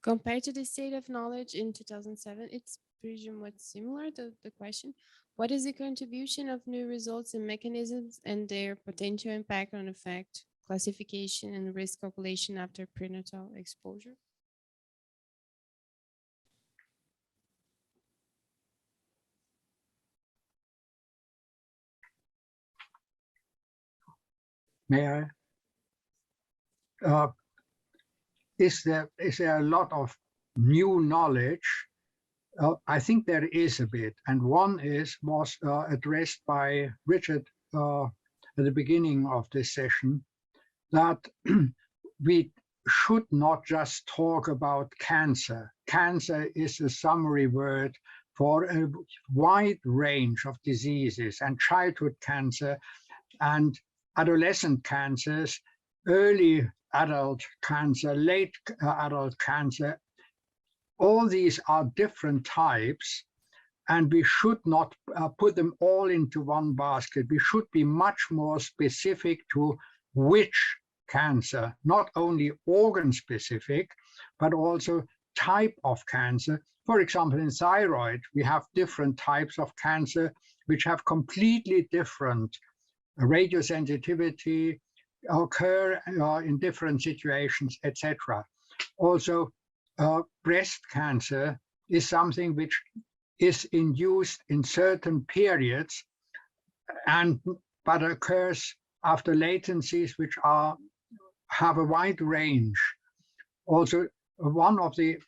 Compared to the state of knowledge in 2007, it's pretty much similar to the question. What is the contribution of new results and mechanisms and their potential impact on effect, classification, and risk calculation after prenatal exposure? May I? Is there a lot of new knowledge? I think there is a bit, and one was addressed by Richard at the beginning of this session, that we should not just talk about cancer. Cancer is a summary word for a wide range of diseases, and childhood cancer and adolescent cancers, early adult cancer, late adult cancer. All these are different types, and we should not put them all into one basket. We should be much more specific to which cancer, not only organ specific, but also type of cancer. For example, in thyroid, we have different types of cancer which have completely different radiosensitivity, occur in different situations, etc. Also, breast cancer is something which is induced in certain periods, but occurs after latencies which have a wide range. Also, one of the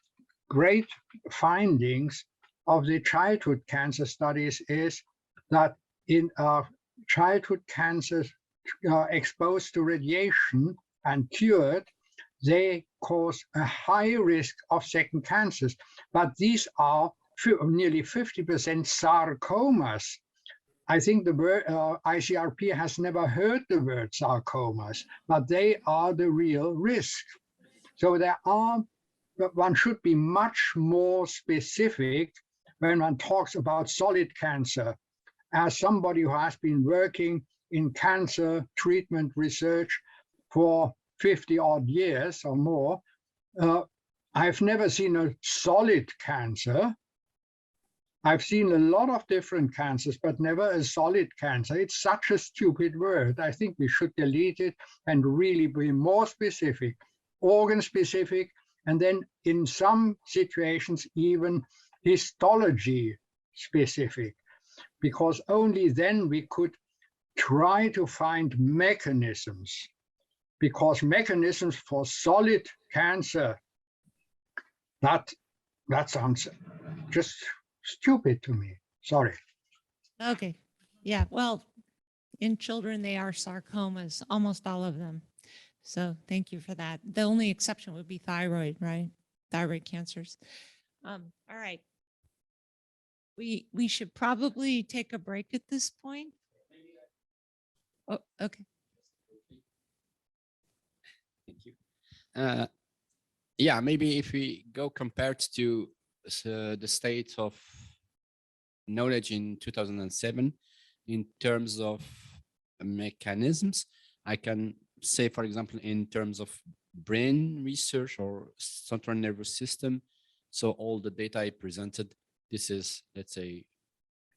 great findings of the childhood cancer studies is that in childhood cancers exposed to radiation and cured, they cause a high risk of second cancers. But these are nearly 50% sarcomas. I think the word ICRP has never heard the word sarcomas, but they are the real risk. So one should be much more specific when one talks about solid cancer. As somebody who has been working in cancer treatment research for 50 odd years or more, I've never seen a solid cancer. I've seen a lot of different cancers, but never a solid cancer. It's such a stupid word. I think we should delete it and really be more specific, organ specific, and then in some situations, even histology specific, because only then we could try to find mechanisms, because mechanisms for solid cancer, that sounds just stupid to me. Sorry. Okay. Yeah. Well, in children, they are sarcomas, almost all of them. So thank you for that. The only exception would be thyroid, right? Thyroid cancers. All right. We should probably take a break at this point. Oh, okay. Thank you. Yeah, maybe if we go compared to the state of knowledge in 2007 in terms of mechanisms, I can say, for example, in terms of brain research or central nervous system. So all the data I presented, this is, let's say,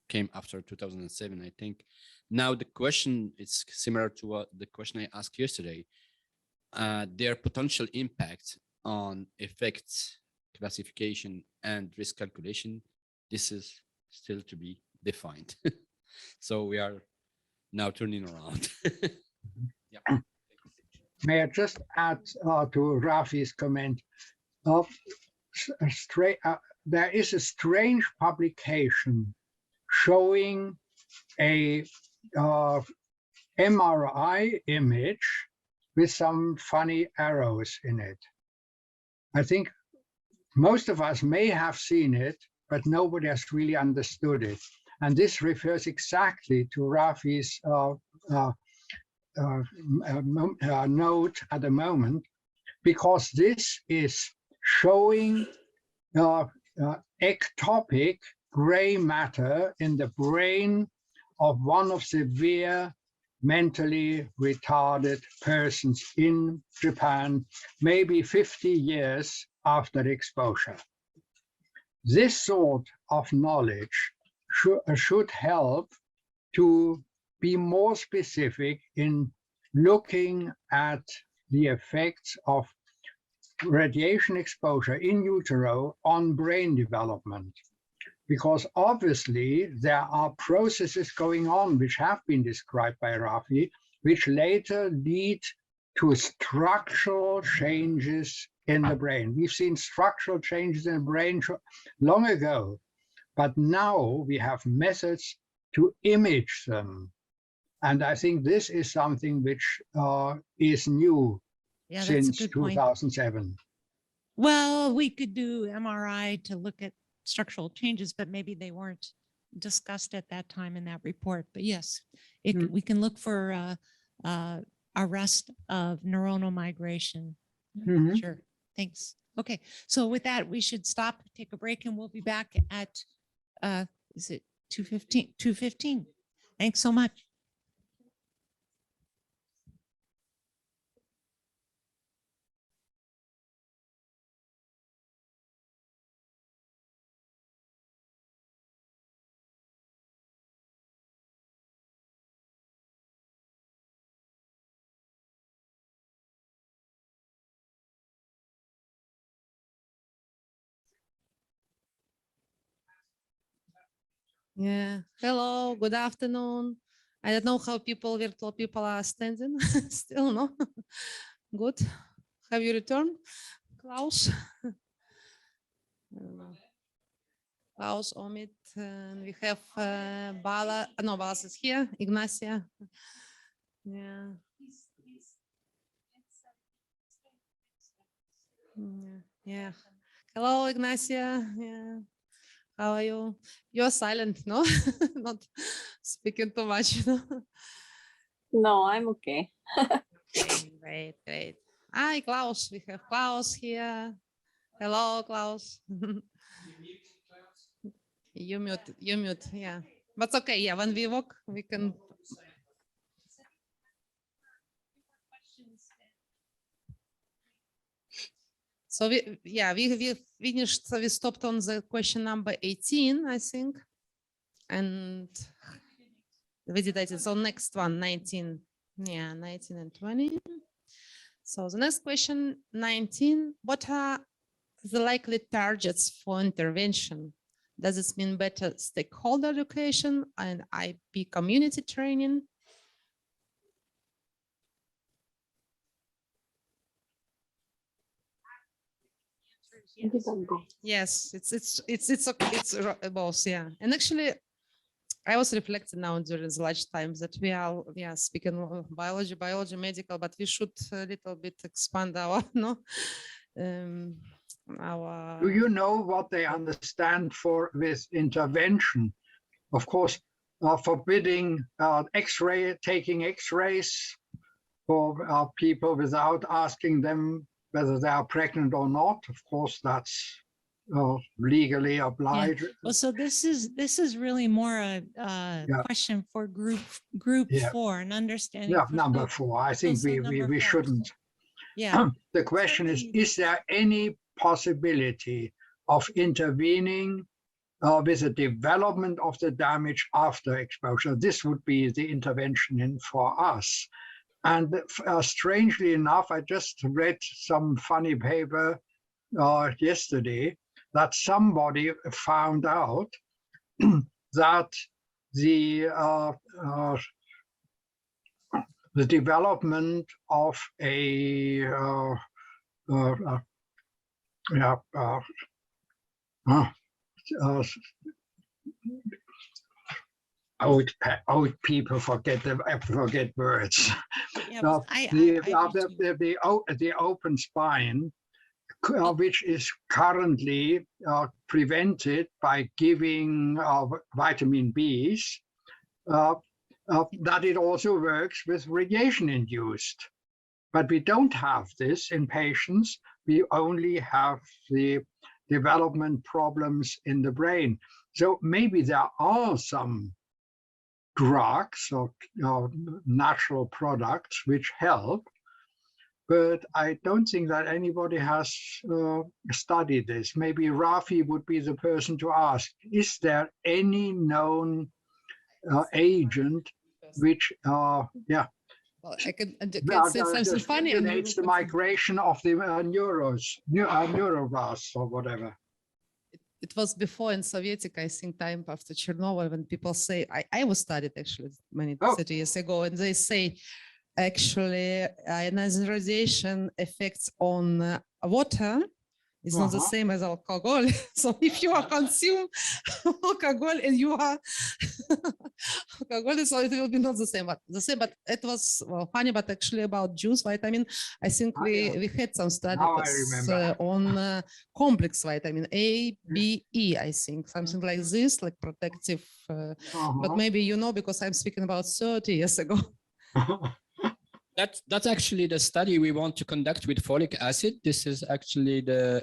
came after 2007, I think. Now the question is similar to the question I asked yesterday. Their potential impact on effects, classification, and risk calculation, this is still to be defined. So we are now turning around. Yeah. May I just add to Rafi's comment? There is a strange publication showing a MRI image with some funny arrows in it. I think most of us may have seen it, but nobody has really understood it. And this refers exactly to Rafi's note at the moment, because this is showing ectopic gray matter in the brain of one of severe mentally retarded persons in Japan, maybe 50 years after exposure. This sort of knowledge should help to be more specific in looking at the effects of radiation exposure in utero on brain development. Because obviously there are processes going on which have been described by Rafi, which later lead to structural changes in the brain. We've seen structural changes in the brain long ago, but now we have methods to image them. And I think this is something which is new Yeah, that's a since good point. 2007. Well, we could do MRI to look at structural changes, but maybe they weren't discussed at that time in that report. But yes, we can look for arrest of neuronal migration. Mhm. Sure. Thanks. Okay. So with that, we should stop, take a break, and we'll be back at, is it 2:15? 2:15. Thanks so much. Yeah. Hello. Good afternoon. I don't know how virtual people are standing. Still, no? Good. Have you returned, Klaus? I don't know. Klaus, Omid, and we have Bala. No, Balas is here. Ignacia. Yeah. Yeah. Hello, Ignacia. Yeah. How are you? You're silent, no? Not speaking too much. No? No, I'm okay. Great, great. Hi, Klaus. We have Klaus here. Hello, Klaus. You mute, yeah. But it's okay, yeah, when we walk, we can. So we finished, so we stopped on the question number 18, I think. And we did it, so next one, 19. Yeah, 19 and 20. So the next question, 19, what are the likely targets for intervention? Does this mean better stakeholder education and IP community training? Yes, it's both, yeah. And actually, I was reflecting now during the lunch times that we are, speaking of biology, medical, but we should a little bit expand our, our. Do you know what they understand with intervention? Of course, forbidding taking X-rays for people without asking them whether they are pregnant or not. Of course, that's legally obliged. Well, so this is really more a question for group 4 and understanding. Yeah, number 4. I think we shouldn't. Yeah. The question is there any possibility of intervening with the development of the damage after exposure? This would be the intervention for us. And strangely enough, I just read some funny paper yesterday that somebody found out that the development of a old people forget words. Yeah, The open spine, which is currently prevented by giving vitamin Bs, that it also works with radiation induced. But we don't have this in patients. We only have the development problems in the brain. So maybe there are some drugs or natural products which help. But I don't think that anybody has studied this. Maybe Rafi would be the person to ask, is there any known agent which, Well, I can say something funny and you stimulates will the migration of the neuroblast or whatever? it was before in Sovietic, I think, time after Chernobyl, when people say, I was studied actually many 30 years ago, and they say, actually, ionization effects on water is not the same as alcohol. So if you are consume alcohol and you are alcohol, so it will be not the same. But it was funny. But actually, about juice vitamin, I think we had some studies on complex vitamin A, B, E. I think something like this, like protective. But maybe you know, because I'm speaking about 30 years ago. That's actually the study we want to conduct with folic acid. This is actually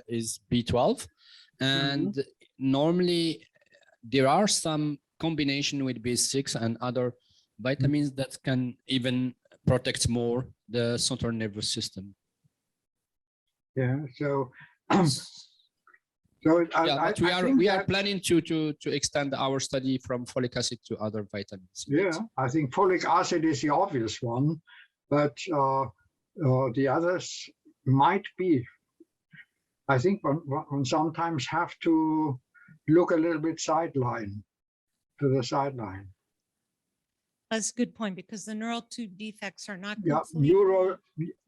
is B12, and normally there are some combination with B6 and other vitamins that can even protect more the central nervous system. Yeah. So. But we are planning to extend our study from folic acid to other vitamins. Yeah, I think folic acid is the obvious one, but the others might be. I think one sometimes have to look a little bit to the sideline. That's a good point, because the neural tube defects are not Yeah, neural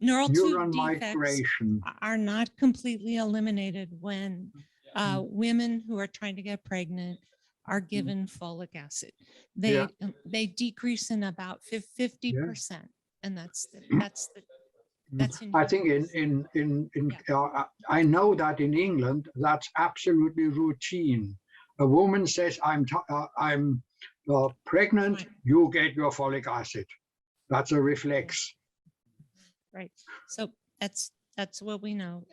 neuron tube defects migration. are not completely eliminated when women who are trying to get pregnant are given folic acid. They decrease in about 50%, and that's in I think I know that in England that's absolutely routine. A woman says, "I'm pregnant," Right. you get your folic acid. That's a reflex. right. So that's what we know.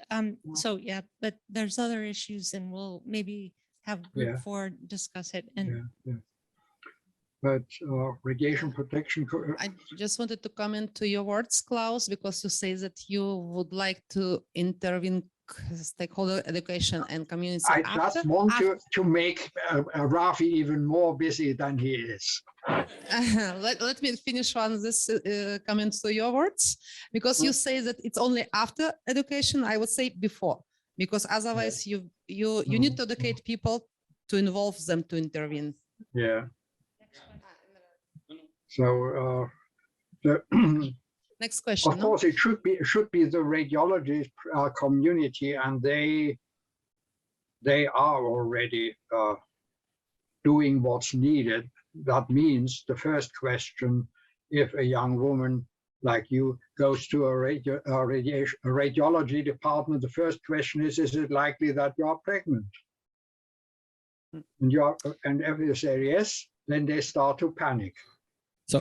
So yeah, but there's other issues, and we'll maybe have group 4 discuss it. And But radiation protection. I just wanted to comment to your words, Klaus, because you say that you would like to intervene stakeholder education and community. I just want to make Rafi even more busy than he is. Let me finish on this comment to your words, because you say that it's only after education. I would say before, because otherwise you need to educate people to involve them to intervene. Yeah. So next question. Of course, it should be the radiology community, and they are already doing what's needed. That means the first question, if a young woman like you goes to a radiology department, the first question is it likely that you are pregnant? And if you say yes, then they start to panic. So,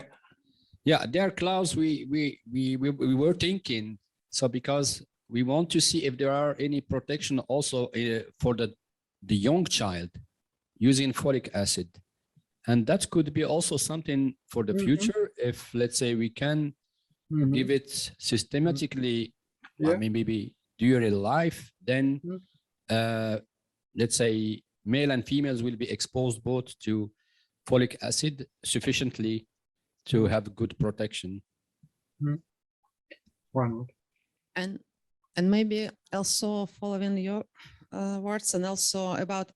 yeah, there, Klaus, we were thinking, so because we want to see if there are any protection also for the young child using folic acid. And that could be also something for the future, if, let's say, we can give it systematically, maybe during life, then, let's say, male and females will be exposed both to folic acid sufficiently to have good protection. And maybe also following your words, and also about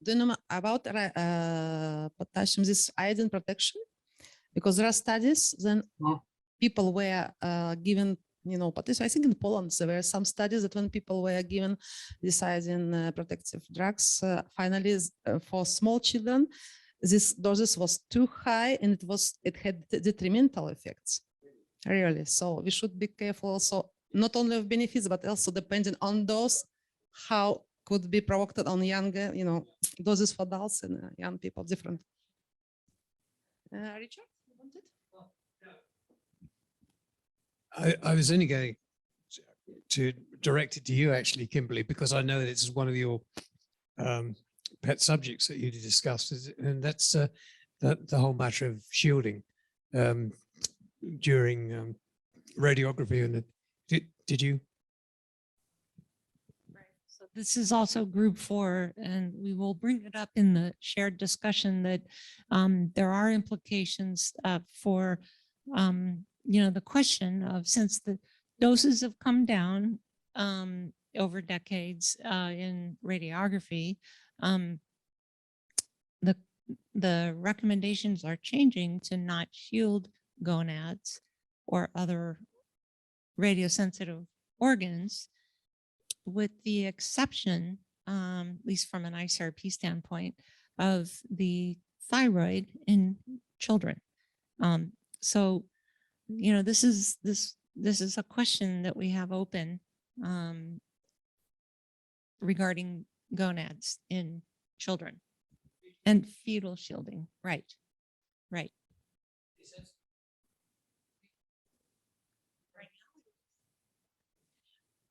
potassium, this iodine protection, because there are studies, then people were given, potassium. I think in Poland there were some studies that when people were given this iodine protective drugs, finally for small children, this doses was too high, and it had detrimental effects, really. So we should be careful also, not only of benefits, but also depending on those, how could be provoked on younger, doses for adults and young people, different. Richard, you wanted? I was only going to direct it to you, actually, Kimberly, because I know that it's one of your pet subjects that you discussed, and that's the whole matter of shielding. um, during radiography, and did you? So this is also group 4, and we will bring it up in the shared discussion that there are implications for, the question of, since the doses have come down over decades in radiography, the recommendations are changing to not shield gonads or other radiosensitive organs, with the exception, at least from an ICRP standpoint, of the thyroid in children. So, this is a question that we have open regarding gonads in children and fetal shielding. Right.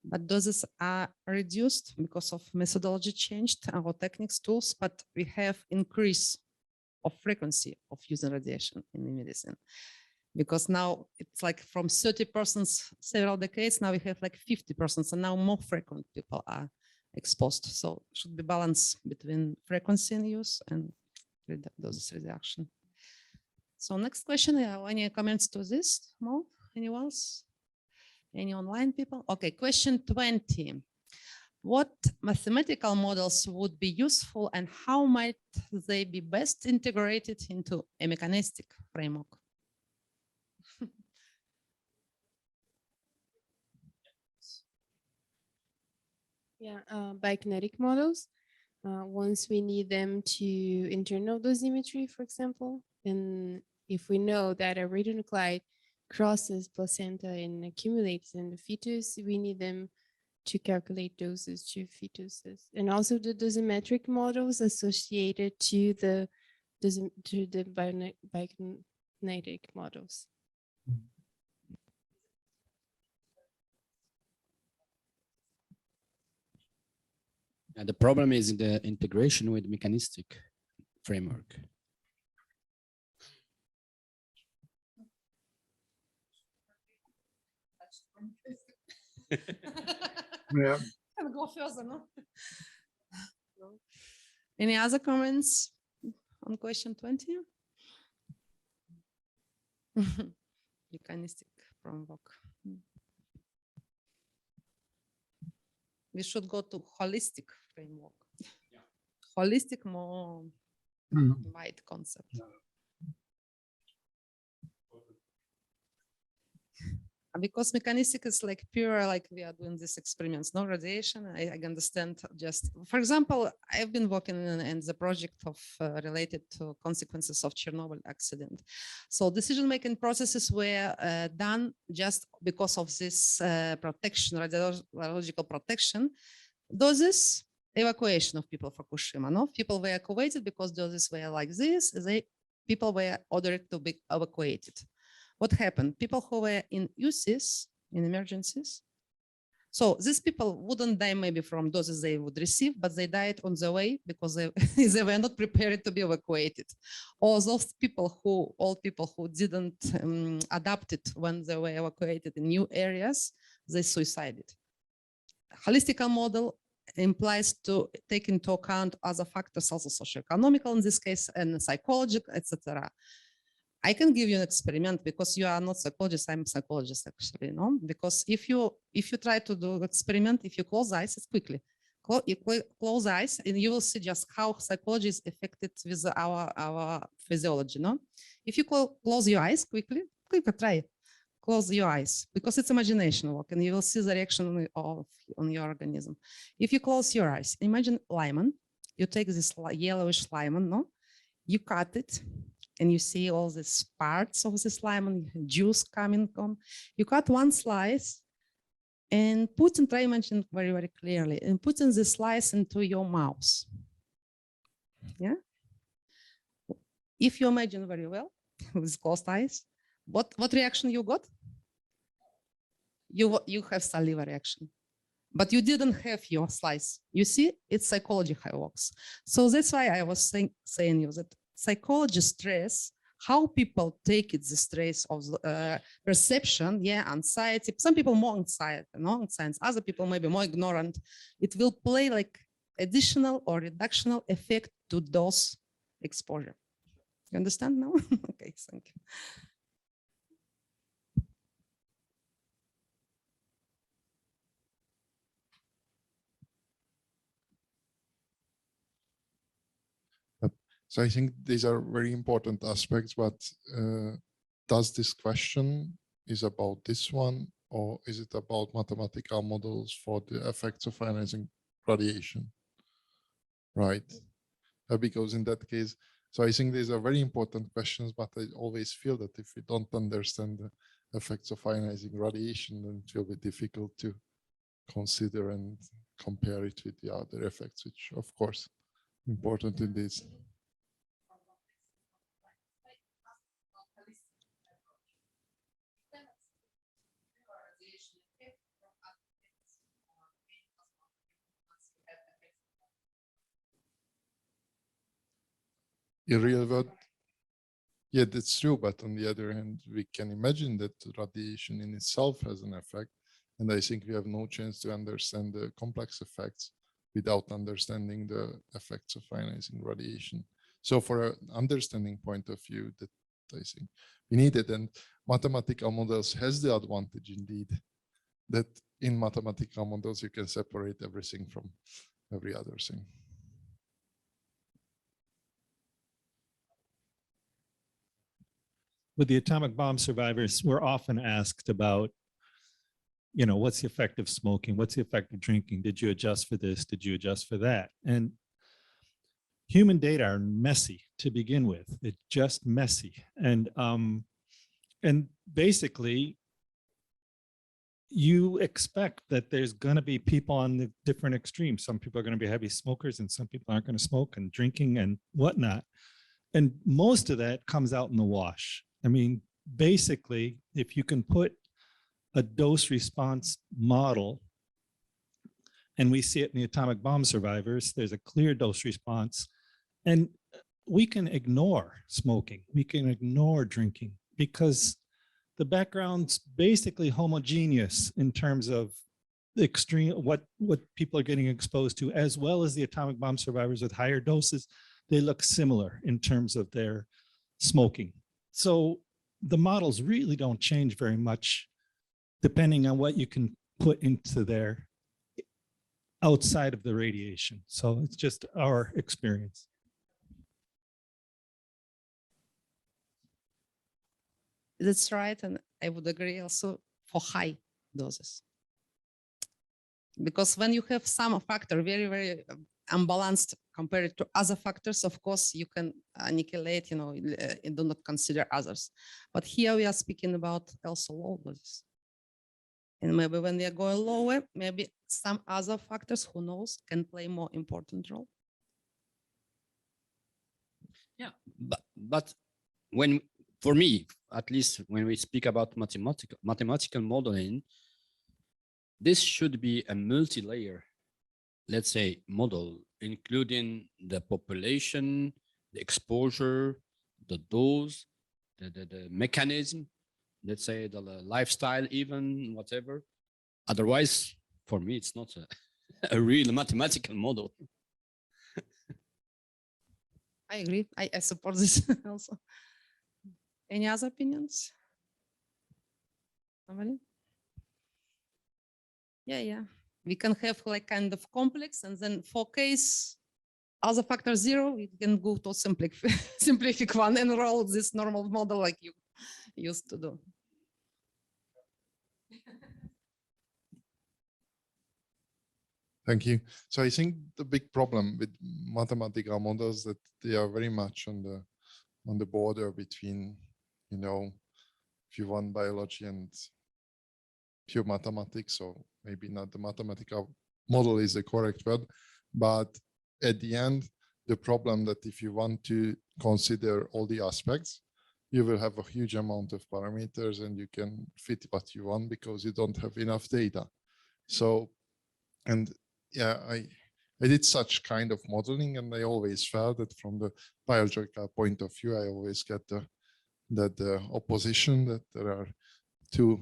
But doses are reduced because of methodology changed, our techniques, tools, but we have increase of frequency of using radiation in medicine. Because now it's like from 30% several decades, now we have like 50%, and now more frequent people are exposed. So it should be balance between frequency in use and doses reduction. So next question, any comments to this? More? Anyone else? Any online people? Okay, question 20. What mathematical models would be useful and how might they be best integrated into a mechanistic framework? Yeah, biokinetic models. Once we need them to internal dosimetry, for example, and if we know that a radionuclide crosses placenta and accumulates in the fetus, we need them to calculate doses to fetuses, and also the dosimetric models associated to the biokinetic models. The problem is in the integration with mechanistic framework. Yeah. Can go further, no? Any other comments on question 20? Mechanistic framework. We should go to holistic framework. Yeah. Holistic, more Mhm. wide concept. Because mechanistic is like pure, like we are doing these experiments, no radiation. I understand. Just for example, I've been working in the project of related to consequences of Chernobyl accident. So decision-making processes were done just because of this protection, radiological protection. Doses, evacuation of people for Fukushima. No, people were evacuated because doses were like this. People were ordered to be evacuated. What happened? People who were in UCs, in emergencies, so these people wouldn't die maybe from doses they would receive, but they died on the way because they, they were not prepared to be evacuated. Or those people who, old people who didn't adapt it when they were evacuated in new areas, they suicided. Holistical model implies to take into account other factors, also socioeconomical in this case, and psychological, etc. I can give you an experiment because you are not psychologist, I'm a psychologist actually, no? Because if you try to do experiment, if you close eyes, it's quickly. You close eyes and you will see just how psychology is affected with our physiology, no? If you close your eyes quickly, try it. Close your eyes because it's imagination work and you will see the reaction on your organism. If you close your eyes, imagine lemon, you take this yellowish lemon, no? You cut it, and you see all these parts of this lemon juice coming on. You cut one slice and try imagine very, very clearly, and putting the slice into your mouth. Yeah. If you imagine very well with closed eyes, what reaction you got? You have saliva reaction, but you didn't have your slice. You see, it's psychology how it works. So that's why I was saying you that psychology stress how people take it, this trace of perception, yeah, anxiety. Some people more anxiety, other people maybe more ignorant. It will play like additional or reductional effect to those exposure. You understand now? Okay, thank you. So I think these are very important aspects, but does this question is about this one, or is it about mathematical models for the effects of ionizing radiation? Right. Because in that case, so I think these are very important questions, but I always feel that if we don't understand the effects of ionizing radiation, then it will be difficult to consider and compare it with the other effects, which of course important in this. In real world, yeah, that's true. But on the other hand, we can imagine that radiation in itself has an effect. And I think we have no chance to understand the complex effects without understanding the effects of ionizing radiation. So for an understanding point of view, that I think we need it. And mathematical models has the advantage indeed that in mathematical models, you can separate everything from every other thing. With the atomic bomb survivors, we're often asked about, you know, what's the effect of smoking? What's the effect of drinking? Did you adjust for this? Did you adjust for that? And human data are messy to begin with. It's just messy. And basically, you expect that there's going to be people on the different extremes. Some people are going to be heavy smokers and some people aren't going to smoke, and drinking and whatnot. And most of that comes out in the wash. I mean, basically, if you can put a dose response model, and we see it in the atomic bomb survivors, there's a clear dose response, and we can ignore smoking, we can ignore drinking, because the background's basically homogeneous in terms of the extreme, what people are getting exposed to, as well as the atomic bomb survivors with higher doses. They look similar in terms of their smoking. So the models really don't change very much depending on what you can put into their outside of the radiation. So it's just our experience. That's right. And I would agree also for high doses. Because when you have some factor very, very unbalanced compared to other factors, of course, you can annihilate, you know, and do not consider others. But here we are speaking about also low doses. And maybe when they are going lower, maybe some other factors, who knows, can play more important role. Yeah, but when, for me, at least when we speak about mathematical modeling, this should be a multi-layer, let's say, model, including the population, the exposure, the dose, the mechanism, let's say the lifestyle, even whatever. Otherwise, for me, it's not a real mathematical model. I agree. I support this also. Any other opinions? Somebody? Yeah. We can have like kind of complex, and then for case other factor 0, we can go to simplific one and roll this normal model like you used to do. Thank you. So I think the big problem with mathematical models that they are very much on the border between, you know, if you want biology and pure mathematics, or maybe not the mathematical model is the correct word, but at the end, the problem that if you want to consider all the aspects, you will have a huge amount of parameters and you can fit what you want because you don't have enough data. So, and yeah, I did such kind of modeling, and I always felt that from the biological point of view, I always get the that the opposition, that there are too,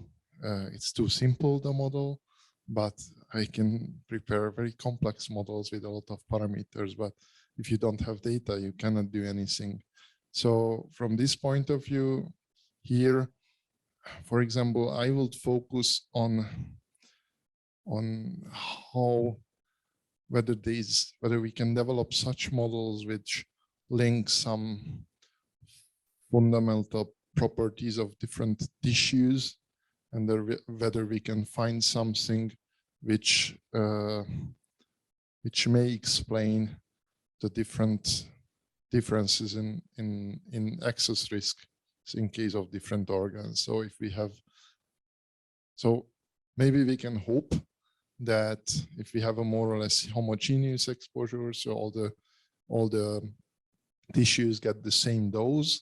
it's too simple, the model, but I can prepare very complex models with a lot of parameters, but if you don't have data, you cannot do anything. So from this point of view here, for example, I would focus on how, whether we can develop such models which link some fundamental properties of different tissues, and whether we can find something which may explain the different differences in access risk in case of different organs. So if we have, so maybe we can hope that if we have a more or less homogeneous exposure, so all the tissues get the same dose,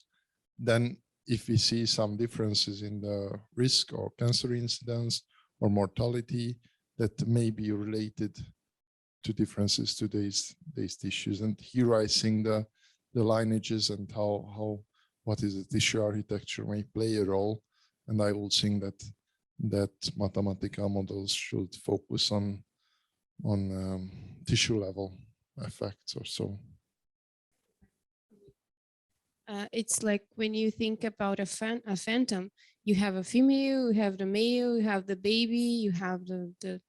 then if we see some differences in the risk or cancer incidence or mortality, that may be related to differences to these tissues. And here I think the lineages and what is the tissue architecture may play a role. And I will think that mathematical models should focus on tissue level effects or so. It's like when you think about a phantom, you have a female, you have the male, you have the baby, you have the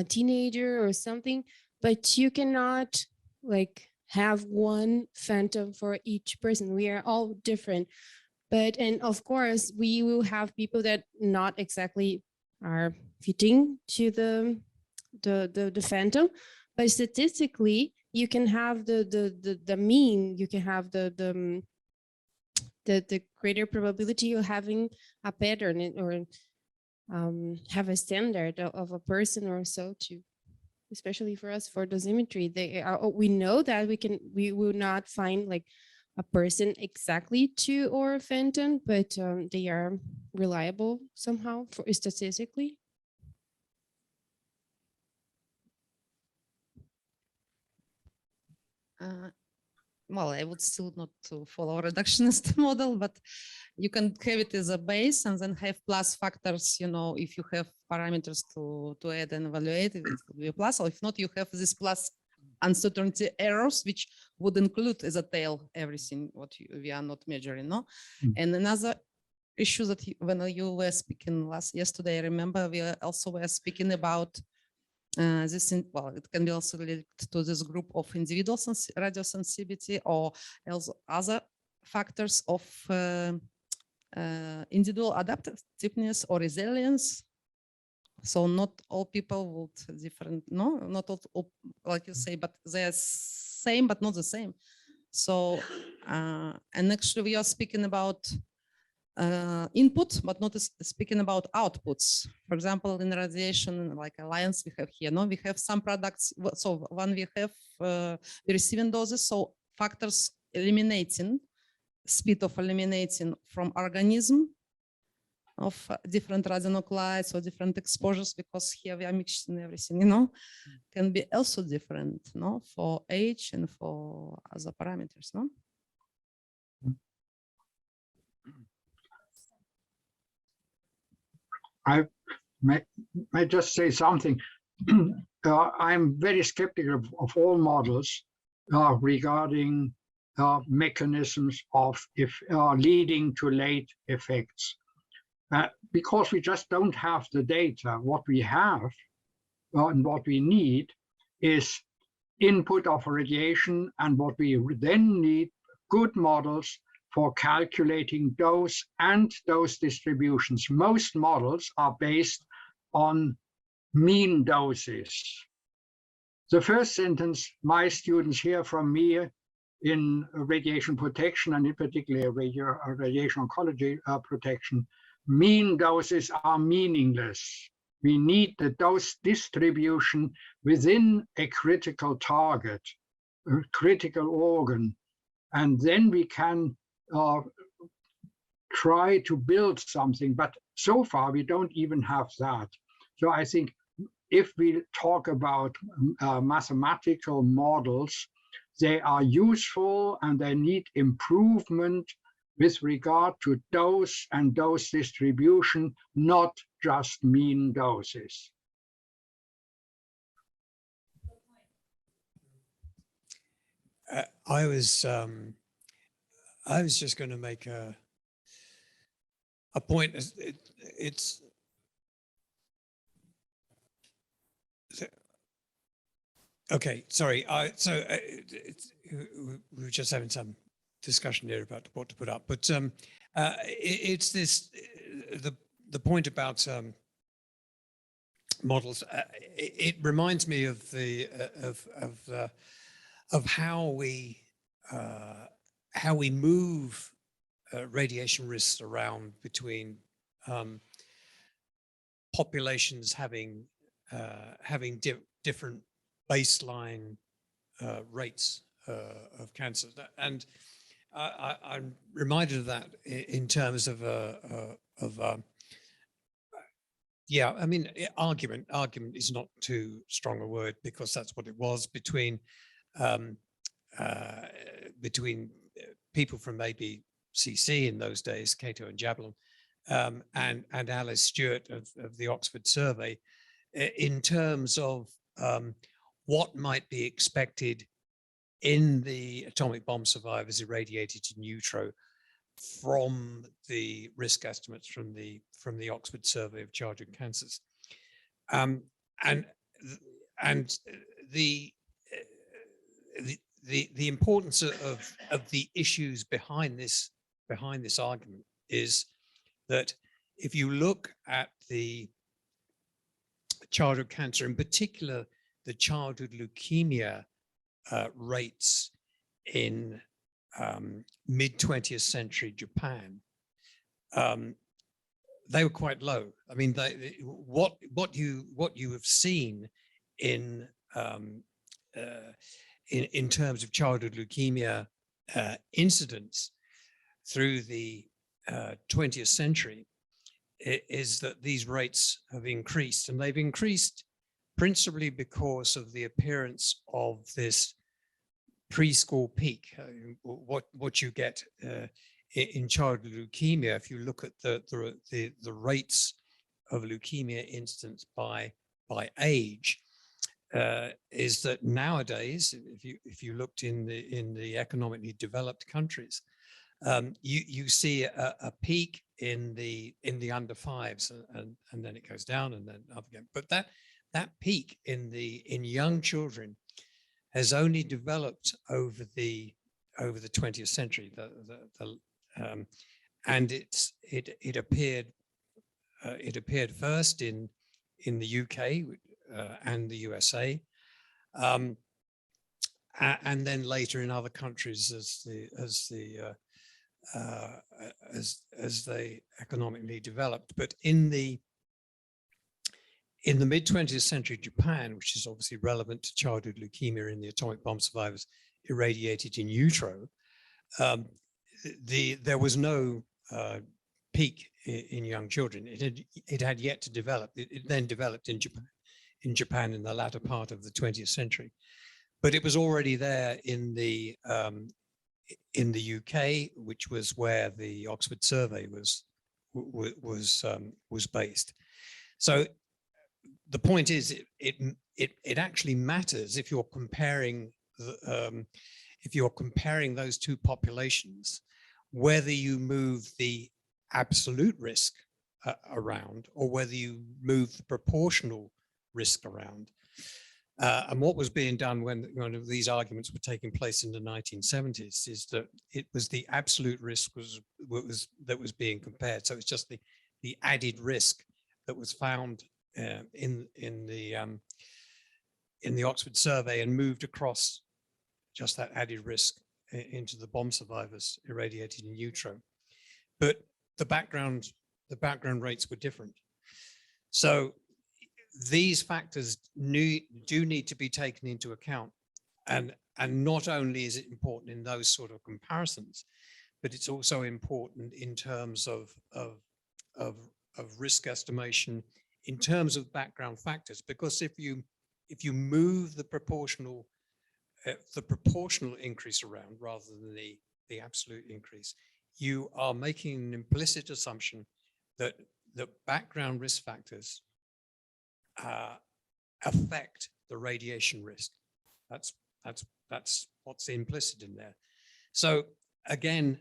teenager or something, but you cannot like have one phantom for each person. We are all different. But, and of course, we will have people that not exactly are fitting to the phantom, but statistically, you can have the mean, you can have the greater probability of having a pattern or have a standard of a person or so too. Especially for us, for dosimetry, we know that we will not find like a person exactly to or phantom, but they are reliable somehow for statistically. Well, I would still not to follow reductionist model, but you can have it as a base and then have plus factors, you know, if you have parameters to add and evaluate, it would be a plus, or if not, you have this plus uncertainty errors, which would include as a tail everything what we are not measuring, no? And another issue that when you were speaking yesterday, I remember we also were speaking about this, well, it can be also related to this group of individual radio sensitivity or also other factors of individual adaptiveness or resilience. So not all people would different, no, not all, like you say, but they're same, but not the same. So, and actually we are speaking about input, but not speaking about outputs. For example, in radiation, like Alliance we have here, no, we have some products. So when we have receiving doses, so factors eliminating, speed of eliminating from organism of different radionuclides or different exposures, because here we are mixing everything, you know, can be also different, no, for age and for other parameters, no? I may just say something. I'm very skeptical of all models regarding mechanisms of leading to late effects. Because we just don't have the data. What we have and what we need is input of radiation, and what we then need, good models for calculating dose and dose distributions. Most models are based on mean doses. The first sentence my students hear from me in radiation protection, and in particular radiation oncology protection, mean doses are meaningless. We need the dose distribution within a critical target, a critical organ, and then we can try to build something. But so far, we don't even have that. So I think if we talk about mathematical models, they are useful and they need improvement with regard to dose and dose distribution, not just mean doses. I was just going to make a point. It's okay. Sorry. We were just having some discussion here about what to put up, but it's this the point about models. It reminds me of the of how we move radiation risks around between populations having different baseline rates of cancer. And I'm reminded of that in terms of yeah, I mean, argument is not too strong a word, because that's what it was between people from maybe CC in those days, Cato and Jablon, and Alice Stewart of the Oxford Survey, in terms of what might be expected in the atomic bomb survivors irradiated in utero from the risk estimates from the Oxford Survey of Childhood Cancers, and the importance of the issues behind this argument is that if you look at the childhood cancer, in particular the childhood leukemia rates in mid 20th century Japan, they were quite low. I mean, what you have seen in terms of childhood leukemia incidence through the 20th century is that these rates have increased, and they've increased principally because of the appearance of this preschool peak. What you get in childhood leukemia, if you look at the rates of leukemia incidence by age, is that nowadays, if you looked in the economically developed countries, you see a peak in the under fives, and then it goes down and then up again. But that peak in young children has only developed over the 20th century, and it appeared first in the UK and the USA, and then later in other countries as they economically developed. But in the mid 20th century Japan, which is obviously relevant to childhood leukemia in the atomic bomb survivors irradiated in utero, there was no peak in young children. It had yet to develop. It then developed in Japan in the latter part of the 20th century, but it was already there in the UK, which was where the Oxford Survey was based. So the point is, it actually matters if you're comparing those two populations, whether you move the absolute risk around or whether you move the proportional risk around. And what was being done when these arguments were taking place in the 1970s is that it was the absolute risk that was being compared. So it's just the added risk that was found in the Oxford Survey and moved across just that added risk into the bomb survivors irradiated in utero. But the background rates were different. So these factors do need to be taken into account, and not only is it important in those sort of comparisons, but it's also important in terms of risk estimation in terms of background factors, because if you move the proportional increase around rather than the absolute increase, you are making an implicit assumption that the background risk factors affect the radiation risk. That's what's implicit in there. So again,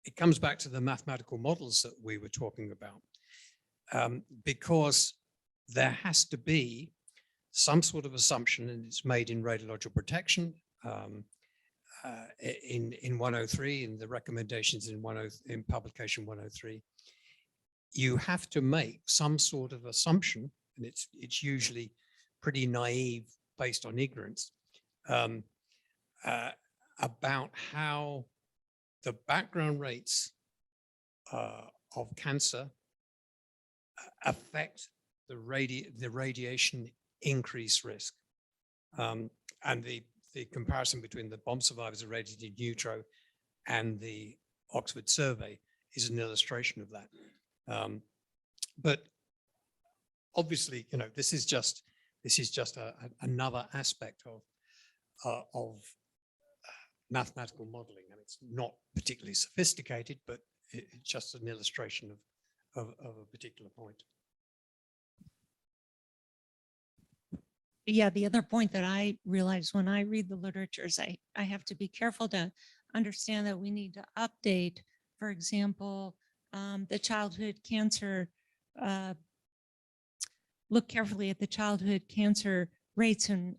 it comes back to the mathematical models that we were talking about, because there has to be some sort of assumption, and it's made in radiological protection in 103, in the recommendations in publication 103. You have to make some sort of assumption, and it's usually pretty naive based on ignorance, about how the background rates of cancer affect the radiation increase risk. And the comparison between the bomb survivors of radiated neutro and the Oxford survey is an illustration of that. But obviously, you know, this is just another aspect of mathematical modeling, and it's not particularly sophisticated, but it's just an illustration of a particular point. Yeah, the other point that I realize when I read the literature is I have to be careful to understand that we need to update, for example, the childhood cancer, look carefully at the childhood cancer rates and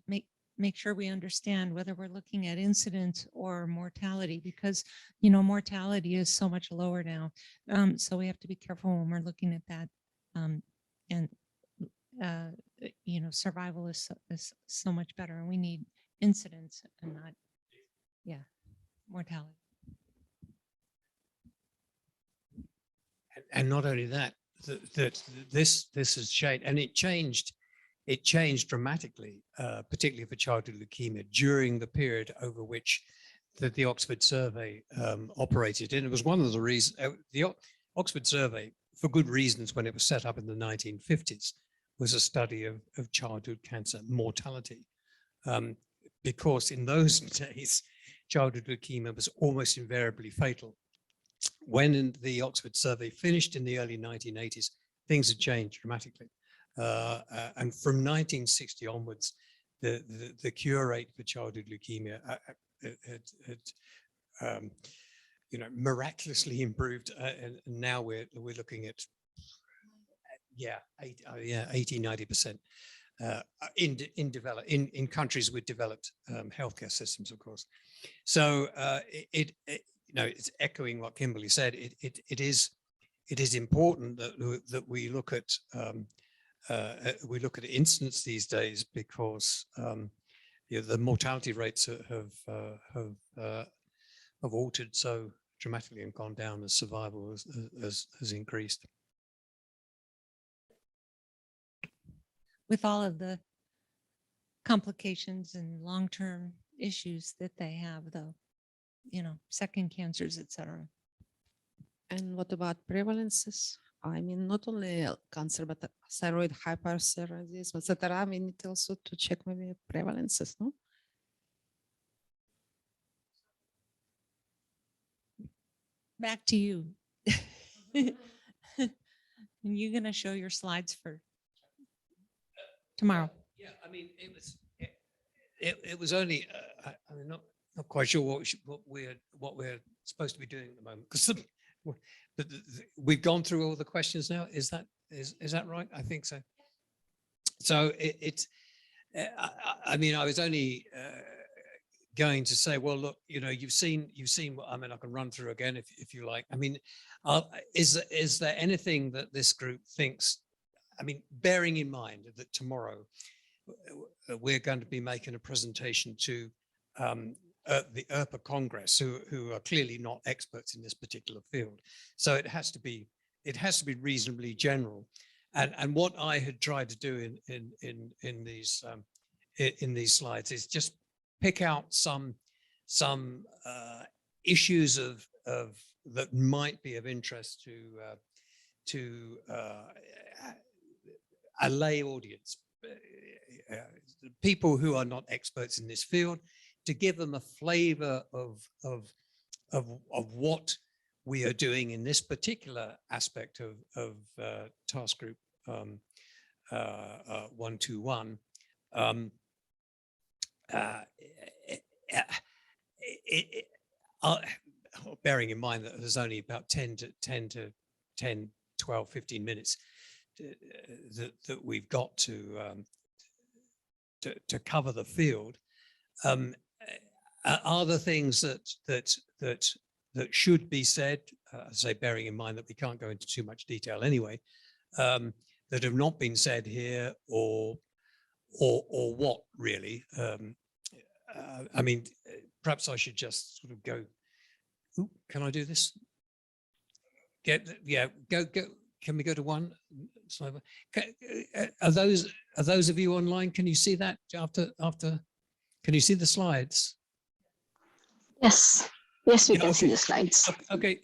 make sure we understand whether we're looking at incidence or mortality, because, you know, mortality is so much lower now. So we have to be careful when we're looking at that. And you know, survival is so much better, and we need incidence and not, mortality. And not only that, that this has changed, and it changed dramatically, particularly for childhood leukemia during the period over which the Oxford survey operated. And it was one of the reasons, the Oxford survey, for good reasons, when it was set up in the 1950s, was a study of childhood cancer mortality. Because in those days, childhood leukemia was almost invariably fatal. When the Oxford survey finished in the early 1980s, things had changed dramatically. And from 1960 onwards, the cure rate for childhood leukemia had miraculously improved. And now we're looking at 80-90% in countries with developed healthcare systems, of course. So it's echoing what Kimberly said. It is important that we look at incidence these days, because the mortality rates have altered so dramatically and gone down as survival has increased. With all of the complications and long-term issues that they have, though, you know, second cancers, etc. And what about prevalences? I mean, not only cancer, but thyroid hyperthyroidism, etc. We need also to check maybe prevalences, no? Back to you. You're going to show your slides for tomorrow. Yeah, I mean, it was only I'm not quite sure what we're supposed to be doing at the moment, because we've gone through all the questions now. Is that right? I think so. So I mean, I was only going to say, well, look, you know, you've seen what, I mean, I can run through again if you like. I mean, is there anything that this group thinks? I mean, bearing in mind that tomorrow we're going to be making a presentation to the ERPA Congress, who are clearly not experts in this particular field. So it has to be reasonably general. And what I had tried to do in these slides is just pick out some issues of that might be of interest to a lay audience, people who are not experts in this field, to give them a flavor of we are doing in this particular aspect of task group 121, bearing in mind that there's only about 10 to 12, 15 minutes that we've got to cover the field, are the things that should be said, say, bearing in mind that we can't go into too much detail anyway, that have not been said here, or what really? I mean, perhaps I should just sort of go. Ooh, can I do this? Go. Can we go to one slide? Are those of you online? Can you see that after? Can you see the slides? Yes. Yes, we Yeah, can see okay. the slides. Okay.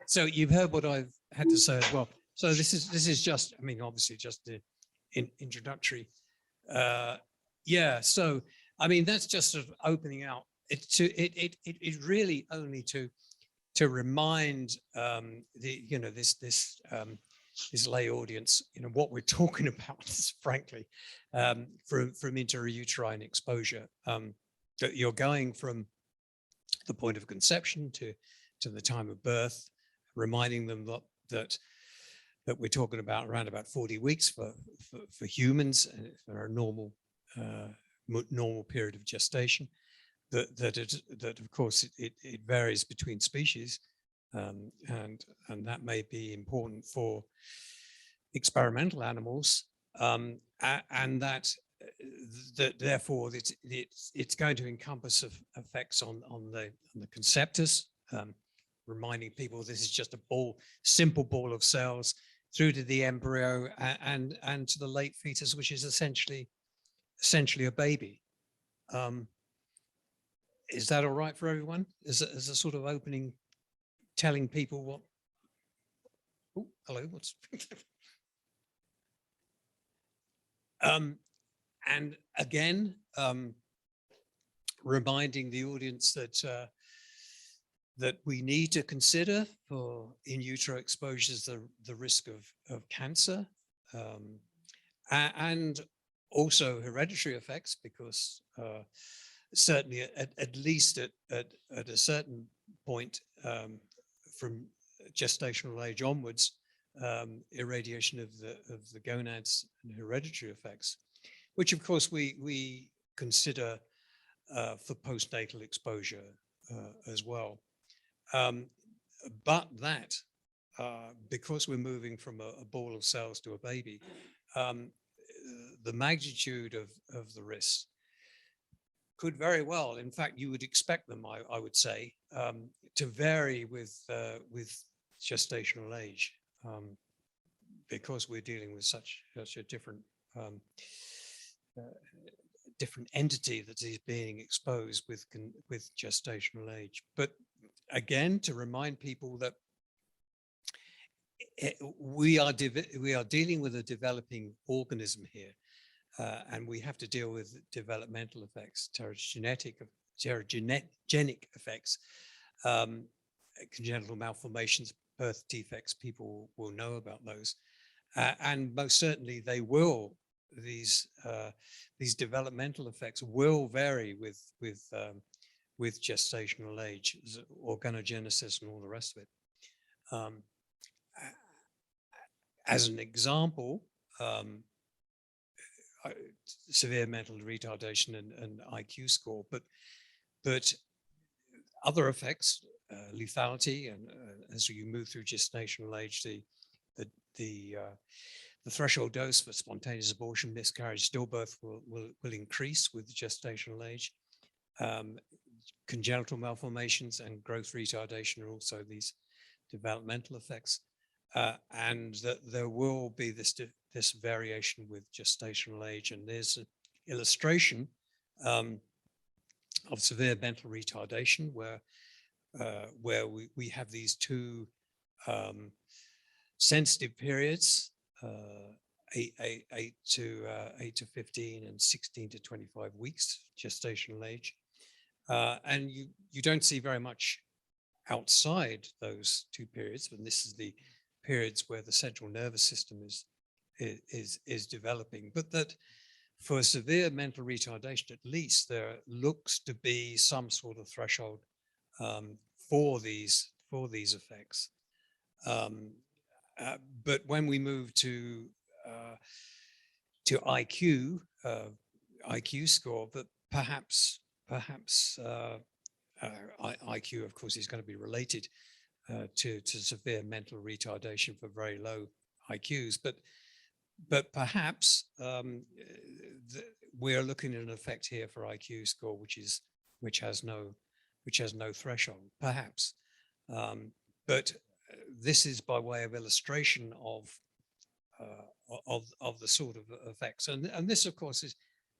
So you've heard what I've had to say as well. So this is just, I mean, obviously just the introductory. Yeah. So I mean, that's just sort of opening out. It really only to remind this lay audience, what we're talking about, frankly, from intrauterine exposure, that you're going from the point of conception to the time of birth, reminding them that we're talking about around about 40 weeks for humans, for a normal period of gestation. That of course it varies between species, and that may be important for experimental animals, and that therefore it's going to encompass effects on the conceptus, reminding people this is just a simple ball of cells through to the embryo and to the late fetus, which is essentially a baby. Is that all right for everyone? As a sort of opening, telling people what? Oh, hello. What's? And again, reminding the audience that we need to consider for in utero exposures the risk of cancer, and also hereditary effects, because certainly at least at a certain point, from gestational age onwards, irradiation of the gonads and hereditary effects, which of course we consider for postnatal exposure as well. But that, because we're moving from a ball of cells to a baby, the magnitude of the risks could very well, in fact, you would expect them, I would say, to vary with gestational age, because we're dealing with such a different entity that is being exposed with gestational age. But again, to remind people that we are dealing with a developing organism here, and we have to deal with developmental effects, teratogenic effects, congenital malformations, birth defects. People will know about those, and most certainly they will. These developmental effects will vary with gestational age, organogenesis, and all the rest of it. As an example, severe mental retardation and IQ score, but other effects, lethality, and as you move through gestational age, the threshold dose for spontaneous abortion, miscarriage, stillbirth will increase with gestational age. Congenital malformations and growth retardation are also these developmental effects, and that there will be this variation with gestational age. And there's an illustration of severe mental retardation where we have these two sensitive periods, 8 to 15 and 16 to 25 weeks gestational age, and you don't see very much outside those two periods, and this is the periods where the central nervous system is developing, but that for severe mental retardation, at least there looks to be some sort of threshold for these effects. But when we move to IQ score, that perhaps IQ, of course, is going to be related to severe mental retardation for very low IQs, but perhaps we're looking at an effect here for IQ score, which has no threshold, perhaps. But this is by way of illustration of the sort of effects, and this, of course,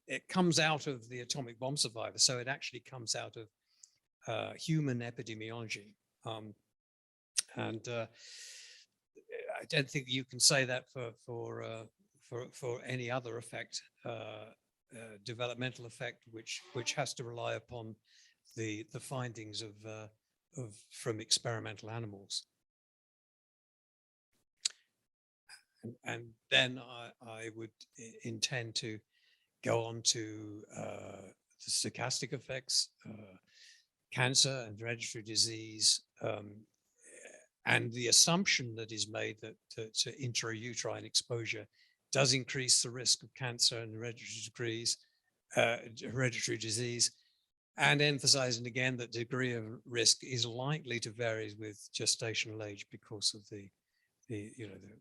it comes out of the atomic bomb survivors, so it actually comes out of human epidemiology, and I don't think you can say that for any other effect, developmental effect, which has to rely upon the findings from experimental animals. And then I would intend to go on to the stochastic effects, cancer and hereditary disease, and the assumption that is made that intrauterine exposure does increase the risk of cancer and hereditary disease, and emphasizing again that degree of risk is likely to vary with gestational age because of the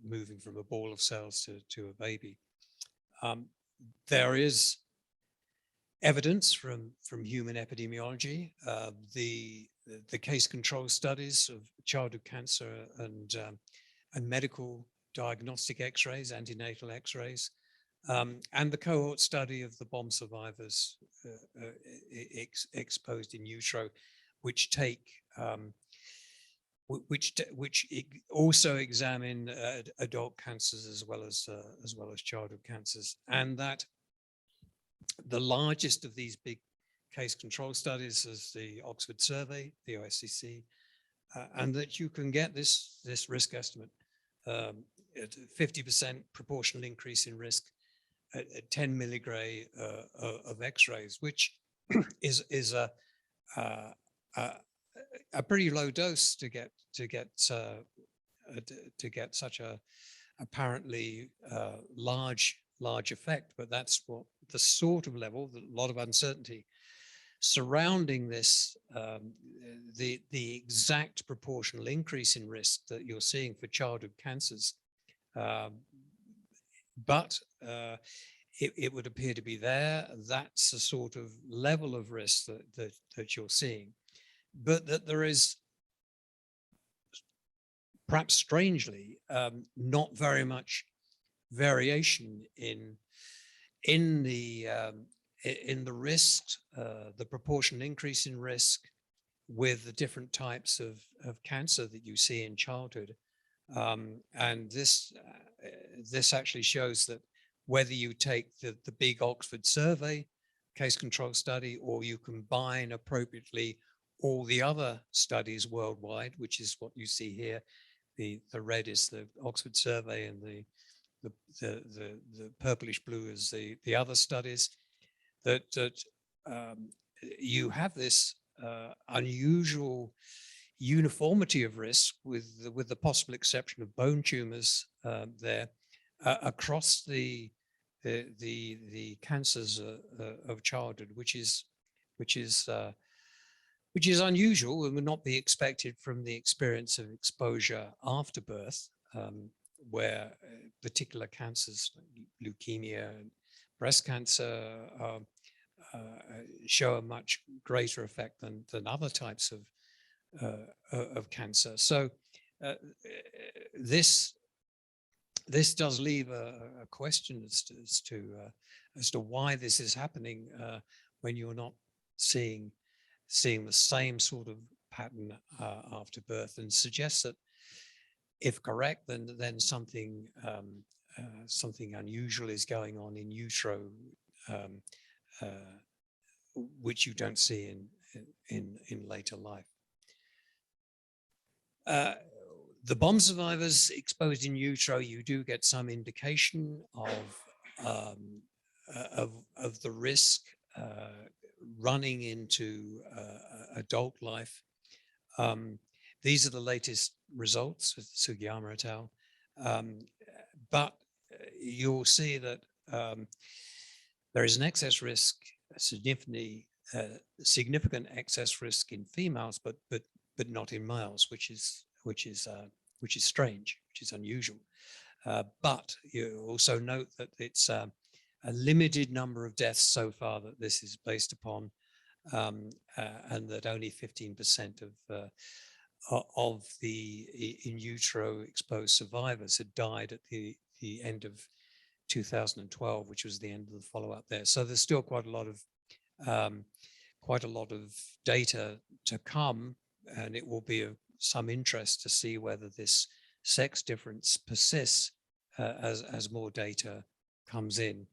moving from a ball of cells to a baby. There is evidence from human epidemiology, the case control studies of childhood cancer and medical diagnostic X-rays, antenatal X-rays, and the cohort study of the bomb survivors exposed in utero, which also examine adult cancers as well as childhood cancers, and that the largest of these big case control studies is the Oxford survey, the OSCC, and that you can get this risk estimate at 50% proportional increase in risk at 10 milligray of X-rays, which is a pretty low dose to get such a apparently large effect. But that's what the sort of level, a lot of uncertainty surrounding this, the exact proportional increase in risk that you're seeing for childhood cancers. But it would appear to be there. That's the sort of level of risk that you're seeing, but that there is, perhaps strangely, not very much variation in the risk, the proportional increase in risk with the different types of cancer that you see in childhood. And this actually shows that whether you take the big Oxford survey case control study, or you combine appropriately all the other studies worldwide, which is what you see here. The red is the Oxford survey, and the purplish blue is the other studies. That you have this unusual uniformity of risk, with the possible exception of bone tumors there, across the cancers of childhood, which is unusual and would not be expected from the experience of exposure after birth, where particular cancers like leukemia and breast cancer show a much greater effect than other types of cancer. So this does leave a question as to why this is happening when you're not seeing the same sort of pattern after birth, and suggests that, if correct, then something unusual is going on in utero, which you don't see in later life. The bomb survivors exposed in utero, you do get some indication of the risk running into adult life. These are the latest results with Sugiyama et al. But you'll see that there is an excess risk, a significant excess risk in females, but not in males, which is strange, which is unusual. But you also note that it's a limited number of deaths so far that this is based upon, and that only 15% of the in utero exposed survivors had died at the end of 2012, which was the end of the follow-up there. So there's still quite a lot of data to come, and it will be of some interest to see whether this sex difference persists as more data comes in.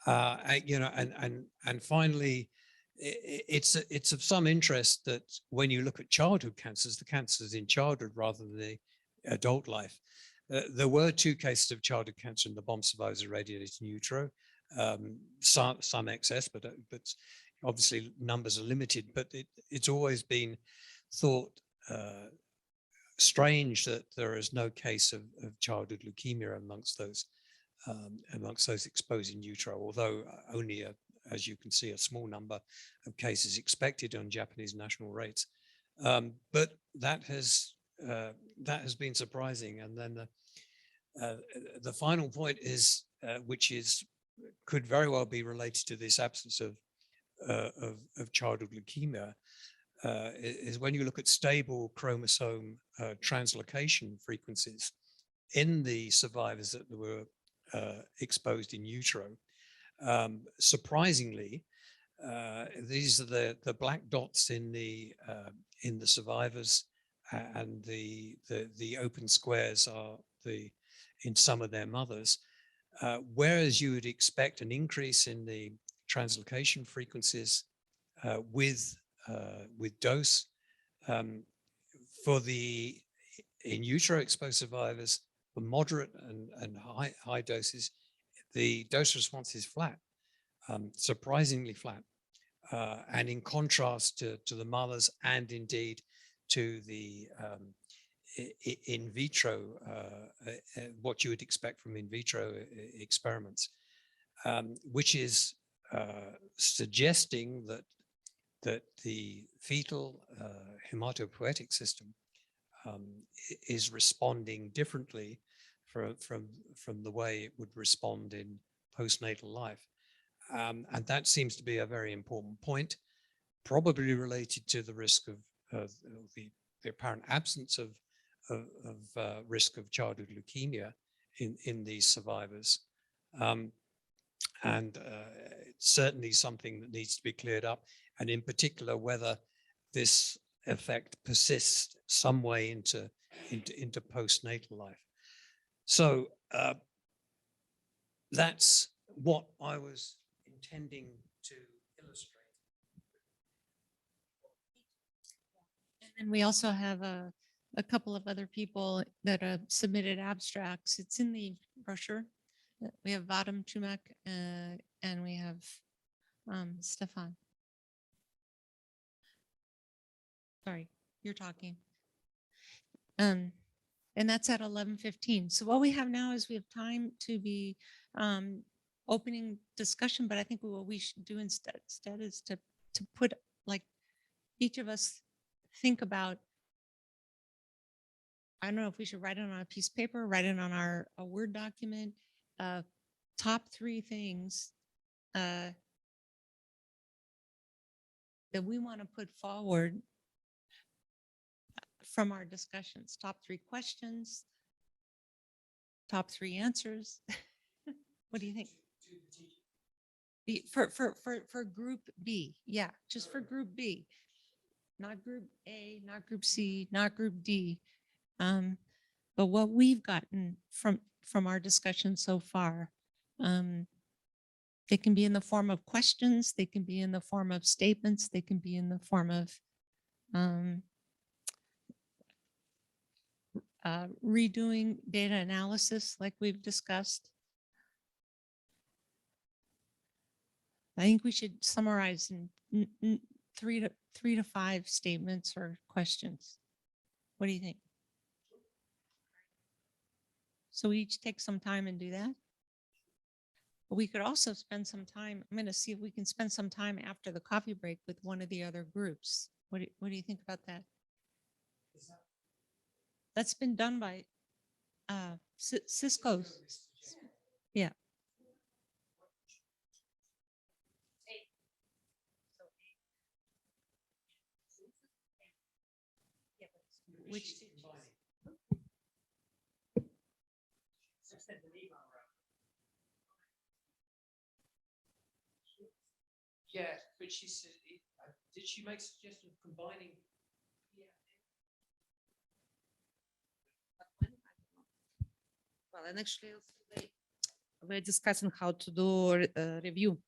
And finally, it's of some interest that when you look at childhood cancers, the cancers in childhood rather than the adult life, there were 2 cases of childhood cancer in the bomb survivors irradiated in utero, some excess, but obviously numbers are limited. But it's always been thought strange that there is no case of childhood leukemia amongst those exposed in utero, although only as you can see, a small number of cases expected on Japanese national rates. But that has been surprising. And then the final point is, which could very well be related to this absence of childhood leukemia, is when you look at stable chromosome translocation frequencies in the survivors that were exposed in utero. Surprisingly, these are the black dots in the survivors, and the open squares are in some of their mothers. Whereas you would expect an increase in the translocation frequencies with dose, for the in utero exposed survivors, for moderate and high doses, the dose response is flat, surprisingly flat. And in contrast to the mothers, and indeed to the in vitro, what you would expect from in vitro experiments, which is suggesting that the fetal hematopoietic system is responding differently from the way it would respond in postnatal life. And that seems to be a very important point, probably related to the risk of the apparent absence of risk of childhood leukemia in these survivors. And it's certainly something that needs to be cleared up, and in particular, whether this effect persists some way into postnatal life. So that's what I was intending to illustrate. And we also have a couple of other people that have submitted abstracts. It's in the brochure. We have Vadim Chumak and we have Stefan. Sorry, you're talking. And that's at 11:15. So what we have now is we have time to be opening discussion, but I think what we should do instead is to put, like, each of us think about, I don't know if we should write it on a piece of paper, write it on a Word document, top 3 things that we want to put forward from our discussions, top 3 questions, top 3 answers. What do you think? For group B, yeah, just for group B, not group A, not group C, not group D. But what we've gotten from our discussion so far, they can be in the form of questions, they can be in the form of statements, they can be in the form of redoing data analysis like we've discussed. I think we should summarize in 3 to 5 statements or questions. What do you think? So we each take some time and do that. But we could also spend some time. I'm going to see if we can spend some time after the coffee break with one of the other groups. What do you think about that? That's been done by Cisco. Yeah. Which Yeah, but she said, did she make a suggestion of combining? Well, and actually today we're discussing how to do review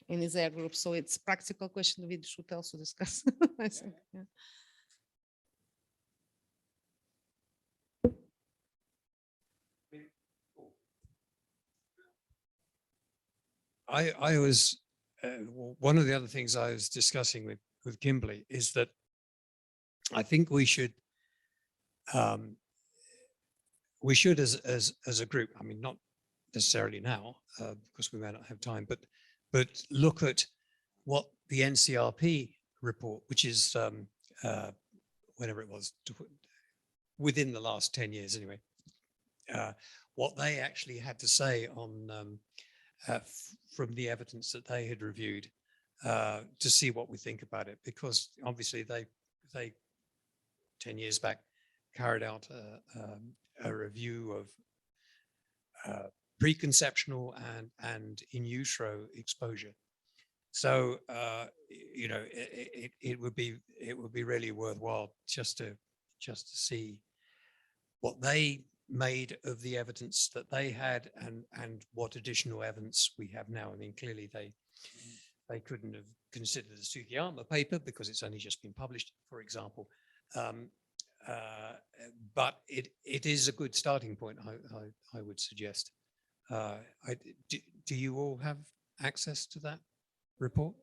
in their group. So it's practical question we should also discuss. I think. Yeah. I was one of the other things I was discussing with Kimberly is that I think we should as a group, I mean, not necessarily now because we may not have time, but look at what the NCRP report, which is whenever it was, within the last 10 years anyway, what they actually had to say on from the evidence that they had reviewed to see what we think about it, because obviously they 10 years back carried out a review of preconceptional and in utero exposure. So you know, it would be really worthwhile just to see what they made of the evidence that they had and what additional evidence we have now. I mean, clearly they couldn't have considered the Sugiyama paper because it's only just been published, for example. But it is a good starting point, I would suggest. Do you all have access to that report?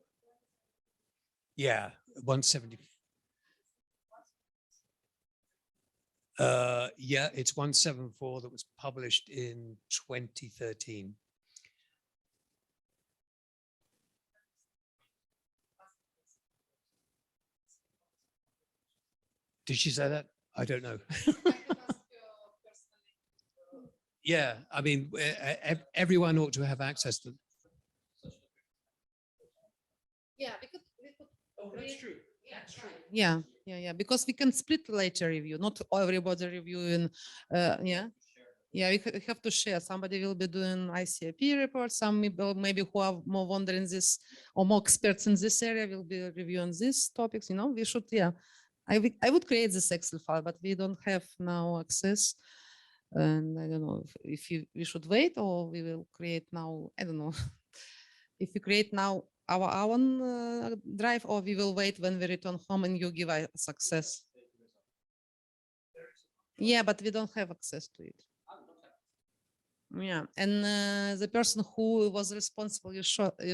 Yeah, 170. Yeah, it's 174 that was published in 2013. Did she say that? I don't know. Yeah, I mean, everyone ought to have access to. Yeah, because Oh, that's true. That's true. yeah, because we can split later review, not everybody reviewing. Yeah. Yeah, we have to share. Somebody will be doing ICP report. Some maybe who are more wondering this or more experts in this area will be reviewing these topics. You know, we should. Yeah, I would create this Excel file, but we don't have now access. And I don't know if we should wait or we will create now. I don't know if we create now our own drive or we will wait when we return home and you give us access. Yeah, but we don't have access to it. Yeah, and the person who was responsible, you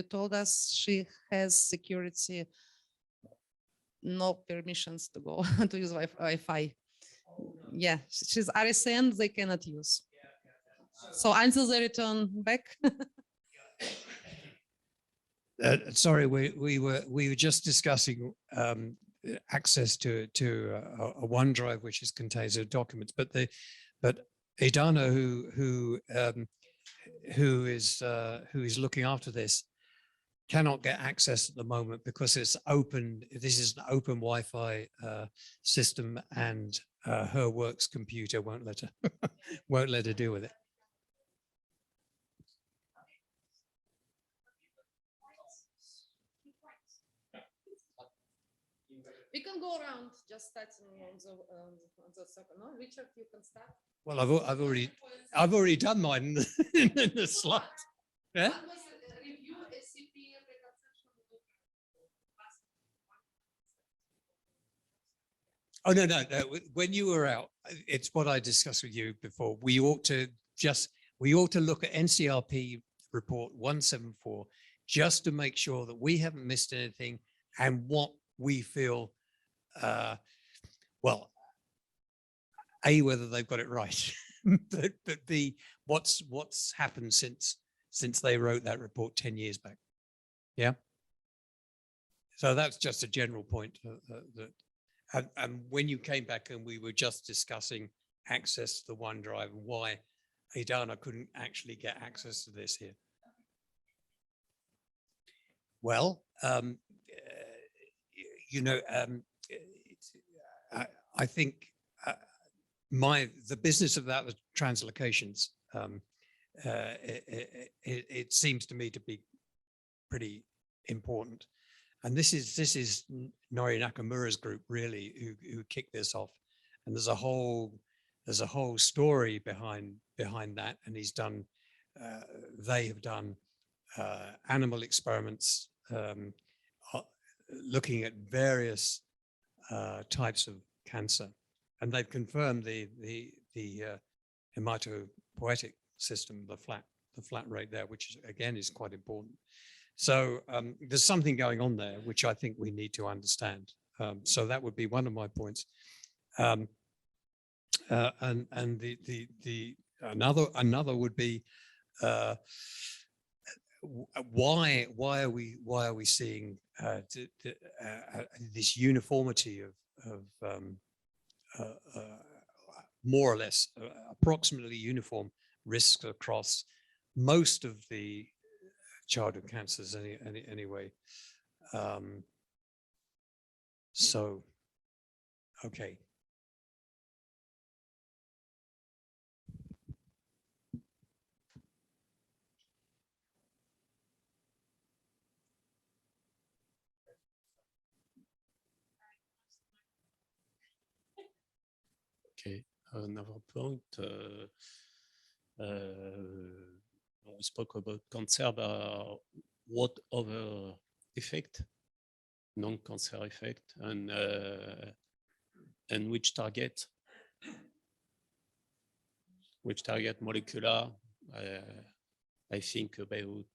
told us she has security, no permissions to go to use Wi-Fi. Yeah, she's RSN, they cannot use. So until they return back. Sorry, we were just discussing access to a OneDrive which contains documents, but Idana, who is looking after this, cannot get access at the moment because it's open. This is an open Wi-Fi system, and her works computer won't let her deal with it. We can go around just starting on the second. No, Richard, you can start. Well, I've already done mine in the slide. Yeah. Oh, no, no, no. When you were out, it's what I discussed with you before. We ought to look at NCRP report 174 just to make sure that we haven't missed anything and what we feel, well, A, whether they've got it right, but B, what's happened since they wrote that report 10 years back. Yeah. So that's just a general point and when you came back and we were just discussing access to the OneDrive and why Adana couldn't actually get access to this here. Well, you know, I think the business of that, the translocations, it seems to me to be pretty important. And this is Nori Nakamura's group really who kicked this off. And there's a whole story behind that. And he's done, they have done animal experiments looking at various types of cancer. And they've confirmed the hematopoietic system, the flat rate there, which again is quite important. So there's something going on there, which I think we need to understand. So that would be one of my points. And the another would be why are we seeing this uniformity of more or less approximately uniform risks across most of the childhood cancers anyway. So, okay. Okay, another point. We spoke about cancer, but what other effect, non-cancer effect, and which target molecular? I think about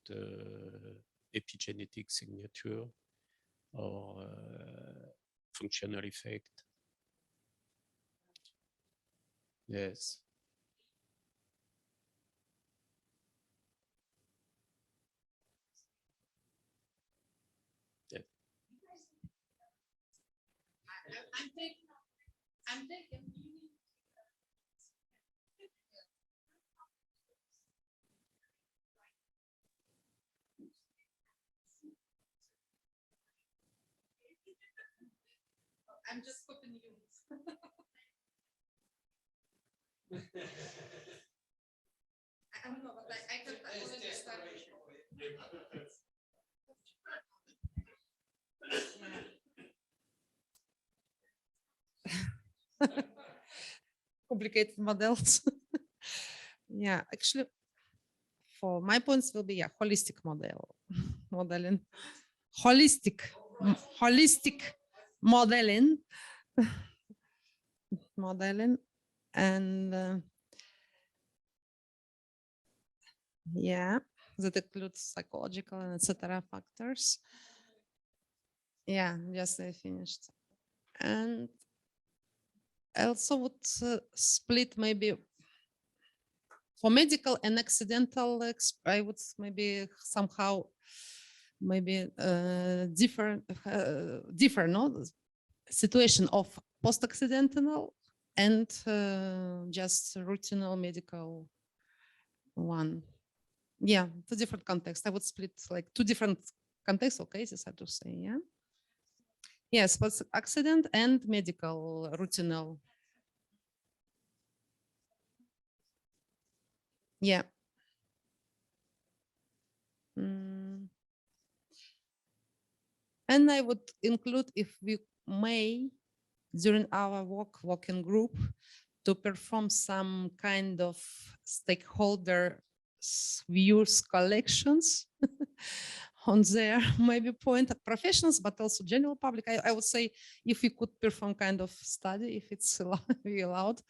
epigenetic signature or functional effect. Yes. Yeah. I'm taking. I'm just copying you. I don't know, but I can already start. Complicated models. Yeah, actually, for my points will be holistic modeling, holistic modeling, and yeah, that includes psychological and etc. factors. Yeah, just I finished, and I also would split maybe for medical and accidental. I would maybe somehow different no situation of post-accidental and just routine medical one. Yeah, two different contexts. I would split like two different contextual cases, I have to say. Yeah. Yes, post-accident and medical routine. Yeah. And I would include, if we may, during our working group, to perform some kind of stakeholder views collections on their maybe point of professionals, but also general public. I would say if we could perform kind of study, if it's we allowed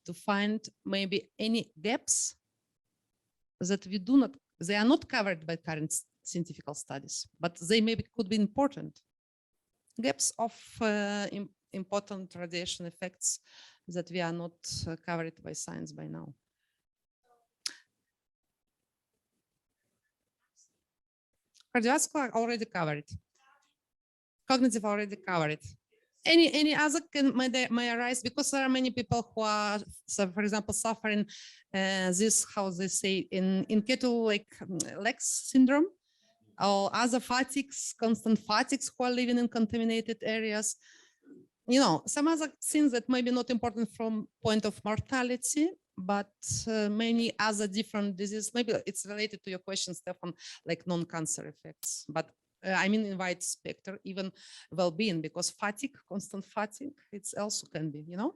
to find maybe any gaps that we do not, they are not covered by current scientific studies, but they maybe could be important. Gaps of important radiation effects that we are not covered by science by now. Cardiovascular already covered. Cognitive already covered. Any other may arise because there are many people who are, so for example, suffering this, how they say, in kettle like legs syndrome, or other fatigues, constant fatigues who are living in contaminated areas. You know, some other things that may be not important from point of mortality, but many other different diseases. Maybe it's related to your question, Stefan, like non-cancer effects. But I mean in wide spectrum, even well-being, because fatigue, constant fatigue, it's also can be, you know.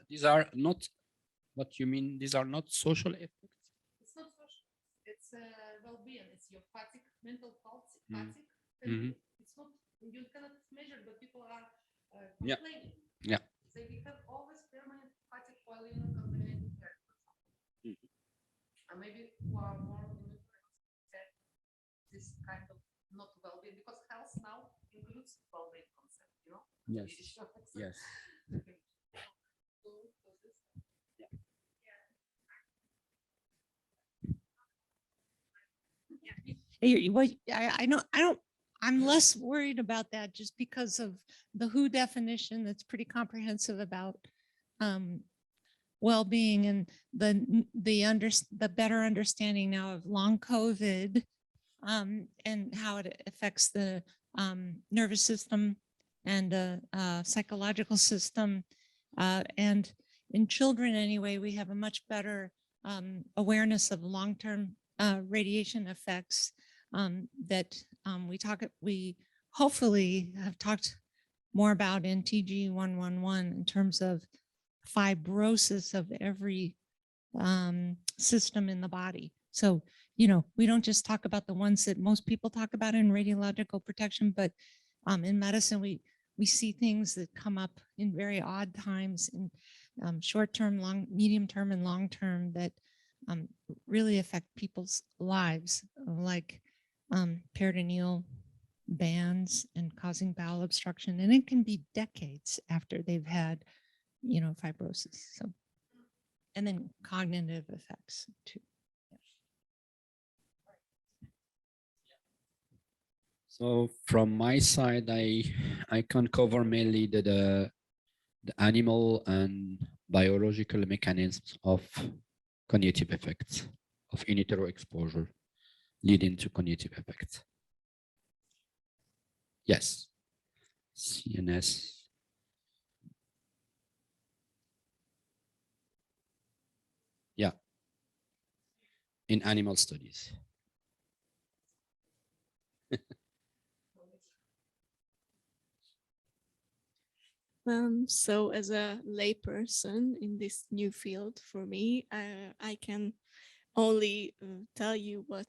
These are not what you mean. These are not social effects. It's not social. It's well-being. It's your fatigue, mental health, Mm. fatigue. Mhm. It's not, you cannot measure, but people are Yeah. complaining. Yeah. So we have always permanent fatigue while in a contaminated area. Mhm. And maybe who are more this kind of not well-being, because health now includes well-being concept, you know? Yes. Yes. I'm less worried about that just because of the WHO definition that's pretty comprehensive about well-being and the better understanding now of long COVID and how it affects the nervous system and psychological system. And in children anyway, we have a much better awareness of long-term radiation effects that we hopefully have talked more about in TG 111 in terms of fibrosis of every system in the body. So, you know, we don't just talk about the ones that most people talk about in radiological protection, but in medicine, we see things that come up in very odd times in short term, medium term, and long term that really affect people's lives, like peritoneal bands and causing bowel obstruction. And it can be decades after they've had, you know, fibrosis. So, and then cognitive effects too. So from my side, I can cover mainly the animal and biological mechanisms of cognitive effects of in utero exposure leading to cognitive effects. Yes, CNS. Yeah, in animal studies. So as a layperson in this new field for me, I can only tell you what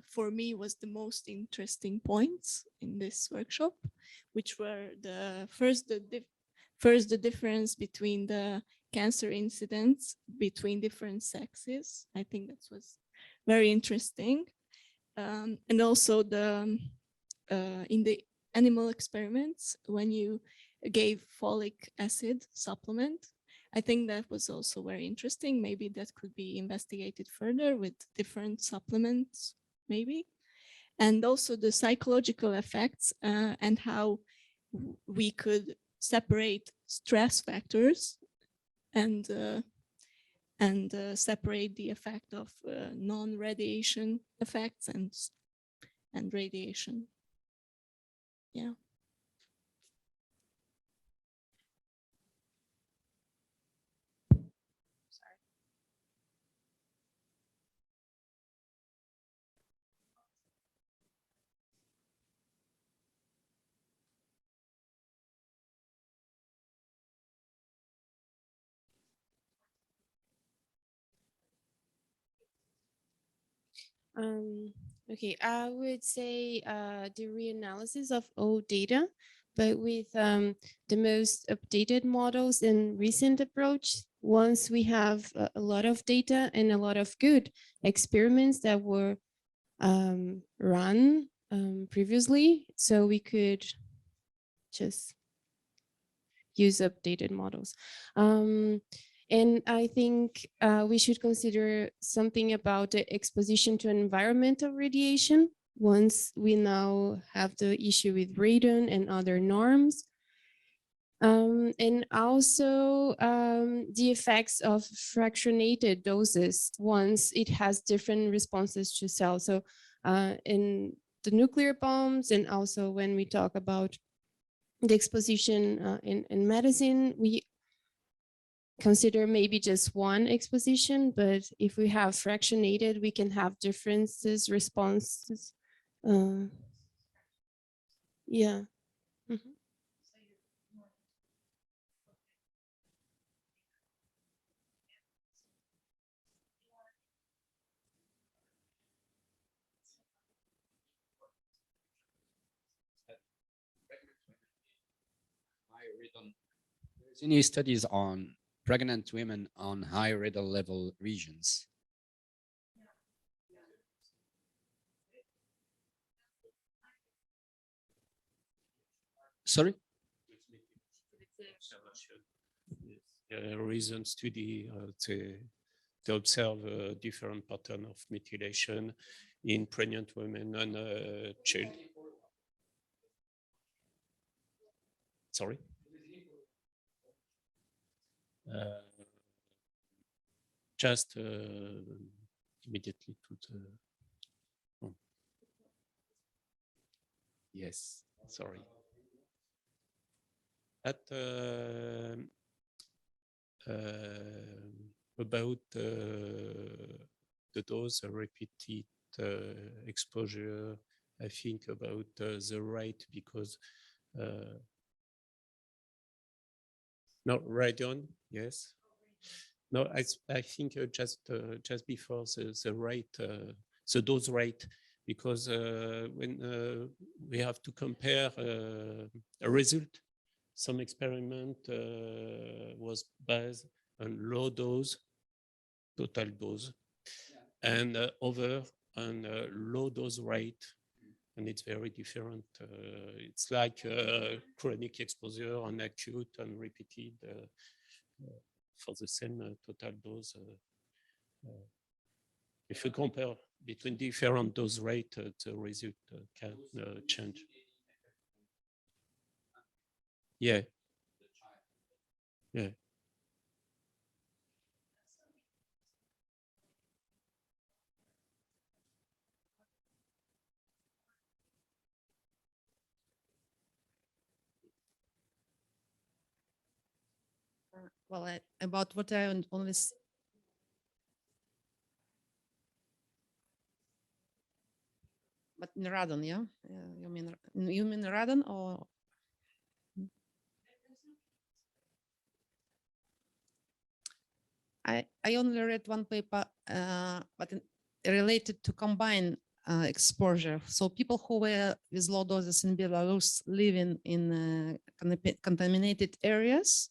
for me was the most interesting points in this workshop, which were first the difference between the cancer incidents between different sexes. I think that was very interesting. And also the in the animal experiments, when you gave folic acid supplement, I think that was also very interesting. Maybe that could be investigated further with different supplements, maybe. And also the psychological effects and how we could separate stress factors and separate the effect of non-radiation effects and radiation. Yeah. Okay, I would say the reanalysis of old data, but with the most updated models and recent approach. Once we have a lot of data and a lot of good experiments that were run previously, so we could just use updated models. And I think we should consider something about the exposition to environmental radiation once we now have the issue with radon and other norms. And also the effects of fractionated doses once it has different responses to cells. So in the nuclear bombs, and also when we talk about the exposition in medicine, we consider maybe just one exposition, but if we have fractionated, we can have differences, responses. Yeah. Mhm. There's new studies on pregnant women on high radon level regions. Sorry? Recent study to observe a different pattern of methylation in pregnant women and children. Sorry? Just immediately to the. Oh. Yes, sorry. At about the dose, repeated exposure, I think about the rate, because no, radon, yes. No, I think just before the rate, the dose rate, because when we have to compare a result, some experiment was based on low dose, total dose, and over on low dose rate, and it's very different. It's like chronic exposure and acute and repeated for the same total dose. If you compare between different dose rate, the result can change. Yeah. Yeah. Well, about what I only but in radon, yeah? You mean radon or? I only read one paper, but related to combined exposure. So people who were with low doses in Belarus living in contaminated areas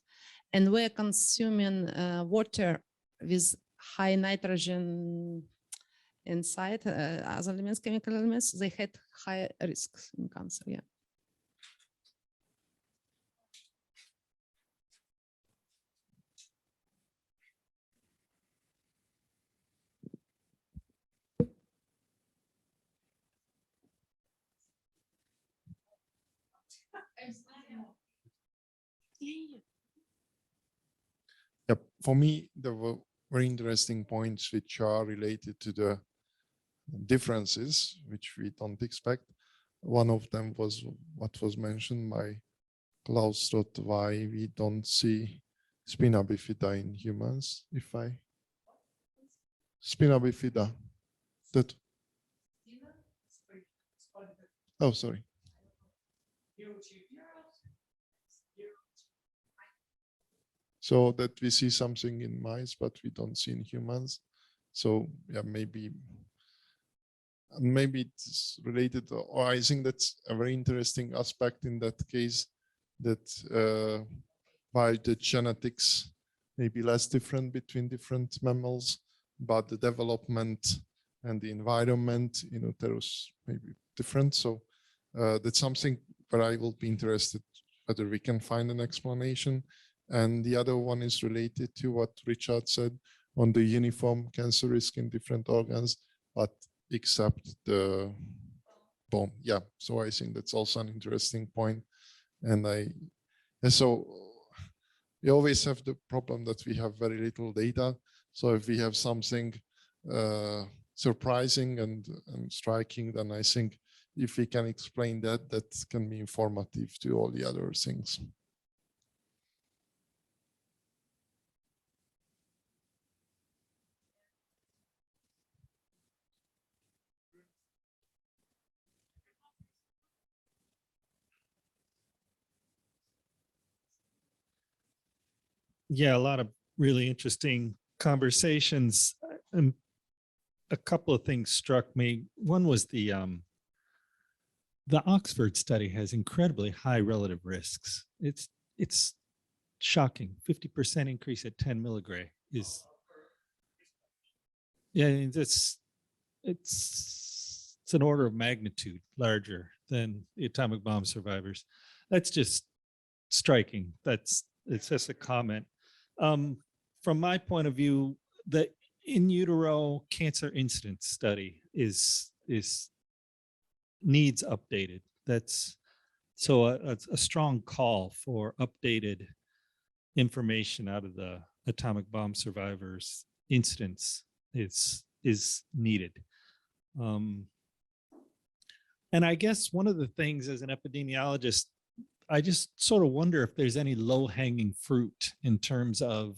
and were consuming water with high nitrogen inside, other elements, chemical elements, they had higher risks in cancer, yeah. Yep. For me, there were very interesting points which are related to the differences, which we don't expect. One of them was what was mentioned by Klaus Stott, why we don't see spina bifida in humans. Spina bifida. That. Oh, sorry. So that we see something in mice, but we don't see in humans. So yeah, maybe And maybe it's related, or I think that's a very interesting aspect in that case, that while the genetics may be less different between different mammals, but the development and the environment, Uterus may be different. So that's something where I will be interested whether we can find an explanation. And the other one is related to what Richard said on the uniform cancer risk in different organs, but except the bone. Yeah, so I think that's also an interesting point. And so we always have the problem that we have very little data. So if we have something surprising and striking, then I think if we can explain that, that can be informative to all the other things. Yeah, a lot of really interesting conversations. And a couple of things struck me. One was the Oxford study has incredibly high relative risks. It's shocking. 50% increase at 10 milligray is, yeah, it's an order of magnitude larger than the atomic bomb survivors. That's just striking. It's just a comment. From my point of view, the in utero cancer incidence study needs updated. That's so a strong call for updated information out of the atomic bomb survivors incidents is needed. And I guess one of the things as an epidemiologist, I just sort of wonder if there's any low-hanging fruit in terms of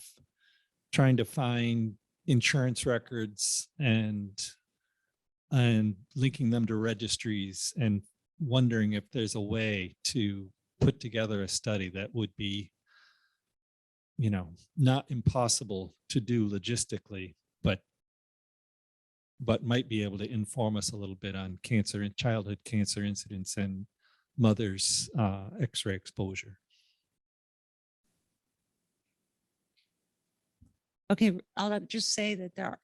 trying to find insurance records and linking them to registries, and wondering if there's a way to put together a study that would be, not impossible to do logistically, but might be able to inform us a little bit on cancer and childhood cancer incidence and mothers' X-ray exposure. Okay, I'll just say that there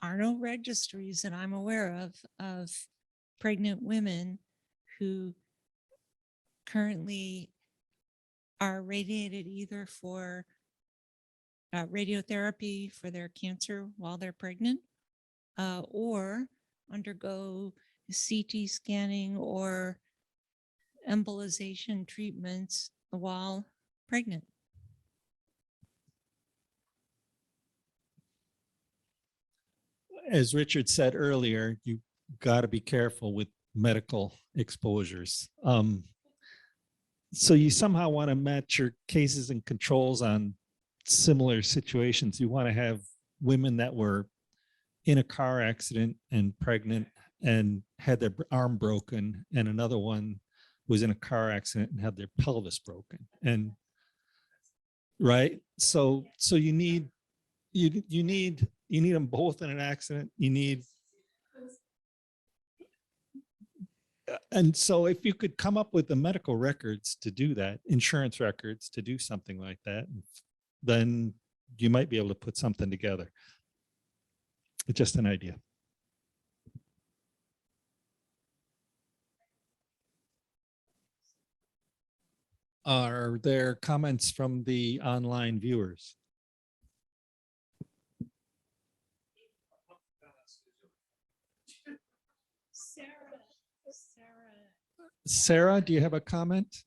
are no registries that I'm aware of pregnant women who currently are radiated either for radiotherapy for their cancer while they're pregnant, or undergo CT scanning or embolization treatments while pregnant. As Richard said earlier, you got to be careful with medical exposures. So you somehow want to match your cases and controls on similar situations. You want to have women that were in a car accident and pregnant and had their arm broken, and another one was in a car accident and had their pelvis broken. And right, so you need them both in an accident. And so if you could come up with the medical records to do that, insurance records to do something like that, then you might be able to put something together. It's just an idea. Are there comments from the online viewers? Sarah, do you have a comment?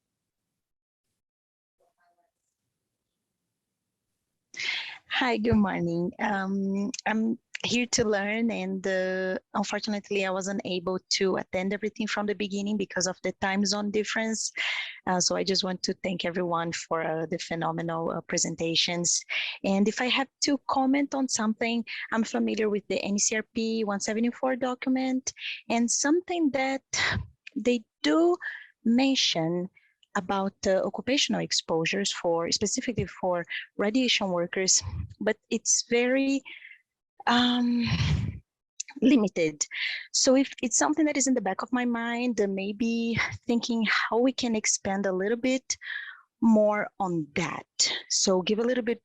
Hi, good morning. I'm here to learn, and unfortunately, I wasn't able to attend everything from the beginning because of the time zone difference. So I just want to thank everyone for the phenomenal presentations. And if I have to comment on something, I'm familiar with the NCRP 174 document, and something that they do mention about occupational exposures specifically for radiation workers, but it's very limited. So if it's something that is in the back of my mind, maybe thinking how we can expand a little bit more on that. So give a little bit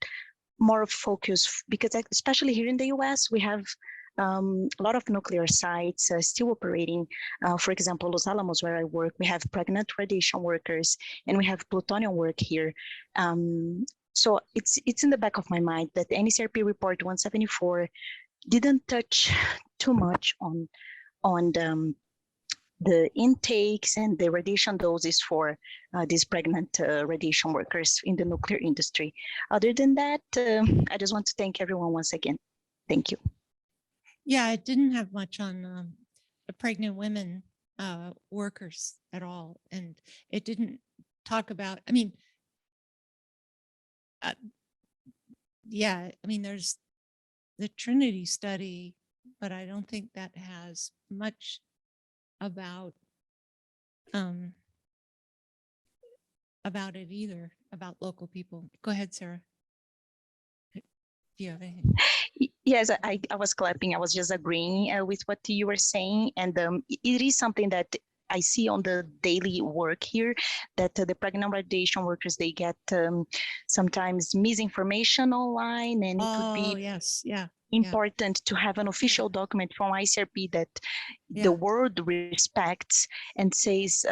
more focus, because especially here in the US, we have a lot of nuclear sites still operating. For example, Los Alamos, where I work, we have pregnant radiation workers, and we have plutonium work here. So it's in the back of my mind that the NCRP report 174 didn't touch too much on the intakes and the radiation doses for these pregnant radiation workers in the nuclear industry. Other than that, I just want to thank everyone once again. Thank you. Yeah, it didn't have much on the pregnant women workers at all. And it didn't talk about, I mean, yeah, I mean, there's the Trinity study, but I don't think that has much about it either, about local people. Go ahead, Sarah. Do you have anything? Yes, I was clapping. I was just agreeing with what you were saying. And it is something that I see on the daily work here, that the pregnant radiation workers, they get sometimes misinformation online, and it would be yes, yeah, important to have an official document from ICRP that yeah. the world respects and says,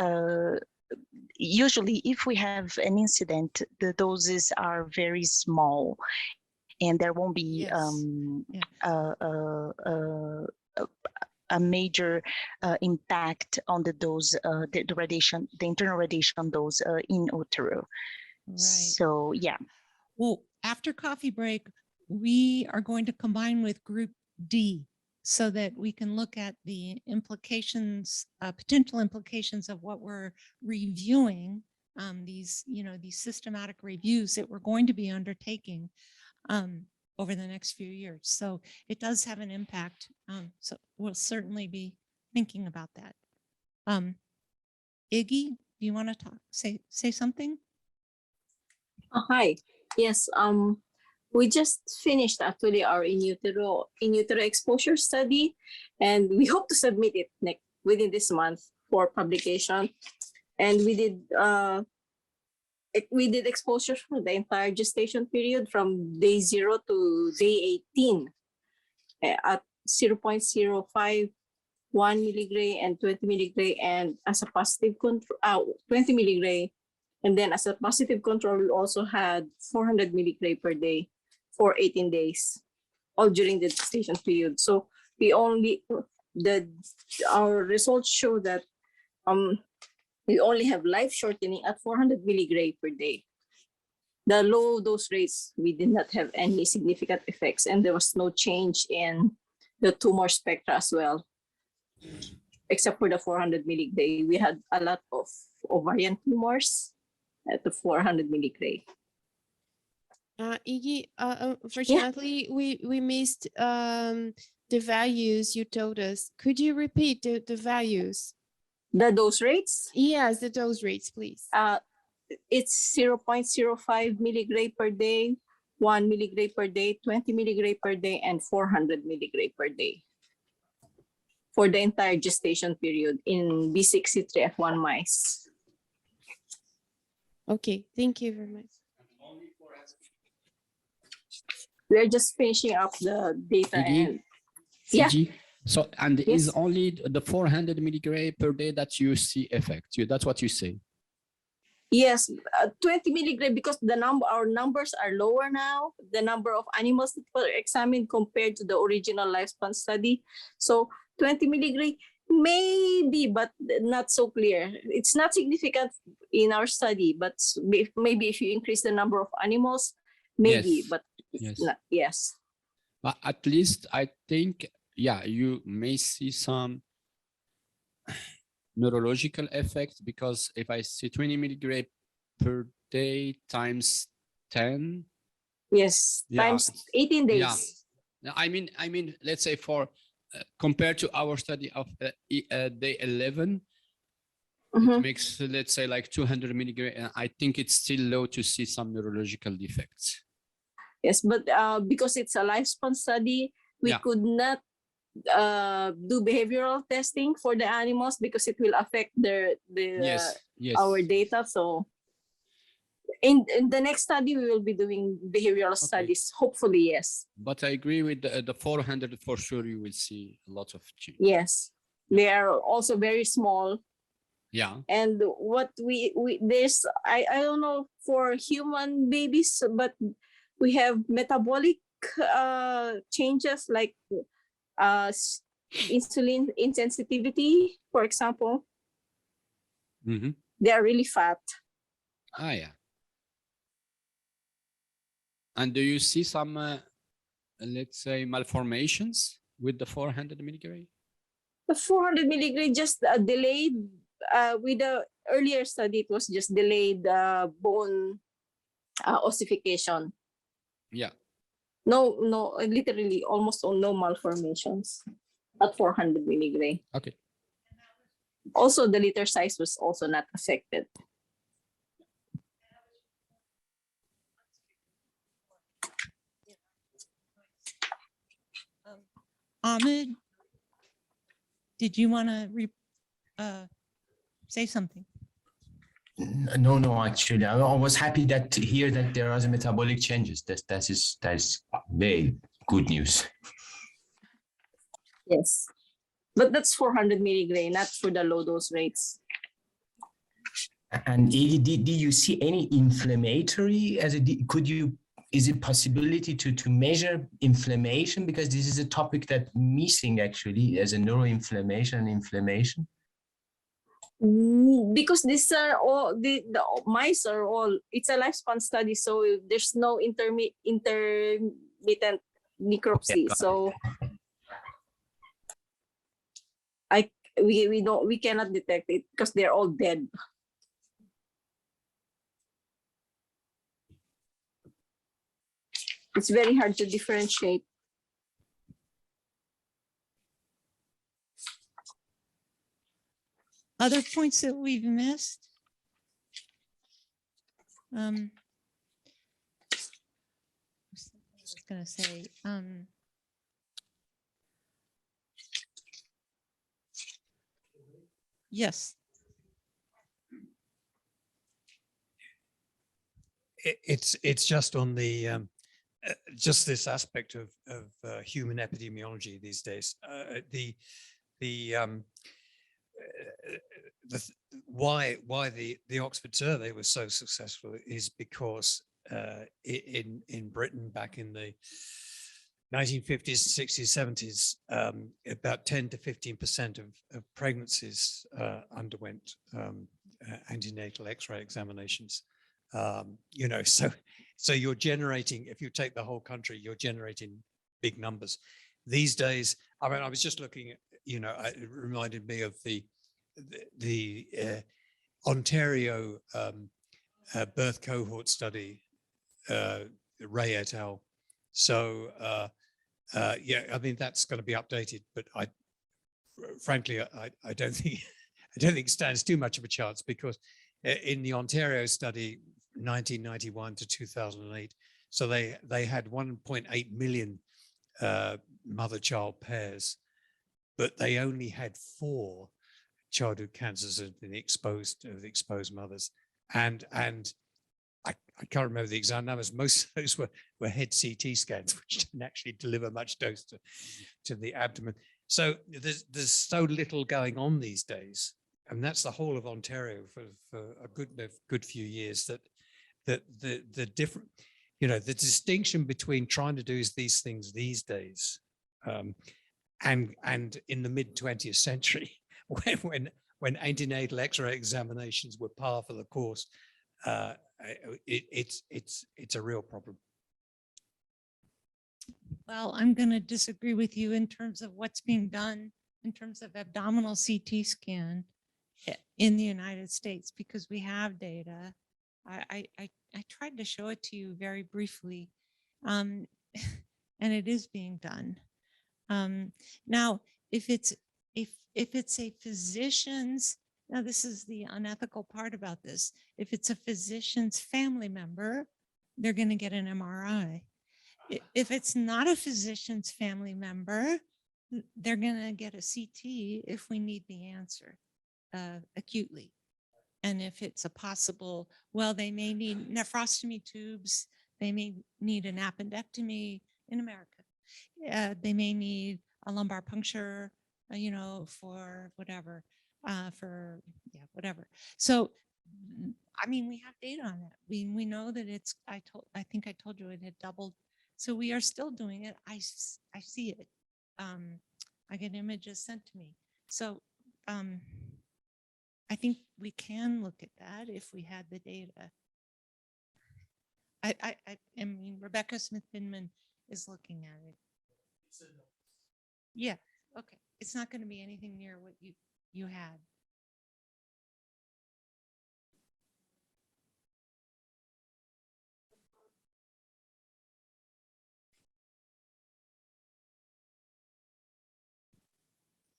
usually if we have an incident, the doses are very small and there won't be a major impact on the dose, the radiation, the internal radiation dose in utero. Right. So yeah. Well, after coffee break, we are going to combine with group D so that we can look at the implications, potential implications of what we're reviewing, these systematic reviews that we're going to be undertaking over the next few years. So it does have an impact. So we'll certainly be thinking about that. Iggy, do you want to say something? Hi. Yes. We just finished actually our in utero exposure study, and we hope to submit it within this month for publication. And we did exposures for the entire gestation period from day 0 to day 18 at 0.05, 1 milligray and 20 milligray, and as a positive control, 20 milligray. And then as a positive control, we also had 400 milligray per day for 18 days, all during the gestation period. So our results show that we only have life shortening at 400 milligray per day. The low dose rates, we did not have any significant effects, and there was no change in the tumor spectra as well, except for the 400 milligray. We had a lot of ovarian tumors at the 400 milligray. Iggy, unfortunately, we missed the values you told us. Could you repeat the values? The dose rates? Yes, the dose rates, please. It's 0.05 milligray per day, 1 milligray per day, 20 milligray per day, and 400 milligray per day for the entire gestation period in B63F1 mice. Okay, thank you very much. We're just finishing up the data. And yeah. So, and Yes. is only the 400 milligray per day that you see effect? That's what you say? Yes, 20 milligray, because our numbers are lower now, the number of animals that were examined compared to the original lifespan study. So 20 milligray maybe, but not so clear. It's not significant in our study, but maybe if you increase the number of animals, maybe, Yes. but Yes. not, yes. But at least I think, yeah, you may see some neurological effects, because if I see 20 milligray per day times 10. Yes, Yeah, times 18 days. Yeah. I mean, let's say for compared to our study of day 11, it makes, let's say, like 200 milligray. And I think it's still low to see some neurological defects. Yes, but because it's a lifespan study, we could not do behavioral testing for the animals because it will affect Yes, yes. our data. So in the next study, we will be doing behavioral studies. Hopefully, yes. But I agree with the 400 for sure. You will see a lot of change. Yes, they are also very small. Yeah. And what we there's I don't know for human babies, but we have metabolic changes like insulin insensitivity, for example. They are really fat. Ah, yeah. And do you see some, let's say, malformations with the 400 milligray? The 400 milligray just delayed. With the earlier study, it was just delayed bone ossification. Yeah. No, literally almost no malformations at 400 milligray. Okay. Also, the litter size was also not affected. Ahmed, did you want to say something? No, actually, I was happy to hear that there are metabolic changes. That is very good news. Yes, but that's 400 milligray, not for the low dose rates. And did you see any inflammatory is it possibility to measure inflammation? Because this is a topic that missing actually as a neuroinflammation and inflammation. Because these are all the mice are all, it's a lifespan study, so there's no intermittent necropsy. So we cannot detect it because they're all dead. It's very hard to differentiate. Other points that we've missed? I was going to say, yes. It's just on the just this aspect of human epidemiology these days. Why the Oxford survey was so successful is because in Britain back in the 1950s, 60s, 70s, about 10 to 15% of pregnancies underwent antenatal X-ray examinations. So you're generating, if you take the whole country, you're generating big numbers. These days, I mean, I was just looking at, it reminded me of the Ontario birth cohort study, Ray et al. So yeah, I mean, that's going to be updated, but frankly, I don't think it stands too much of a chance, because in the Ontario study, 1991 to 2008, so they had 1.8 million mother-child pairs, but they only had 4 childhood cancers of the exposed mothers, and I can't remember the exact numbers. Most of those were head CT scans, which didn't actually deliver much dose to the abdomen. So there's so little going on these days, and that's the whole of Ontario for a good few years. That the different, the distinction between trying to do these things these days, and in the mid 20th century, when antenatal X-ray examinations were par for the course, it's a real problem. Well, I'm going to disagree with you in terms of what's being done in terms of abdominal CT scan in the United States, because we have data. I tried to show it to you very briefly, and it is being done. Now, if it's a physician's, now this is the unethical part about this. If it's a physician's family member, they're going to get an MRI. If it's not a physician's family member, they're gonna get a CT if we need the answer acutely. And if it's a possible, well, they may need nephrostomy tubes, they may need an appendectomy in America. They may need a lumbar puncture, you know, for whatever, whatever. So, I mean, we have data on that. We know that it's, I think I told you it had doubled. So we are still doing it. I see it. I get images sent to me. So, I think we can look at that if we had the data. I mean, Rebecca Smith-Binman is looking at it. Yeah, okay. It's not going to be anything near what you had.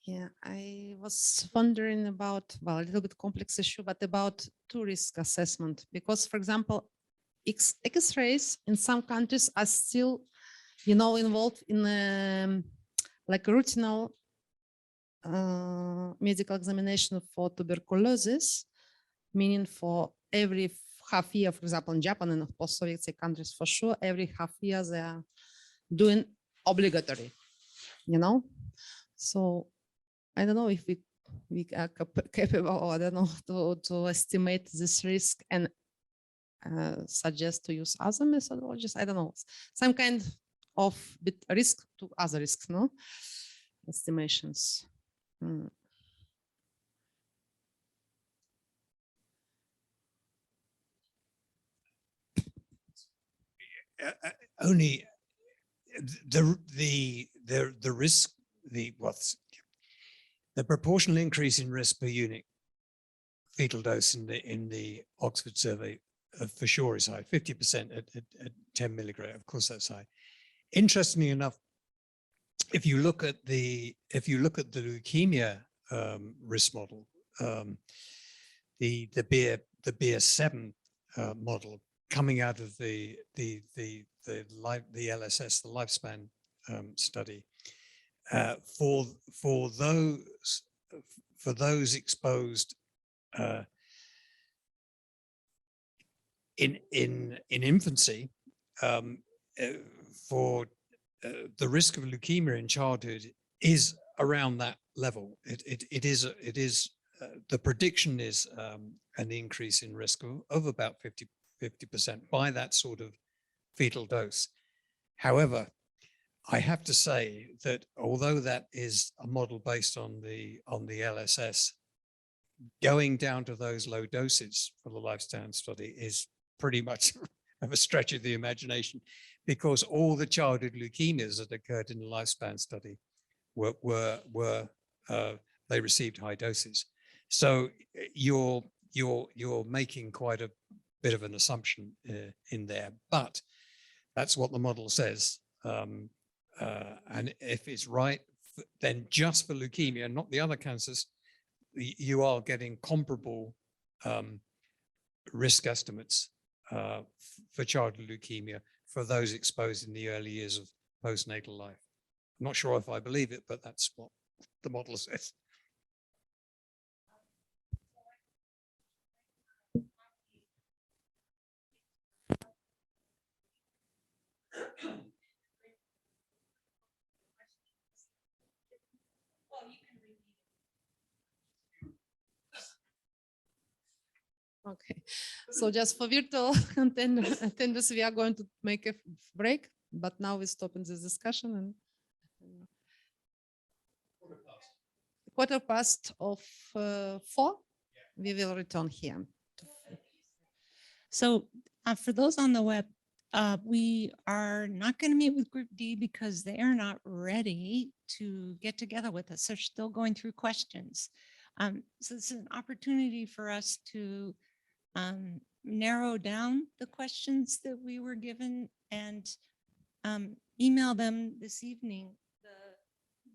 Yeah, I was wondering about, well, a little bit complex issue, but about risk assessment. Because, for example, X-rays in some countries are still, you know, involved in like routine medical examination for tuberculosis, meaning for every half year, for example, in Japan and post-Soviet countries for sure, every half year they are doing obligatory, you know? So I don't know if we are capable, I don't know, to estimate this risk and suggest to use other methodologies. I don't know, some kind of bit risk to other risks, no? Estimations. Only the risk, the proportional increase in risk per unit fetal dose in the Oxford survey for sure is high, 50% at 10 milligram. Of course, that's high. Interestingly enough, if you look at the leukemia risk model, the BS7 model coming out of the LSS, the lifespan study, for those exposed in infancy, for the risk of leukemia in childhood is around that level. It is the prediction is an increase in risk of about 50% by that sort of fetal dose. However, I have to say that although that is a model based on the LSS, going down to those low doses for the lifespan study is pretty much of a stretch of the imagination, because all the childhood leukemias that occurred in the lifespan study were they received high doses. So you're making quite a bit of an assumption in there, but that's what the model says. And if it's right, then just for leukemia, not the other cancers, you are getting comparable risk estimates for childhood leukemia for those exposed in the early years of postnatal life. I'm not sure if I believe it, but that's what the model says. Okay, so just for virtual attendance, we are going to make a break, but now we're stopping this discussion and 4:15, we will return here. So for those on the web, we are not going to meet with Group D because they are not ready to get together with us. They're still going through questions. So this is an opportunity for us to narrow down the questions that we were given and email them this evening, the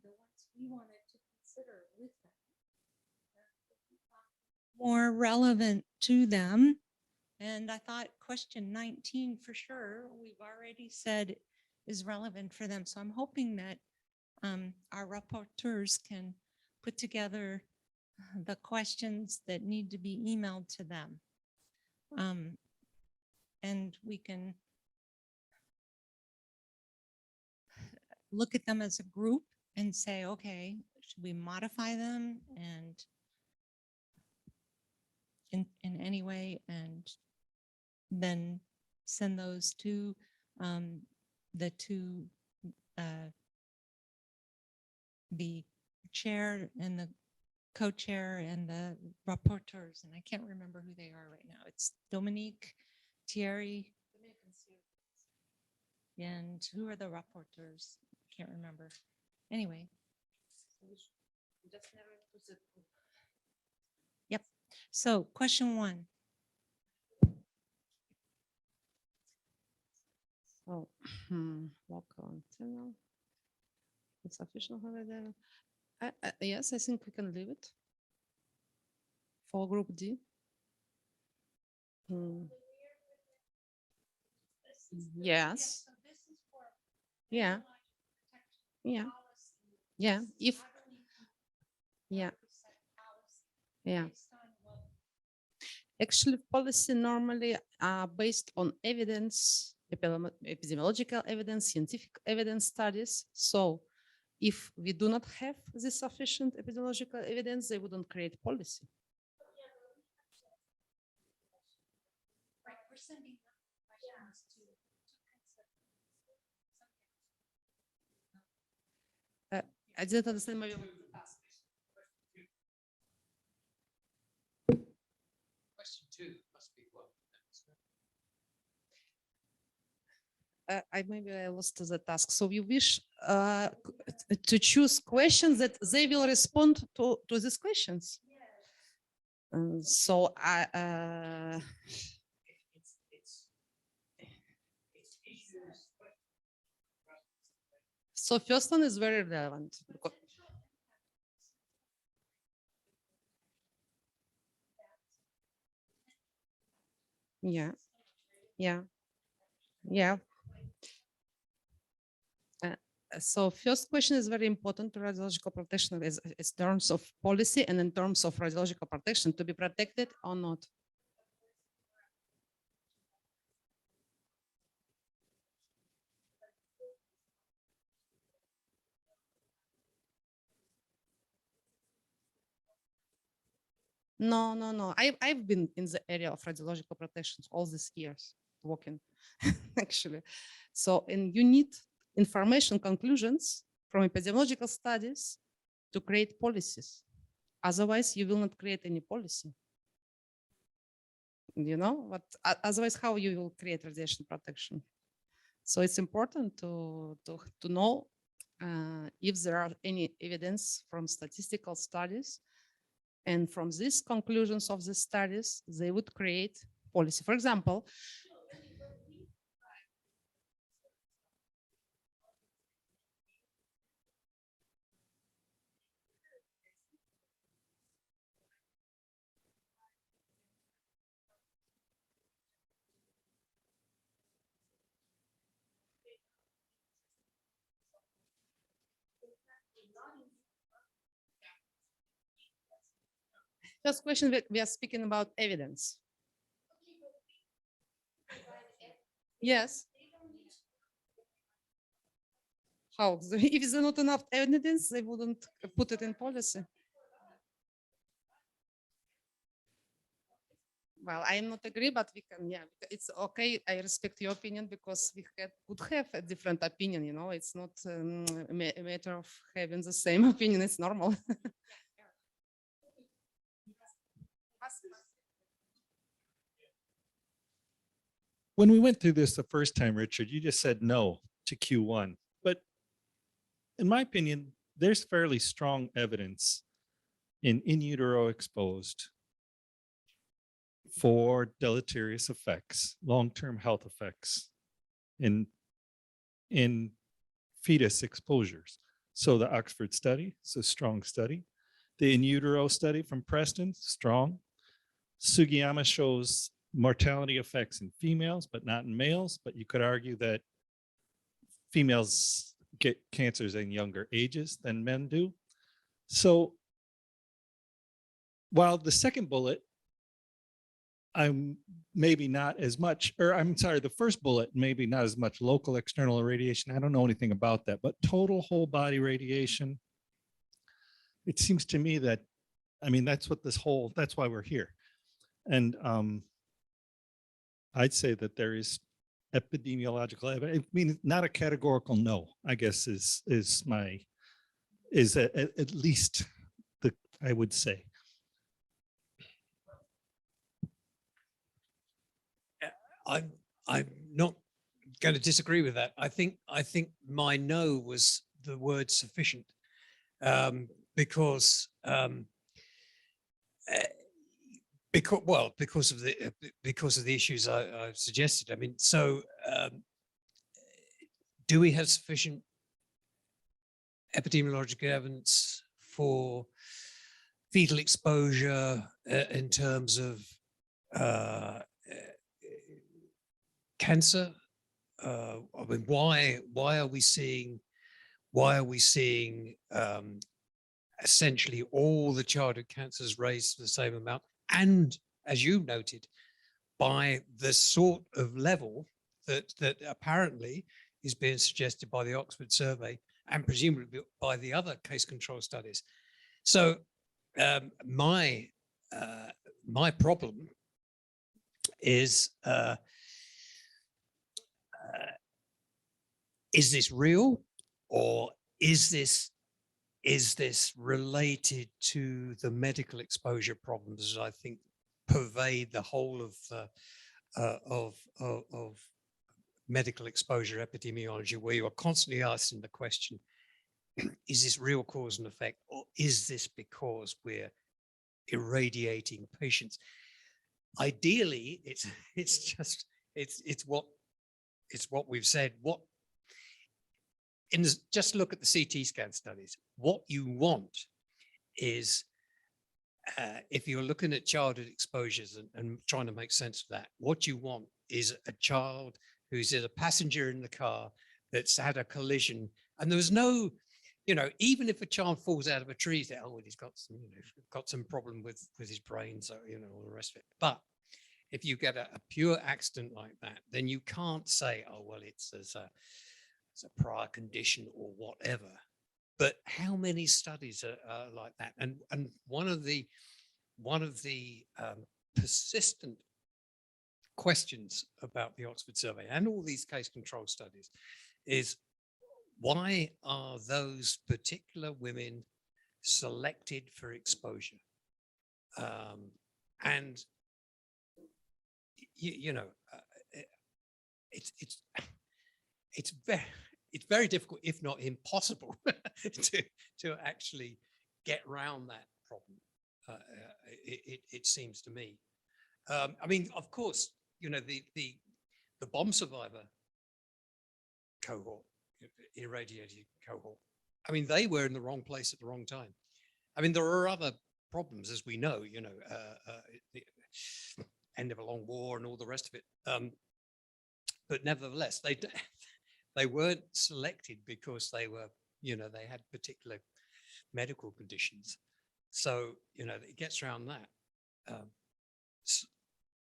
ones we wanted to consider with them, more relevant to them. And I thought question 19 for sure, we've already said is relevant for them. So I'm hoping that our rapporteurs can put together the questions that need to be emailed to them. And we can look at them as a group and say, okay, should we modify them and in any way, and then send those to the two, the chair and the co-chair and the rapporteurs, and I can't remember who they are right now. It's Dominique, Thierry, and who are the rapporteurs? Can't remember. Anyway. Yep. So question 1. Oh, local internal. It's official holiday. Yes, I think we can leave it for group D. Yes. Yeah. Yeah. Yeah. If. Yeah. Yeah. Actually, policy normally are based on evidence, epidemiological evidence, scientific evidence studies. So if we do not have this sufficient epidemiological evidence, they wouldn't create policy. I didn't understand my Question 2 must be what? Maybe I lost the task. So you wish to choose questions that they will respond to these questions. So so first one is very relevant. Yeah, yeah, yeah. So first question is very important to radiological protection is terms of policy and in terms of radiological protection to be protected or not. No, no, no. I've been in the area of radiological protections all these years working actually. So, and you need information conclusions from epidemiological studies to create policies. Otherwise, you will not create any policy. You know, but otherwise, how you will create radiation protection? So it's important to know if there are any evidence from statistical studies. And from these conclusions of the studies, they would create policy. For example, first question, we are speaking about evidence. Yes. How? If there's not enough evidence, they wouldn't put it in policy. Well, I not agree, but we can, yeah, it's okay. I respect your opinion because we could have a different opinion, you know, it's not a matter of having the same opinion, it's normal. When we went through this the first time, Richard, you just said no to Q1. But in my opinion, there's fairly strong evidence in utero exposed for deleterious effects, long-term health effects in fetus exposures. So the Oxford study is a strong study. The in utero study from Preston, strong. Sugiyama shows mortality effects in females, but not in males. But you could argue that females get cancers in younger ages than men do. So while the second bullet, I'm maybe not as much, or I'm sorry, the first bullet, maybe not as much local external irradiation. I don't know anything about that, but total whole body radiation. It seems to me that, I mean, that's what that's why we're here. And I'd say that there is epidemiological evidence. I mean, not a categorical no, I guess is at least I would say. I'm not going to disagree with that. I think my no was the word sufficient, because because of the issues I've suggested. I mean, so do we have sufficient epidemiological evidence for fetal exposure in terms of cancer? I mean, why are we seeing essentially all the childhood cancers raised to the same amount? And as you noted, by the sort of level that apparently is being suggested by the Oxford survey and presumably by the other case control studies. So my problem is this real, or is this related to the medical exposure problems that I think pervade the whole of medical exposure epidemiology, where you are constantly asking the question, is this real cause and effect, or is this because we're irradiating patients? Ideally, it's what we've said. Just look at the CT scan studies. What you want is, if you're looking at childhood exposures and trying to make sense of that, what you want is a child who's a passenger in the car that's had a collision, and there was no, even if a child falls out of a tree, say, oh, well, he's got some problem with his brain, so all the rest of it. But if you get a pure accident like that, then you can't say, oh, well, it's a prior condition or whatever. But how many studies are like that? And one of the persistent questions about the Oxford survey and all these case control studies is, why are those particular women selected for exposure? And it's very difficult, if not impossible, to actually get around that problem. It seems to me. I mean, of course, the bomb survivor cohort, irradiated cohort, I mean, they were in the wrong place at the wrong time. I mean, there are other problems, as we know, the end of a long war and all the rest of it. But nevertheless, they weren't selected because they were, they had particular medical conditions. So, it gets around that,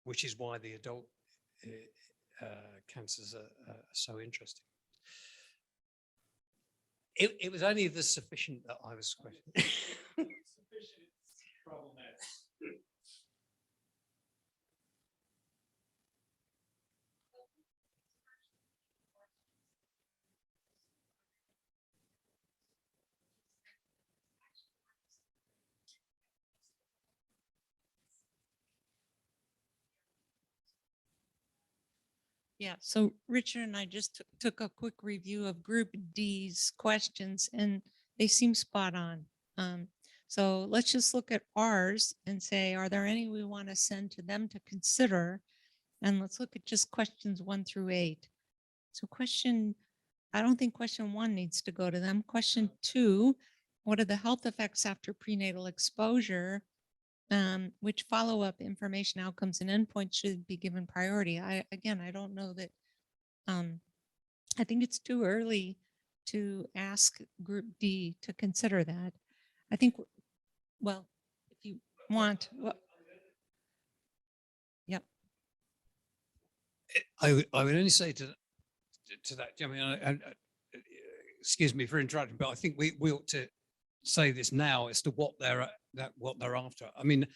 which is why the adult cancers are so interesting. It was only the sufficient that I was questioning. Sufficient problematic. Yeah, so Richard and I just took a quick review of Group D's questions, and they seem spot on. So let's just look at ours and say, are there any we want to send to them to consider? And let's look at just questions 1 through 8. So I don't think question 1 needs to go to them. Question 2, what are the health effects after prenatal exposure? Which follow-up information, outcomes, and endpoints should be given priority? I don't know that, I think it's too early to ask Group D to consider that. I think, well, if you want, yep. I would only say to that, I mean, excuse me for interrupting, but I think we ought to say this now as to what they're after. I mean,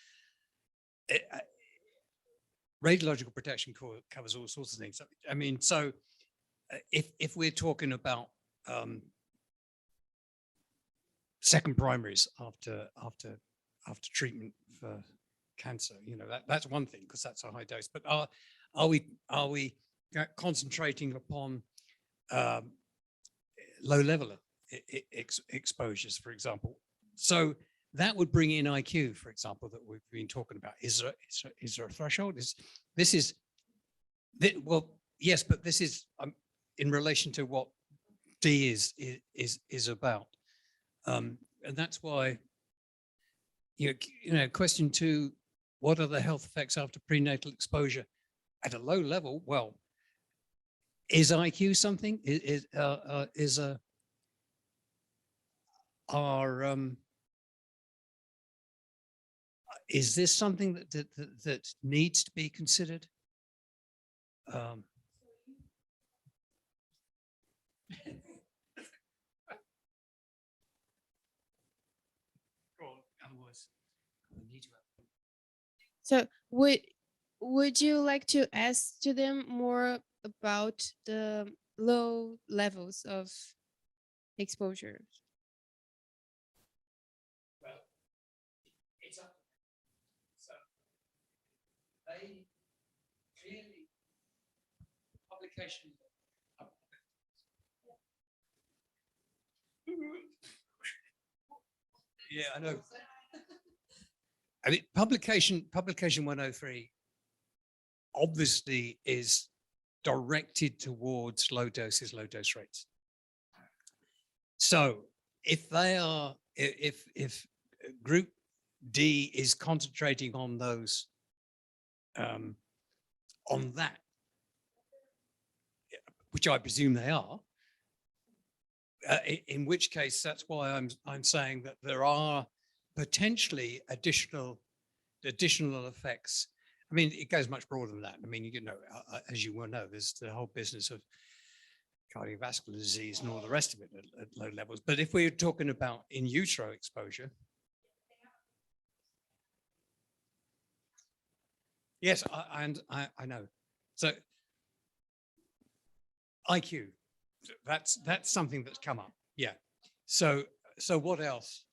radiological protection covers all sorts of things. I mean, so if we're talking about second primaries after treatment for cancer, you know, that's one thing because that's a high dose. But are we concentrating upon low level exposures, for example? So that would bring in IQ, for example, that we've been talking about. Is there a threshold? Well, yes, but this is in relation to what D is about, and that's why you know question 2: what are the health effects after prenatal exposure at a low level? Well, is IQ something? Is this something that needs to be considered? So would you like to ask to them more about the low levels of exposure? Well, it's up. So they clearly publication. Yeah, I know. I mean, publication 103 obviously is directed towards low dose rates. So if Group D is concentrating on those, on that, which I presume they are, in which case that's why I'm saying that there are potentially additional effects. I mean, it goes much broader than that. I mean, you know, as you well know, there's the whole business of cardiovascular disease and all the rest of it at low levels. But if we're talking about in utero exposure, yes, I know. So IQ, that's something that's come up. Yeah. So what else?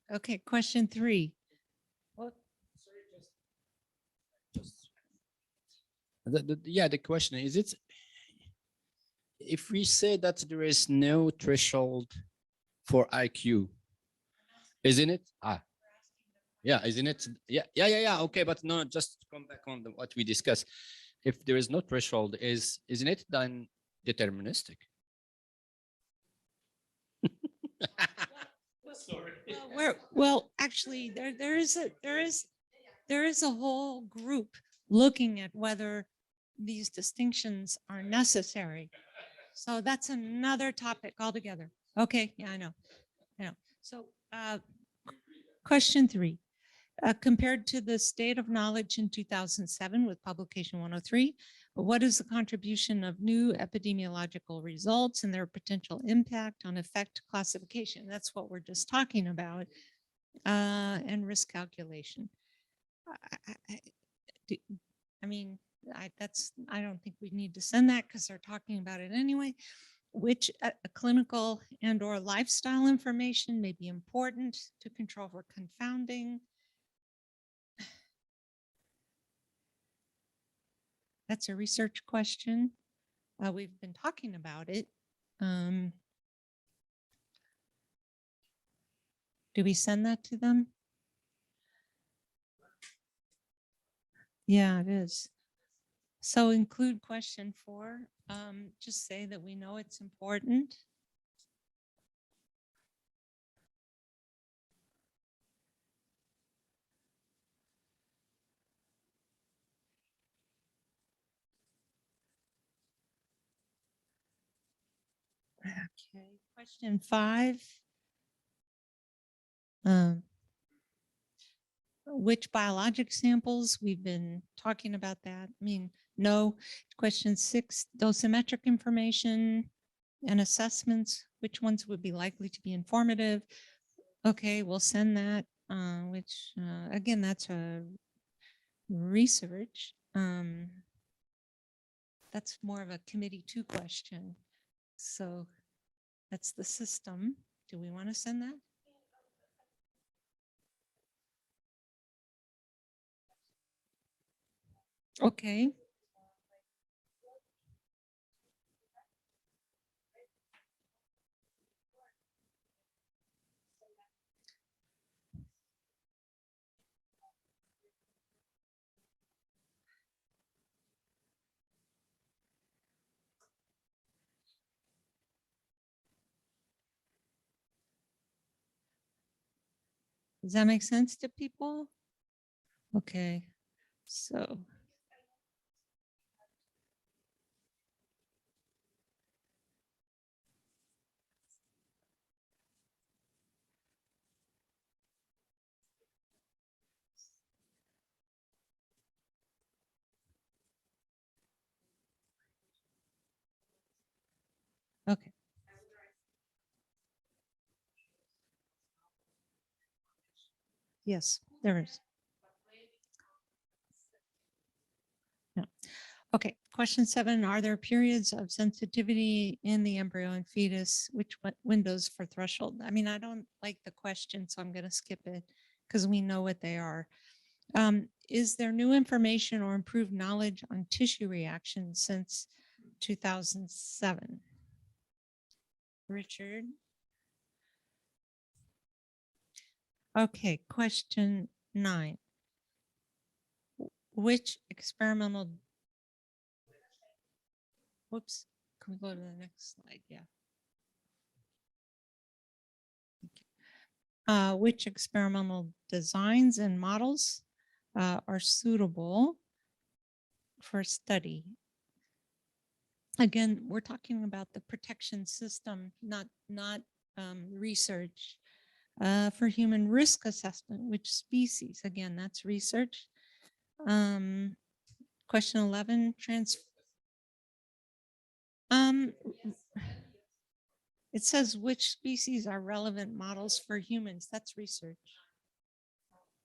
Okay, question 3. The question is, if we say that there is no threshold for IQ, isn't it? Yeah, isn't it? Yeah. Okay, but no, just to come back on what we discussed. If there is no threshold, isn't it then deterministic? Sorry. Well, actually, there is a whole group looking at whether these distinctions are necessary. So that's another topic altogether. Okay, yeah, I know. So question 3. Compared to the state of knowledge in 2007 with publication 103, what is the contribution of new epidemiological results and their potential impact on effect classification? That's what we're just talking about, and risk calculation. I don't think we need to send that because they're talking about it anyway. Which clinical and or lifestyle information may be important to control for confounding? That's a research question. We've been talking about it. Do we send that to them? Yeah, it is. So include question 4. Just say that we know it's important. Okay, question 5. Which biologic samples? We've been talking about that. I mean, no. Question 6, dosimetric information and assessments. Which ones would be likely to be informative? Okay, we'll send that, which again, that's a research. That's more of a committee 2 question. So that's the system. Do we want to send that? Okay. Does that make sense to people? Okay, so. Okay. Yes, there is. Yeah. Okay, question 7, are there periods of sensitivity in the embryo and fetus? Which windows for threshold? I mean, I don't like the question, so I'm going to skip it because we know what they are. Is there new information or improved knowledge on tissue reactions since 2007? Richard? Okay, question 9. Which experimental, whoops, can we go to the next slide? Yeah. Which experimental designs and models are suitable for study? Again, we're talking about the protection system, not research. For human risk assessment, which species? Again, that's research. Question 11, it says which species are relevant models for humans. That's research.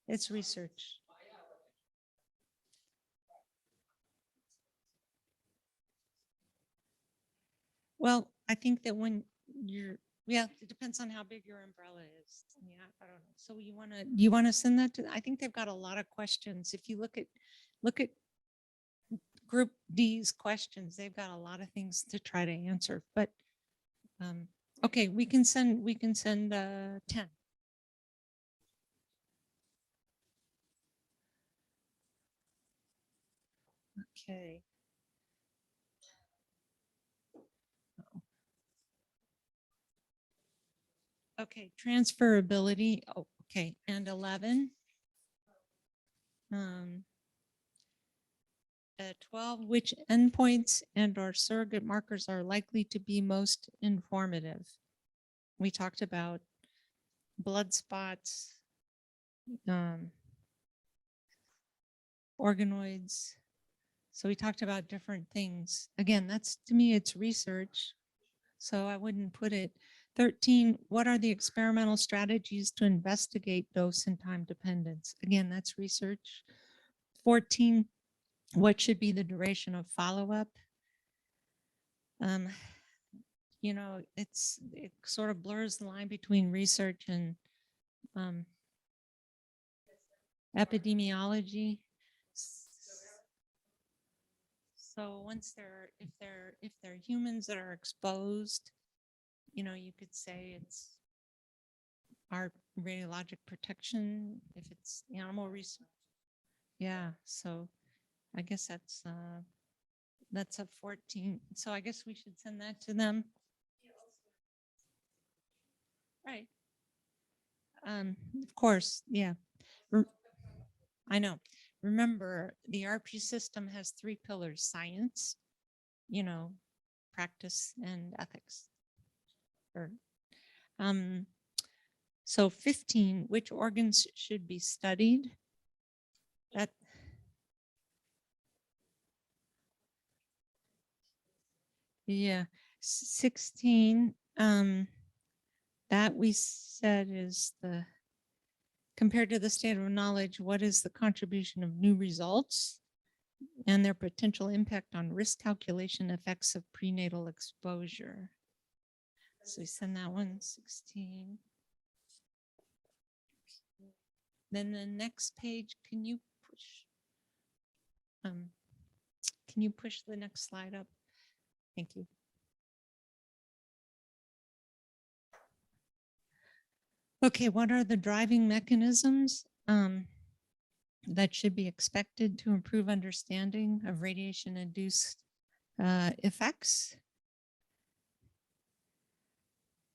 It's research. Well, I think that when you're, yeah, it depends on how big your umbrella is. Yeah, I don't know. So you want to send that to, I think they've got a lot of questions. If you look at group D's questions, they've got a lot of things to try to answer, but okay, we can send 10. Okay. Okay, transferability. Oh, okay, and 11. 12, which endpoints and or surrogate markers are likely to be most informative? We talked about blood spots, organoids. So we talked about different things. Again, that's, to me, it's research. So I wouldn't put it. 13, what are the experimental strategies to investigate dose and time dependence? Again, that's research. 14, what should be the duration of follow-up? You know, it sort of blurs the line between research and epidemiology. So once if they're humans that are exposed, you know, you could say it's our radiologic protection if it's animal research. Yeah, so I guess that's a 14. So I guess we should send that to them. Right. Of course, yeah. I know. Remember, the RP system has 3 pillars: science, practice, and ethics. Or, so 15, which organs should be studied? That yeah, 16. That we said is the compared to the state of knowledge, what is the contribution of new results and their potential impact on risk calculation effects of prenatal exposure? So we send that one 16. Then the next page, can you push the next slide up? Thank you. Okay, what are the driving mechanisms that should be expected to improve understanding of radiation-induced effects?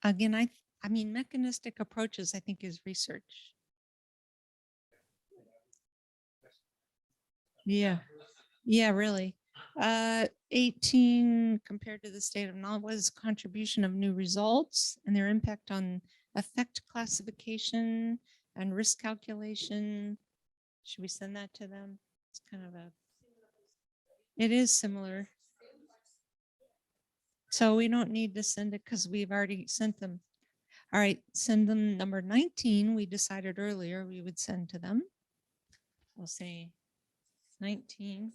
Again, I mean, mechanistic approaches, I think, is research. Yeah, yeah, really. 18, compared to the state of knowledge, what is contribution of new results and their impact on effect classification and risk calculation? Should we send that to them? It's kind of it is similar. So we don't need to send it because we've already sent them. All right, send them number 19. We decided earlier we would send to them. We'll say 19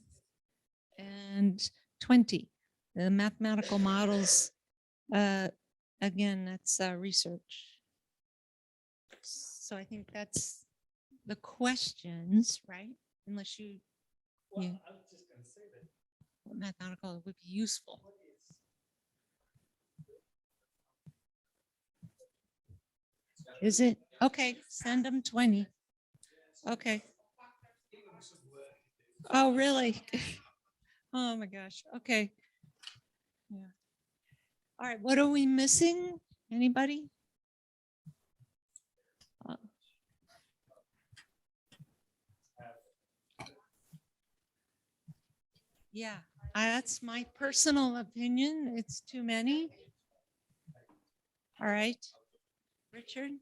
and 20. The mathematical models, again, that's research. So I think that's the questions, right? Unless you, I was just going to say that mathematical would be useful. Is it? Okay, send them 20. Okay. Oh, really? Oh my gosh. Okay. Yeah. All right. What are we missing? Anybody? Yeah, that's my personal opinion. It's too many. All right. Richard?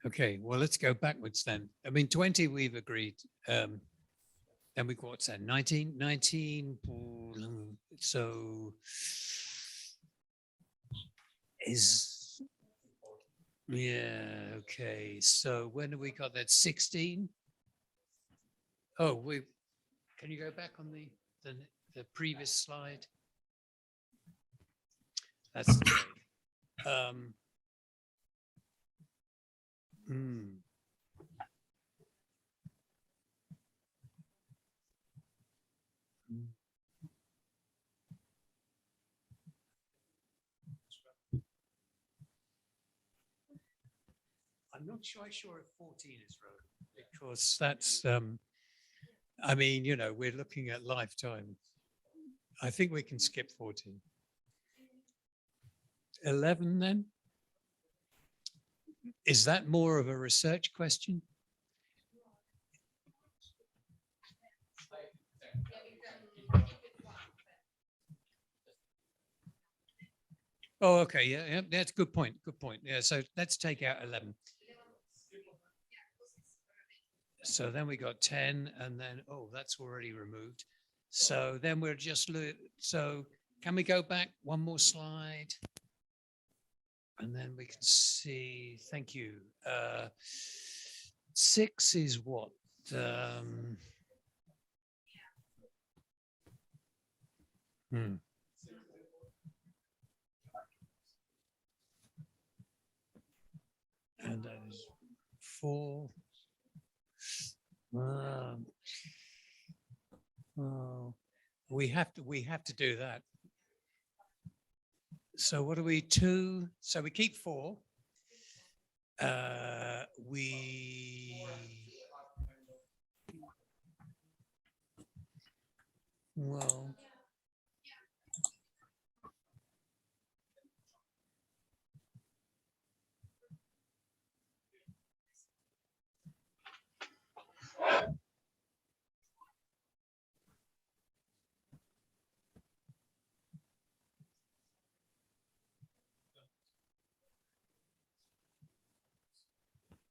Okay, well, let's go backwards then. I mean, 20 we've agreed. Then we've got what's that, 19? 19, so is, yeah, okay. So when have we got that, 16? Oh, can you go back on the previous slide? That's great. I'm not sure if 14 is relevant because that's, I mean, we're looking at lifetime. I think we can skip 14. 11 then? Is that more of a research question? Oh, okay. Yeah, that's a good point. Good point. Yeah, so let's take out 11. So then we got 10 and then, oh, that's already removed. So then we're just, so can we go back one more slide? And then we can see, thank you. 6 is what? And that is 4. We have to do that. So what are we, 2? So we keep 4. Well,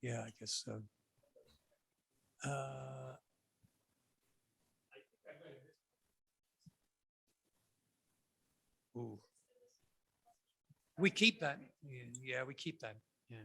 yeah, I guess so. Ooh. We keep that. Yeah, we keep that. Yeah.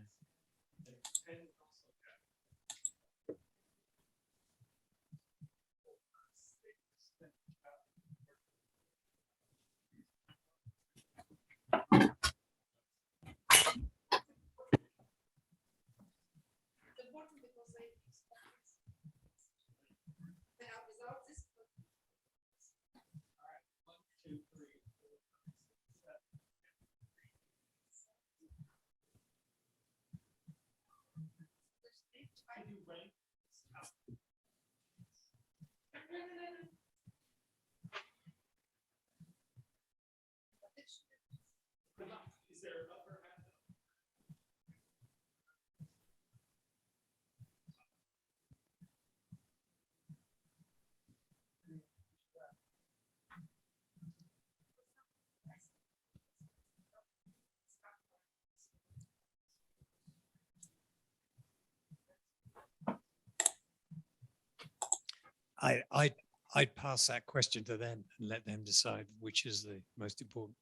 I'd pass that question to them and let them decide which is the most important.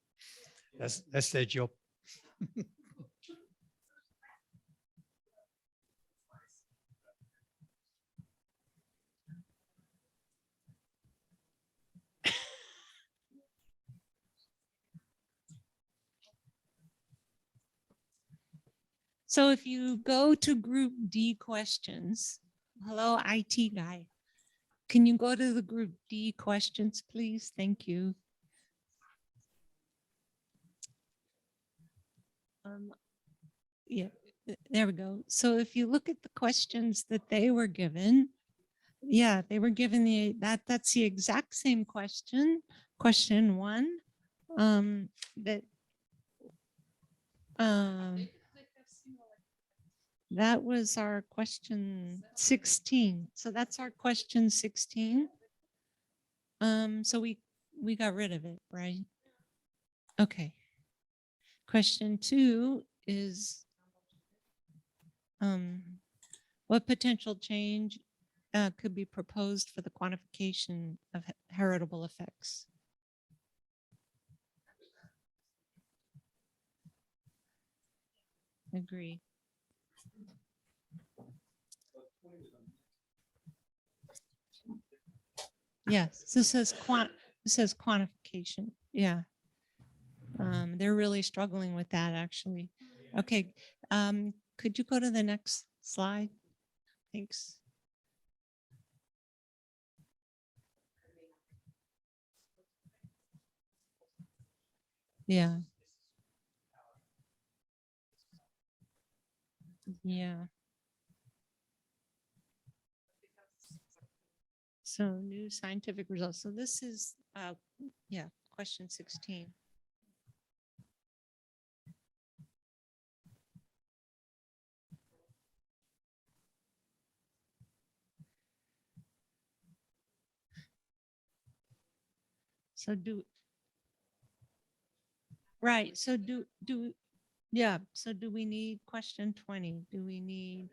That's their job. So if you go to group D questions, hello, IT guy. Can you go to the group D questions, please? Thank you. Yeah, there we go. So if you look at the questions that they were given, yeah, they were given that's the exact same question, question 1, that that was our question 16. So that's our question 16. So we got rid of it, right? Okay. Question 2 is what potential change could be proposed for the quantification of heritable effects? Agree. Yes, this says quantification. Yeah. They're really struggling with that actually. Okay. Could you go to the next slide? Thanks. Yeah. Yeah. So new scientific results. So this is, yeah, question 16. So right. So yeah. So do we need question 20? Do we need?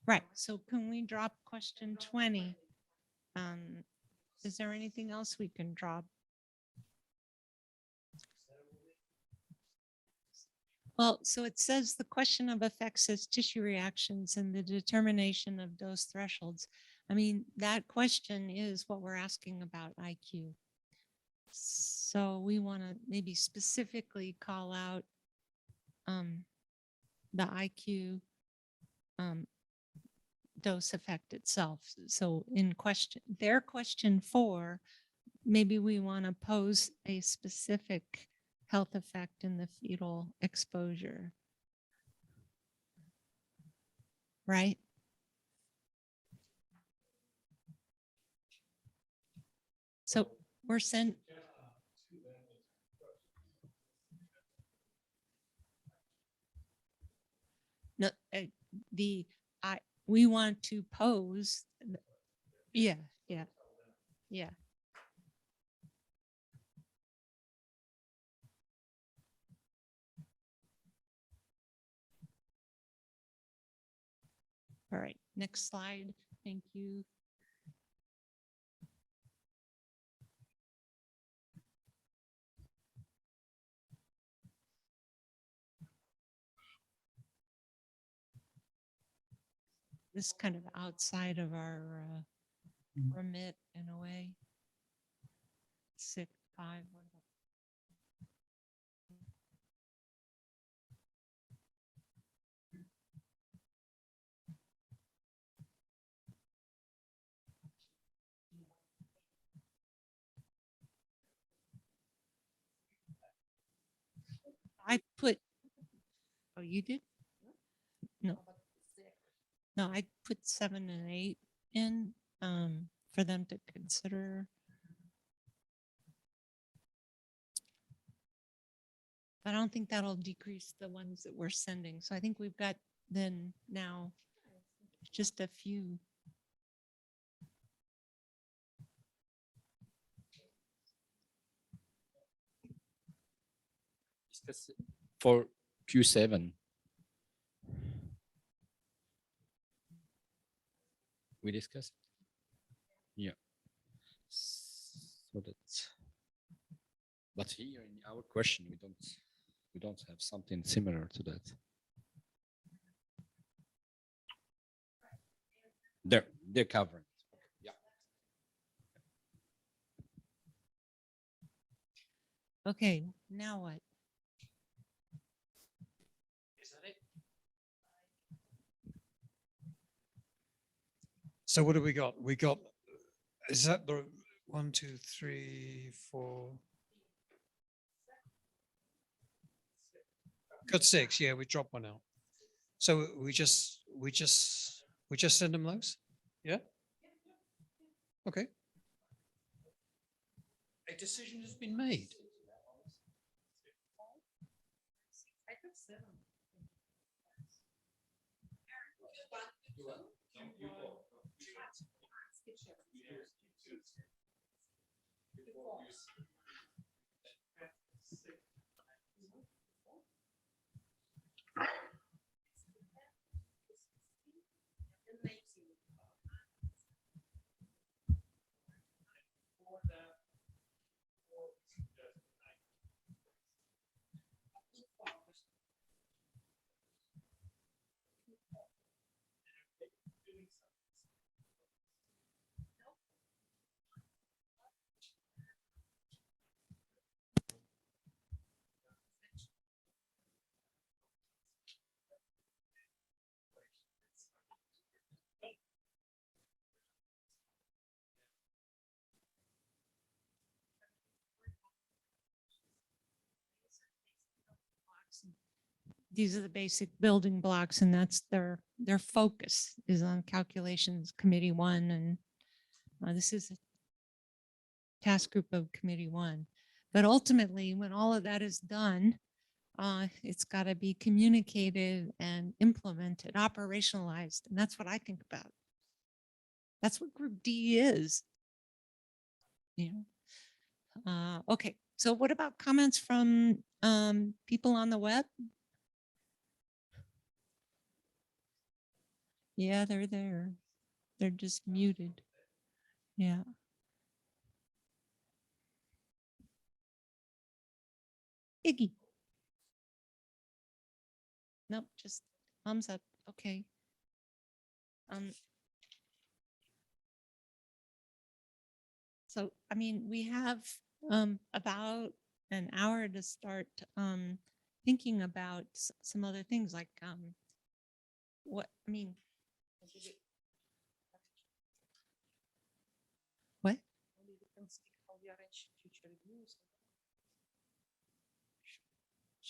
Right. So can we drop question 20? Is there anything else we can drop? Well, so it says the question of effects as tissue reactions and the determination of dose thresholds. I mean, that question is what we're asking about IQ. So we want to maybe specifically call out the IQ dose effect itself. So in question, their question 4, maybe we want to pose a specific health effect in the fetal exposure. Right? So we're sent. No, we want to pose. Yeah, yeah, yeah. All right, next slide. Thank you. This is kind of outside of our remit in a way. 6, 5. What about? I put. Oh, you did? No. No, I put 7 and 8 in for them to consider. But I don't think that'll decrease the ones that we're sending. So I think we've got then now just a few. For Q7. We discussed. Yeah. So that's. But here in our question, we don't have something similar to that. They're covering. Yeah. Okay, now what? Is that it? So what do we got? We got, is that the 1, 2, 3, 4? Got 6. Yeah, we dropped one out. So we just send them those? Yeah? Okay. A decision has been made. These are the basic building blocks, and that's their focus is on calculations committee 1, and this is a task group of committee 1. But ultimately, when all of that is done, it's got to be communicated and implemented, operationalized, and that's what I think about. That's what Group D is. You know. Okay, so what about comments from people on the web? Yeah, they're there. They're just muted. Yeah. Iggy. Nope, just thumbs up. Okay. So, I mean, we have about an hour to start thinking about some other things like what, I mean,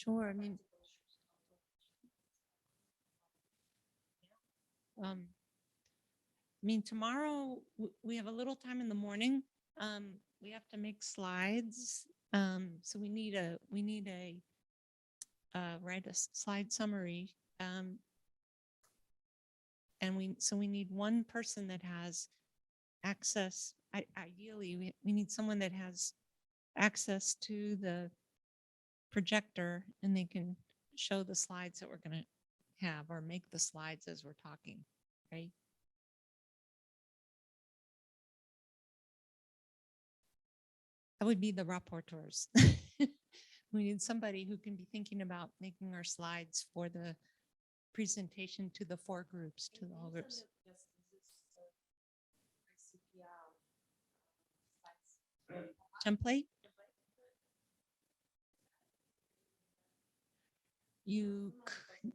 Sure. I mean, tomorrow we have a little time in the morning. We have to make slides. So we need a write a slide summary. And we need one person that has access. Ideally, we need someone that has access to the projector and they can show the slides that we're going to have or make the slides as we're talking, right? That would be the rapporteurs. We need somebody who can be thinking about making our slides for the presentation to the 4 groups, to the whole groups. Template?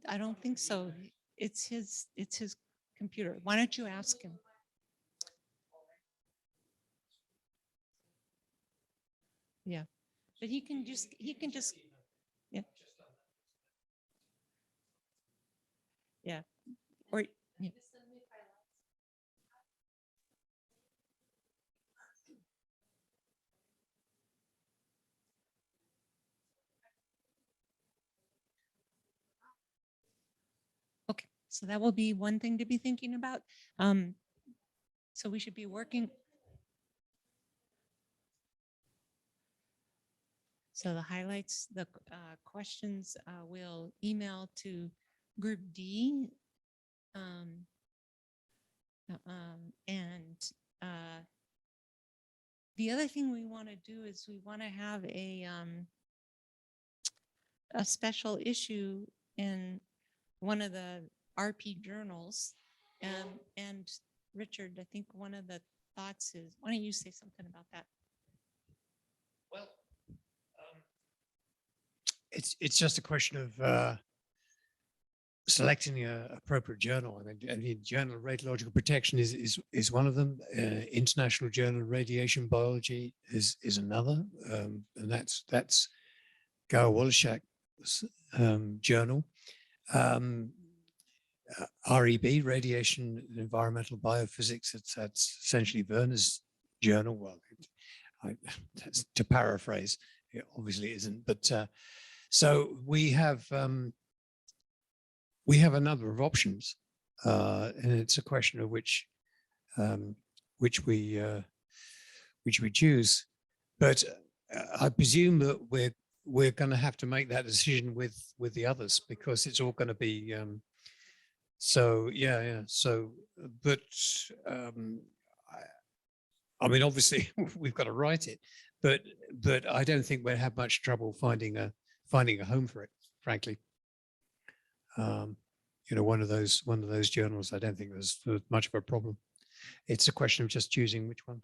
I don't think so. It's his computer. Why don't you ask him? Yeah, but he can just, yeah. Yeah, or, yeah. Okay, so that will be one thing to be thinking about. So we should be working. So the highlights, the questions we'll email to Group D. And the other thing we want to do is we want to have a special issue in one of the RP journals. And Richard, I think one of the thoughts is, why don't you say something about that? Well, it's just a question of selecting the appropriate journal. I mean, the Journal of Radiological Protection is one of them. International Journal of Radiation Biology is another, and that's Gower Wolashak's journal. REB, Radiation and Environmental Biophysics, that's essentially Werner's journal. Well, that's to paraphrase, it obviously isn't, but so we have a number of options, and it's a question of which we choose. But I presume that we're going to have to make that decision with the others, because it's all going to be so yeah. So, but I mean, obviously we've got to write it, but I don't think we'll have much trouble finding a home for it, frankly. You know, one of those journals, I don't think there's much of a problem. It's a question of just choosing which one.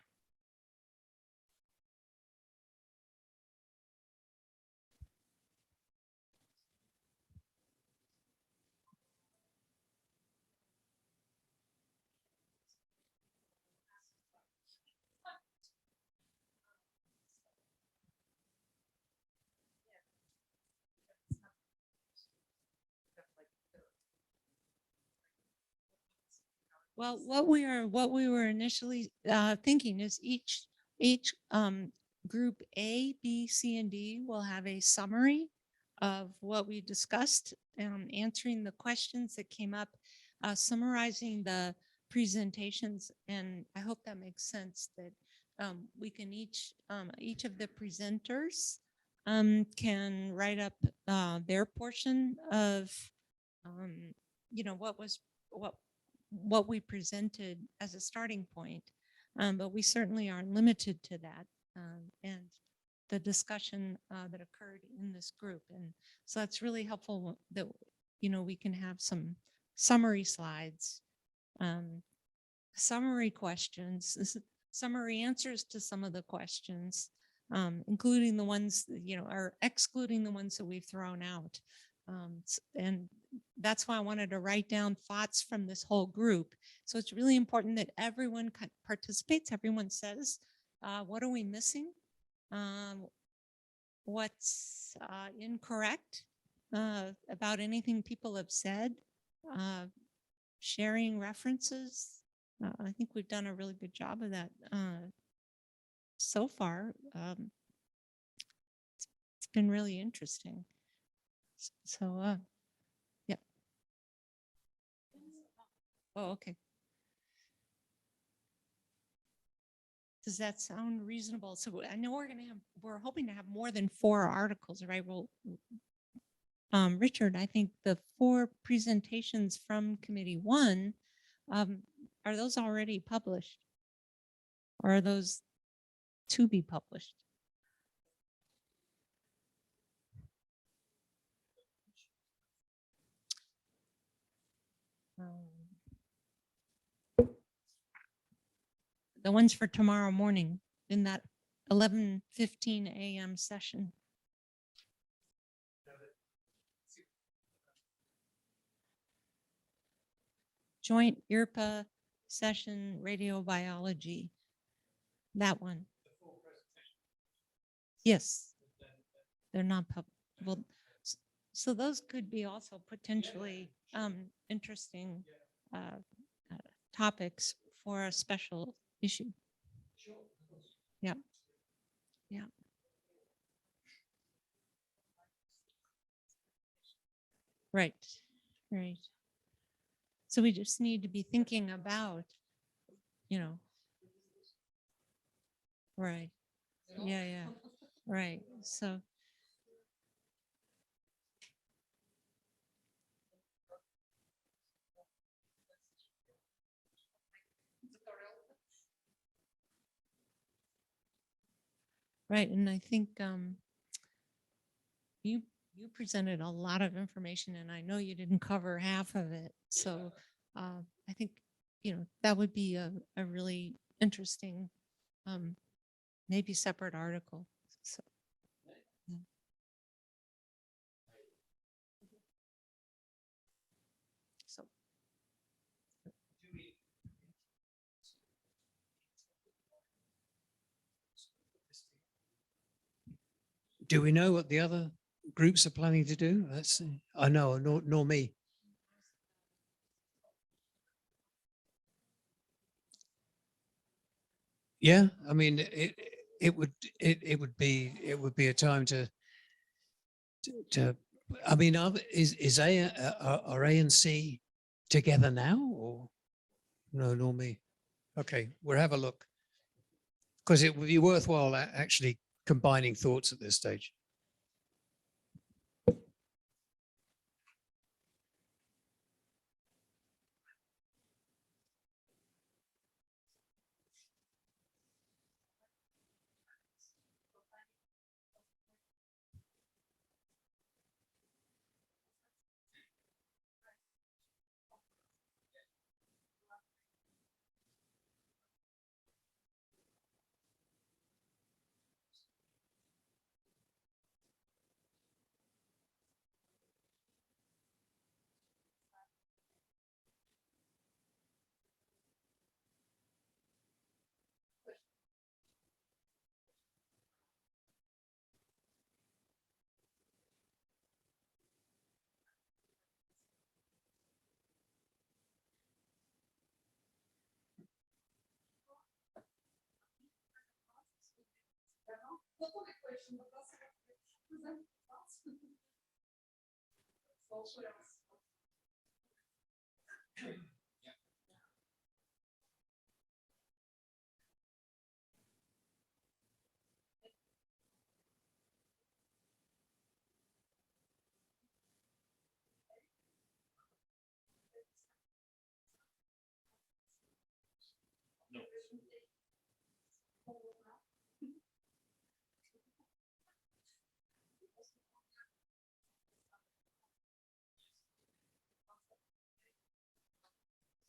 Well, what we were initially thinking is each group A, B, C, and D will have a summary of what we discussed, answering the questions that came up, summarizing the presentations, and I hope that makes sense, that we can each of the presenters can write up their portion of you know, what we presented as a starting point, but we certainly aren't limited to that, and the discussion that occurred in this group. And so that's really helpful that, you know, we can have some summary slides, summary questions, summary answers to some of the questions, including the ones, you know, or excluding the ones that we've thrown out. And that's why I wanted to write down thoughts from this whole group. So it's really important that everyone participates. Everyone says, what are we missing? What's incorrect? about anything people have said, sharing references. I think we've done a really good job of that so far. It's been really interesting. So, yep. Oh, okay. Does that sound reasonable? So I know we're hoping to have more than 4 articles, right? Well, Richard, I think the 4 presentations from Committee 1, are those already published? Or are those to be published? The ones for tomorrow morning in that 11:15 a.m. session. Joint IRPA session, radiobiology. That one. Yes. They're not public. Well, so those could be also potentially interesting topics for a special issue. Yeah. Yeah. Right. Right. So we just need to be thinking about, right. Yeah. Yeah. Right. So. Right. And I think you presented a lot of information, and I know you didn't cover half of it. So I think, that would be a really interesting, maybe separate article. So, yeah. So. Do we know what the other groups are planning to do? Let's see. I know, nor me. Yeah, I mean, it would be a time to I mean, are A and C together now, or no, nor me? Okay, we'll have a look, because it would be worthwhile actually combining thoughts at this stage.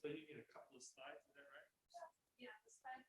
So you need a couple of slides, is that right? Yeah, the slide.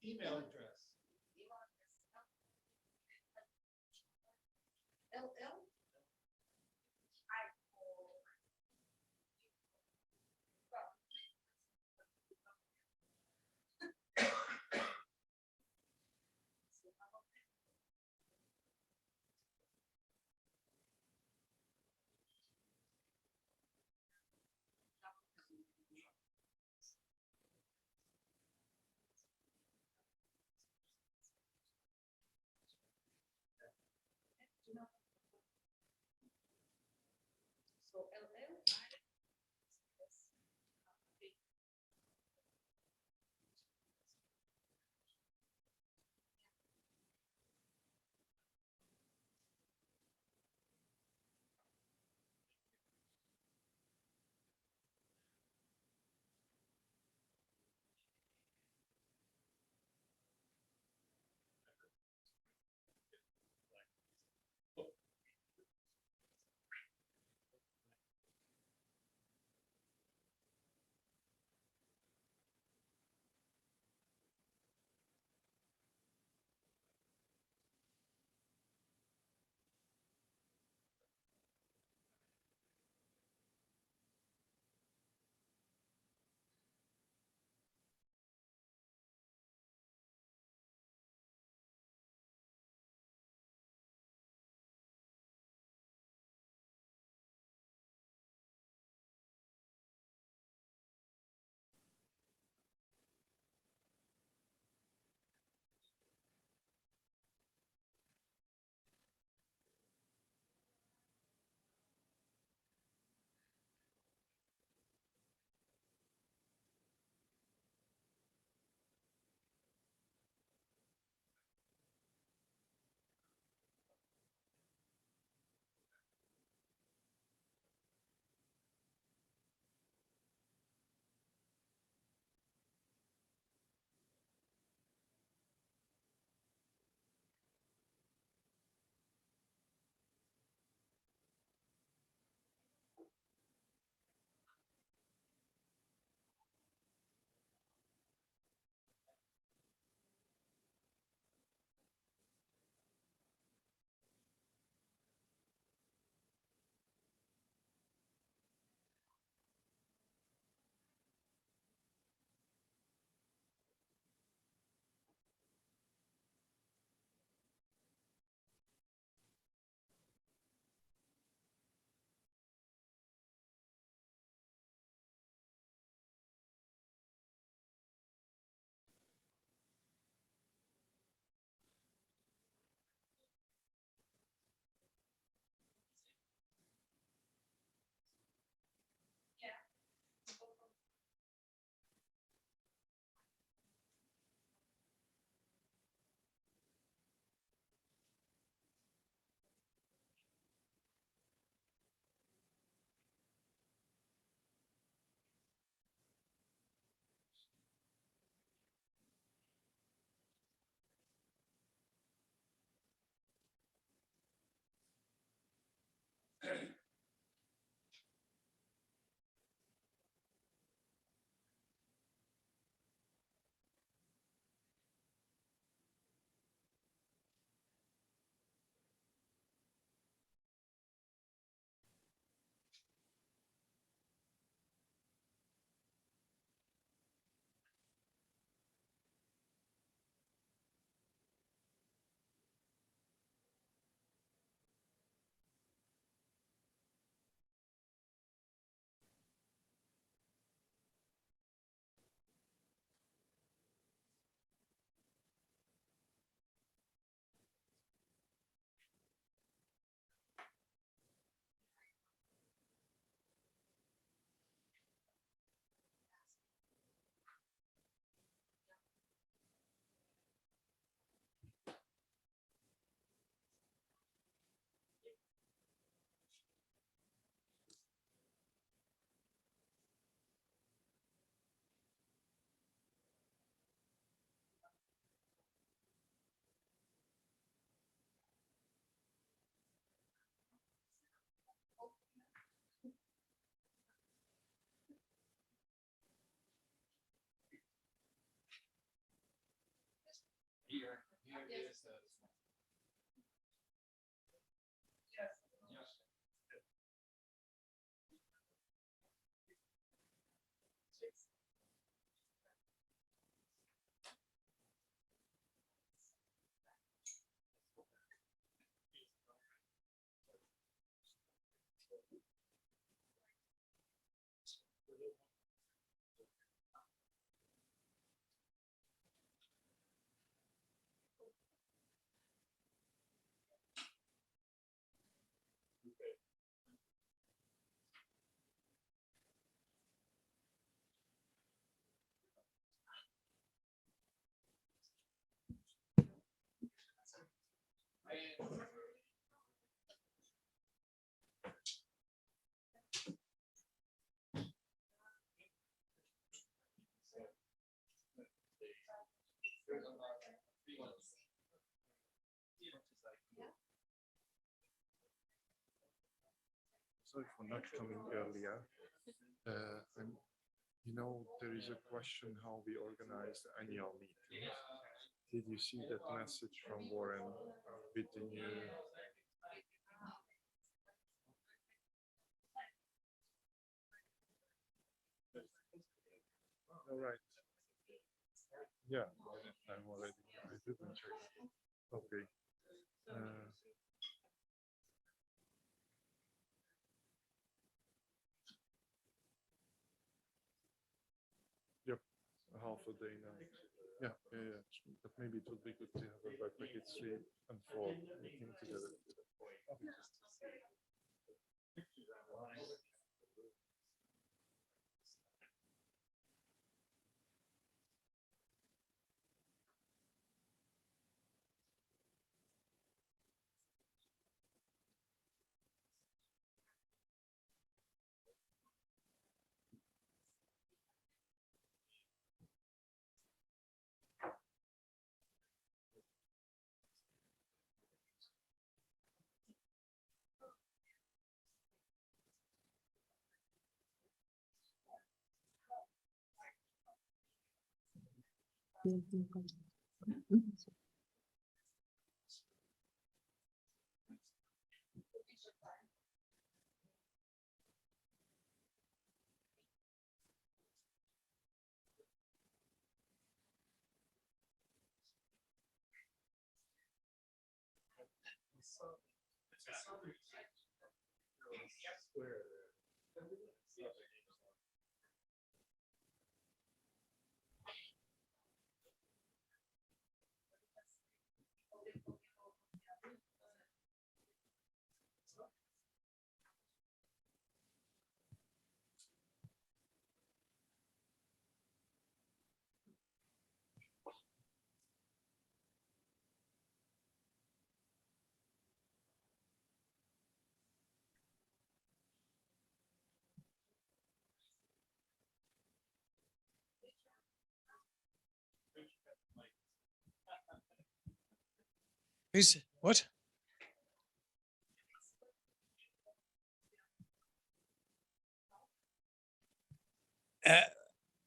Email address. Sorry for not coming earlier. And there is a question how we organize the annual meeting. Did you see that message from Warren with the new? All right. Yeah, I'm already. I didn't check. Okay. Yep, half a day now. Yeah. But maybe it would be good to have a Breakout 3 and 4 meeting together. Who's what?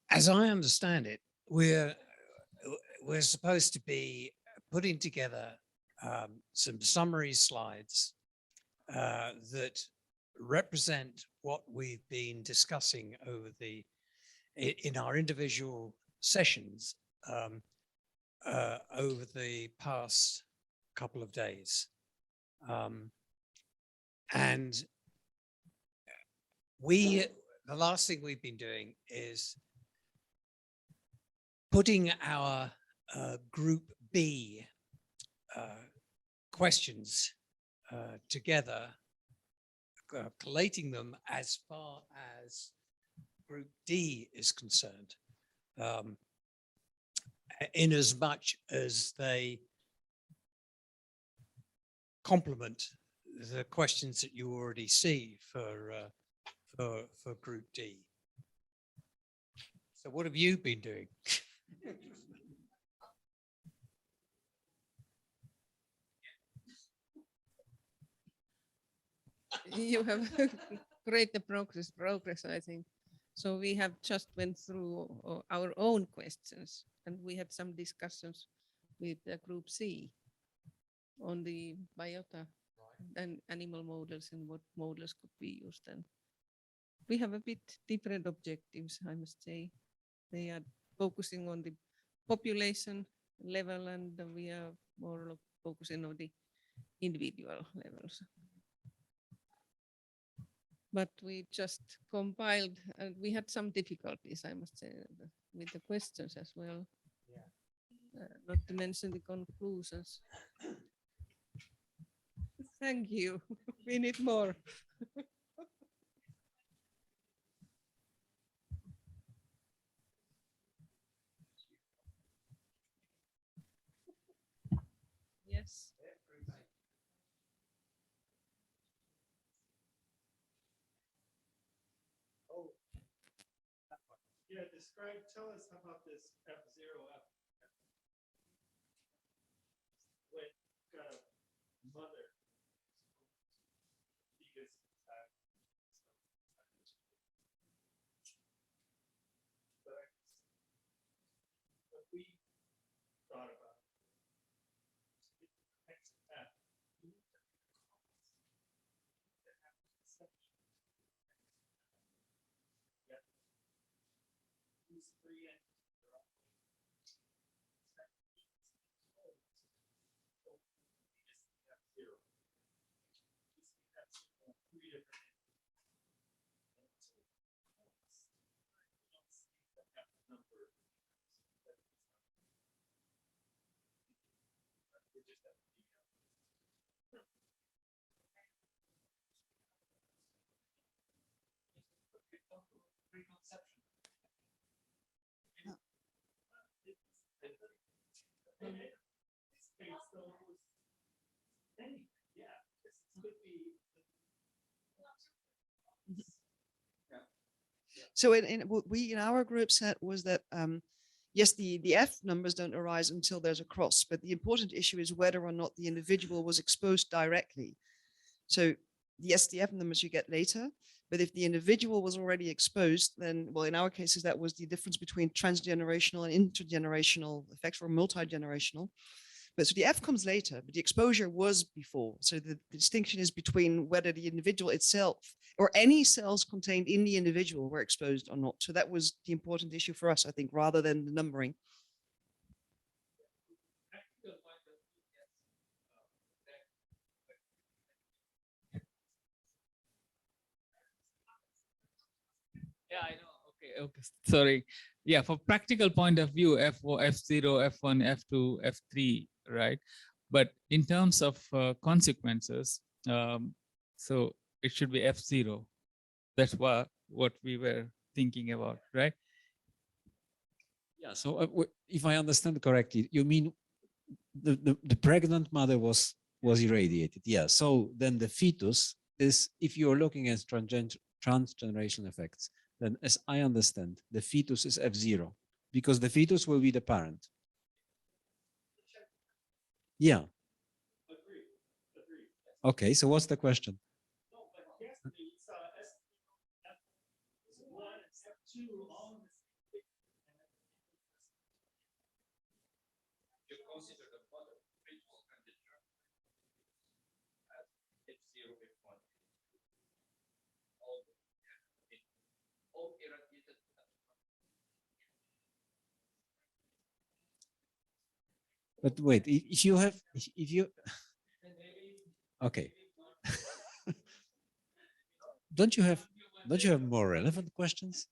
As I understand it, we're supposed to be putting together some summary slides that represent what we've been discussing in our individual sessions over the past couple of days. And the last thing we've been doing is putting our group B questions together, collating them as far as group D is concerned, in as much as they complement the questions that you already see for group D. So what have you been doing? You have great progress, I think. So we have just went through our own questions and we had some discussions with group C on the biota and animal models and what models could be used. And we have a bit different objectives, I must say. They are focusing on the population level, and we are more focusing on the individual levels. But we just compiled, and we had some difficulties, I must say, with the questions as well. Not to mention the conclusions. Thank you. We need more. Yes. Yeah, tell us about this F0 F. When got a mother. What we thought about. These three entities are all zero. Three different So what we in our group set was that yes, the F numbers don't arise until there's a cross, but the important issue is whether or not the individual was exposed directly. So yes, the F numbers you get later, but if the individual was already exposed, then, well, in our cases, that was the difference between transgenerational and intergenerational effects, or multi-generational. But so the F comes later, but the exposure was before. So the distinction is between whether the individual itself or any cells contained in the individual were exposed or not. So that was the important issue for us, I think, rather than the numbering. Yeah, I know. Okay, okay. Sorry. Yeah, for practical point of view, F0, F0, F1, F2, F3, right? But in terms of consequences, so it should be F0. That's what we were thinking about, right? Yeah. So if I understand correctly, you mean the pregnant mother was irradiated? Yeah. So then the fetus is, if you're looking at transgenerational effects, then as I understand, the fetus is F0 because the fetus will be the parent. Yeah. Okay, so what's the question? But wait, if you okay. Don't you have more relevant questions?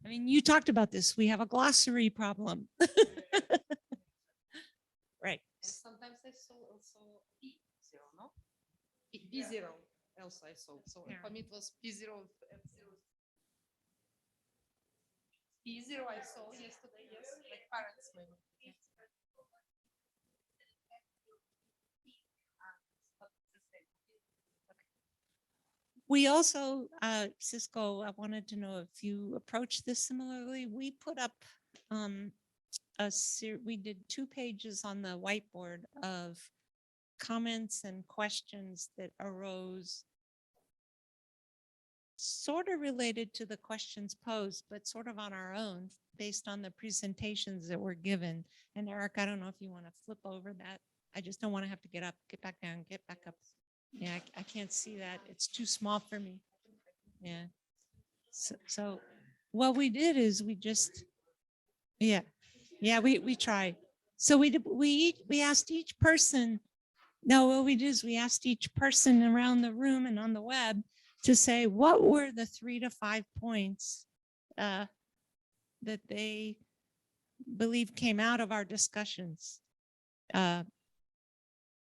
I mean, you talked about this. We have a glossary problem. Right. And sometimes I saw also P0, no? P0 else I saw. So for me it was P0, F0. P0 I saw yesterday, yes, like parents maybe. Yes. We also, Cisco, I wanted to know if you approach this similarly. We put up we did 2 pages on the whiteboard of comments and questions that arose sort of related to the questions posed, but sort of on our own based on the presentations that were given. And Eric, I don't know if you want to flip over that. I just don't want to have to get up, get back down, get back up. Yeah, I can't see that. It's too small for me. Yeah. So what we did is we just, yeah, we tried. So we asked each person. No, what we did is we asked each person around the room and on the web to say what were the 3 to 5 points that they believe came out of our discussions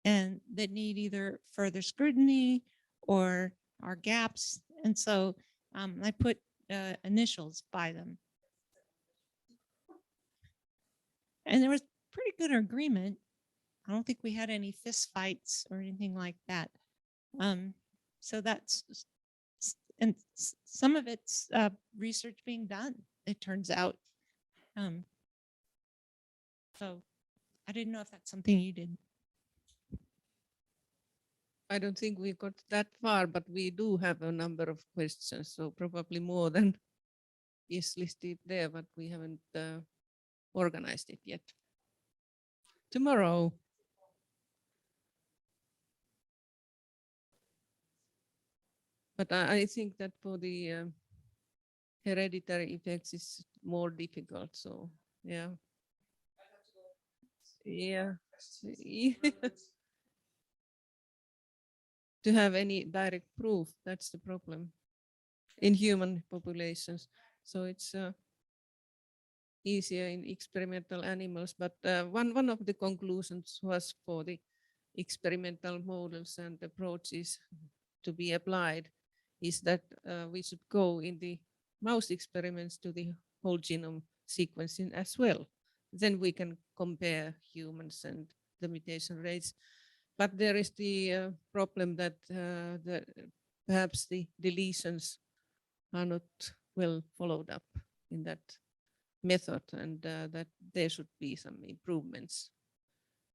and that need either further scrutiny or are gaps. And so I put initials by them. And there was pretty good agreement. I don't think we had any fist fights or anything like that. So that's, and some of it's research being done, it turns out. So I didn't know if that's something you did. I don't think we got that far, but we do have a number of questions, so probably more than is listed there, but we haven't organized it yet. Tomorrow. But I think that for the hereditary effects is more difficult. So yeah. Yeah. To have any direct proof, that's the problem in human populations. So it's easier in experimental animals. But one of the conclusions was for the experimental models and approaches to be applied is that we should go in the mouse experiments to the whole genome sequencing as well. Then we can compare humans and the mutation rates. But there is the problem that perhaps the deletions are not well followed up in that method, and that there should be some improvements.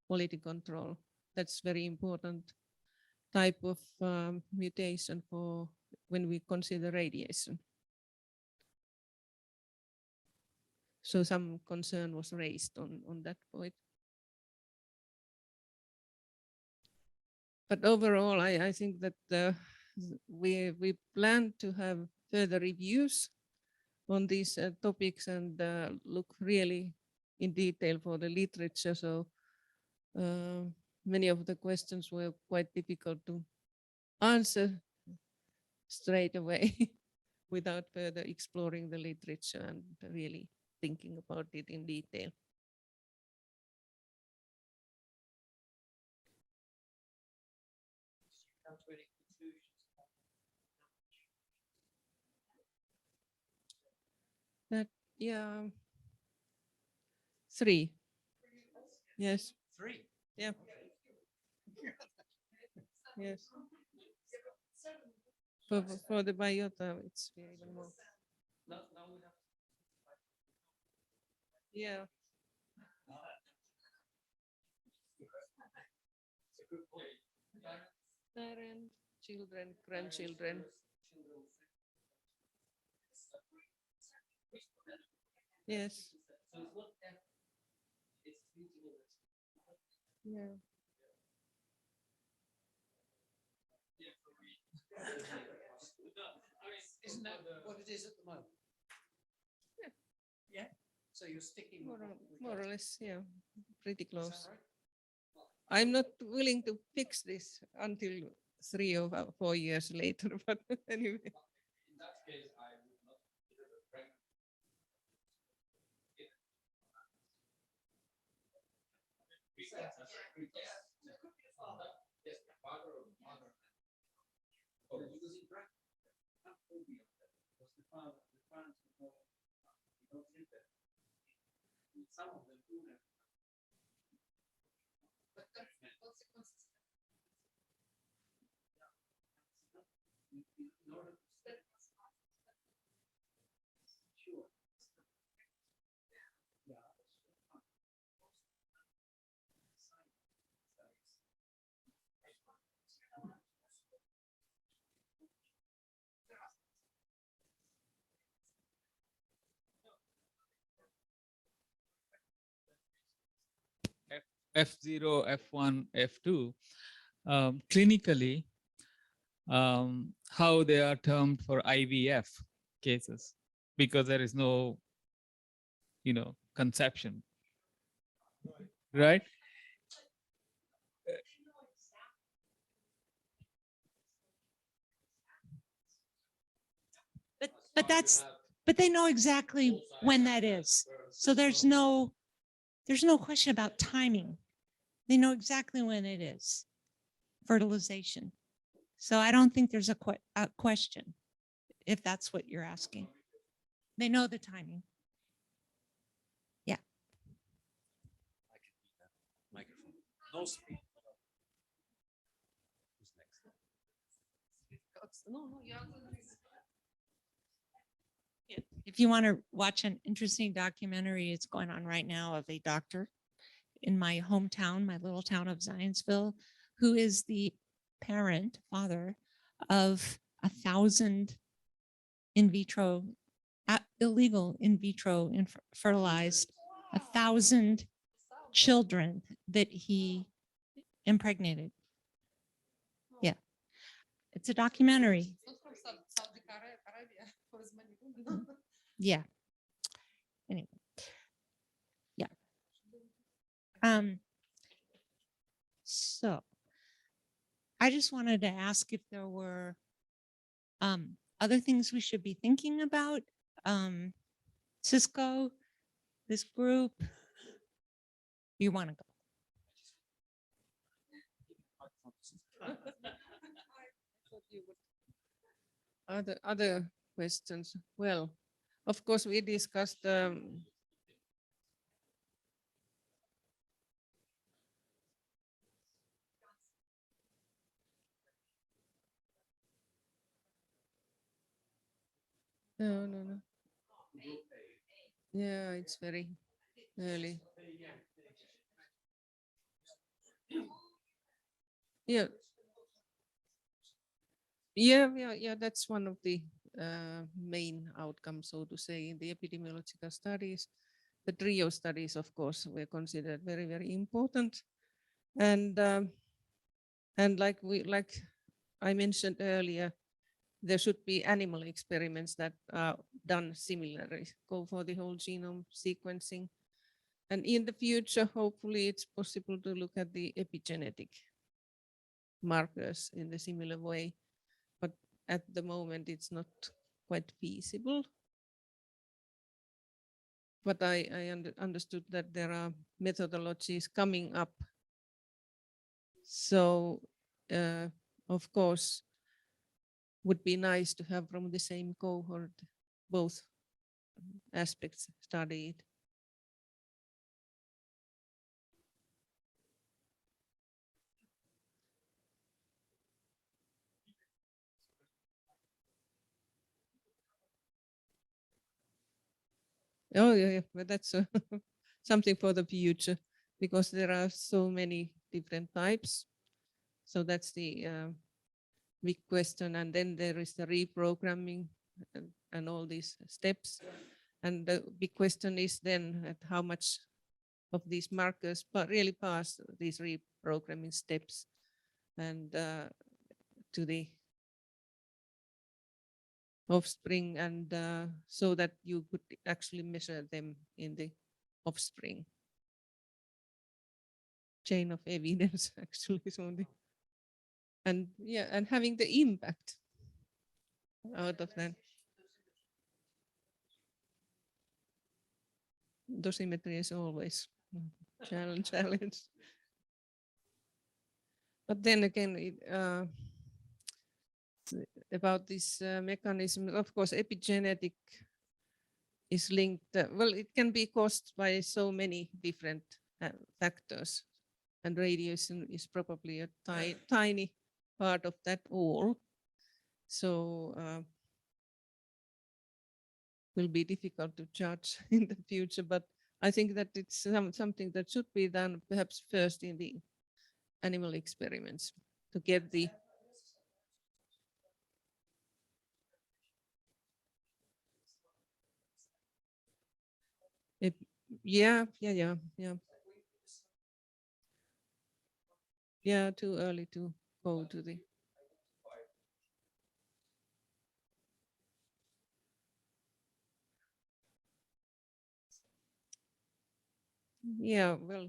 Quality control, that's very important type of mutation for when we consider radiation. So some concern was raised on that point. But overall, I think that we plan to have further reviews on these topics and look really in detail for the literature. So many of the questions were quite difficult to answer straight away without further exploring the literature and really thinking about it in detail. That, yeah, 3. Yes. 3. Yeah. Yes. For the biota, it's even more. Yeah. Parent, children, grandchildren. Yes. Yeah. Isn't that what it is at the moment? Yeah. Yeah. So you're sticking more or less, yeah, pretty close. right? I'm not willing to fix this until 3 or 4 years later, but anyway. In that case, I would not consider the pregnant. Yes, the father or mother. Oh, because in practice, because the father, the parents don't treat that. Some of them do have. But that's the consequences. In order to step. Sure. F0, F1, F2, clinically, how they are termed for IVF cases, because there is no, conception, right? But they know exactly when that is. So there's no question about timing. They know exactly when it is, fertilization. So I don't think there's a question, if that's what you're asking. They know the timing. Yeah. Microphone. No speak. Who's next? If you want to watch an interesting documentary, it's going on right now of a doctor in my hometown, my little town of Zionsville, who is the father of 1,000 in vitro, illegal in vitro fertilized 1,000 children that he impregnated. Yeah. It's a documentary. Yeah. Anyway. Yeah. So I just wanted to ask if there were other things we should be thinking about. Cisco, this group, you want to go? Other questions? Well, of course, we discussed no. Yeah, it's very early. Yeah. Yeah. That's one of the main outcomes, so to say, in the epidemiological studies. The trio studies, of course, were considered very, very important, and like I mentioned earlier, there should be animal experiments that are done similarly, go for the whole genome sequencing, and in the future, hopefully, it's possible to look at the epigenetic markers in the similar way, but at the moment it's not quite feasible. But I understood that there are methodologies coming up. So of course, would be nice to have from the same cohort both aspects studied. Oh yeah, but that's something for the future, because there are so many different types. So that's the big question. And then there is the reprogramming and all these steps. And the big question is then at how much of these markers but really pass these reprogramming steps and to the offspring, and so that you could actually measure them in the offspring. Chain of evidence actually is only. And yeah, and having the impact out of that. Dosimetry is always challenge. But then again, about this mechanism, of course, epigenetic is linked. Well, it can be caused by so many different factors, and radiation is probably a tiny part of that all. So will be difficult to judge in the future, but I think that it's something that should be done perhaps first in the animal experiments to get the yeah. Yeah, too early to go to the. Yeah, well,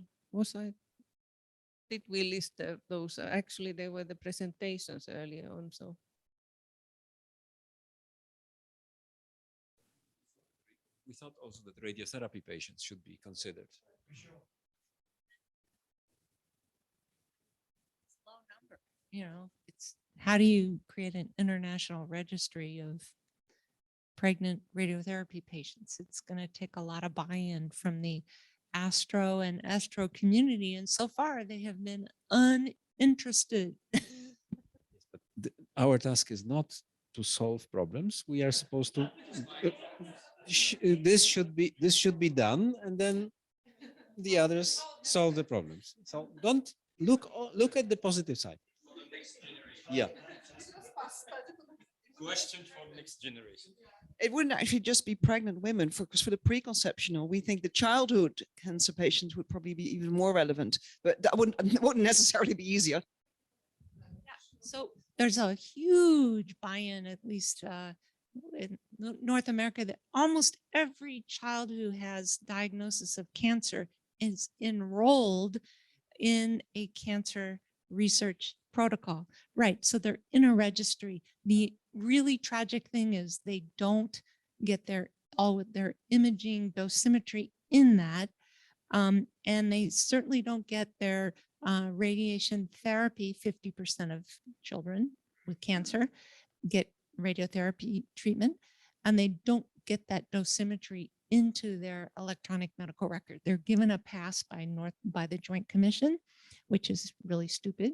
did we list those? Actually, they were the presentations earlier on, so. We thought also that radiotherapy patients should be considered. You know, it's how do you create an international registry of pregnant radiotherapy patients? It's going to take a lot of buy-in from the astro and astro community, and so far they have been uninterested. Our task is not to solve problems. We are supposed to. This should be done, and then the others solve the problems. So don't look at the positive side. Yeah. Question for next generation. It wouldn't actually just be pregnant women, because for the preconceptional, we think the childhood cancer patients would probably be even more relevant, but that wouldn't necessarily be easier. So there's a huge buy-in, at least in North America, that almost every child who has diagnosis of cancer is enrolled in a cancer research protocol. Right. So they're in a registry. The really tragic thing is they don't get all with their imaging dosimetry in that. And they certainly don't get their radiation therapy. 50% of children with cancer get radiotherapy treatment, and they don't get that dosimetry into their electronic medical record. They're given a pass by the Joint Commission, which is really stupid.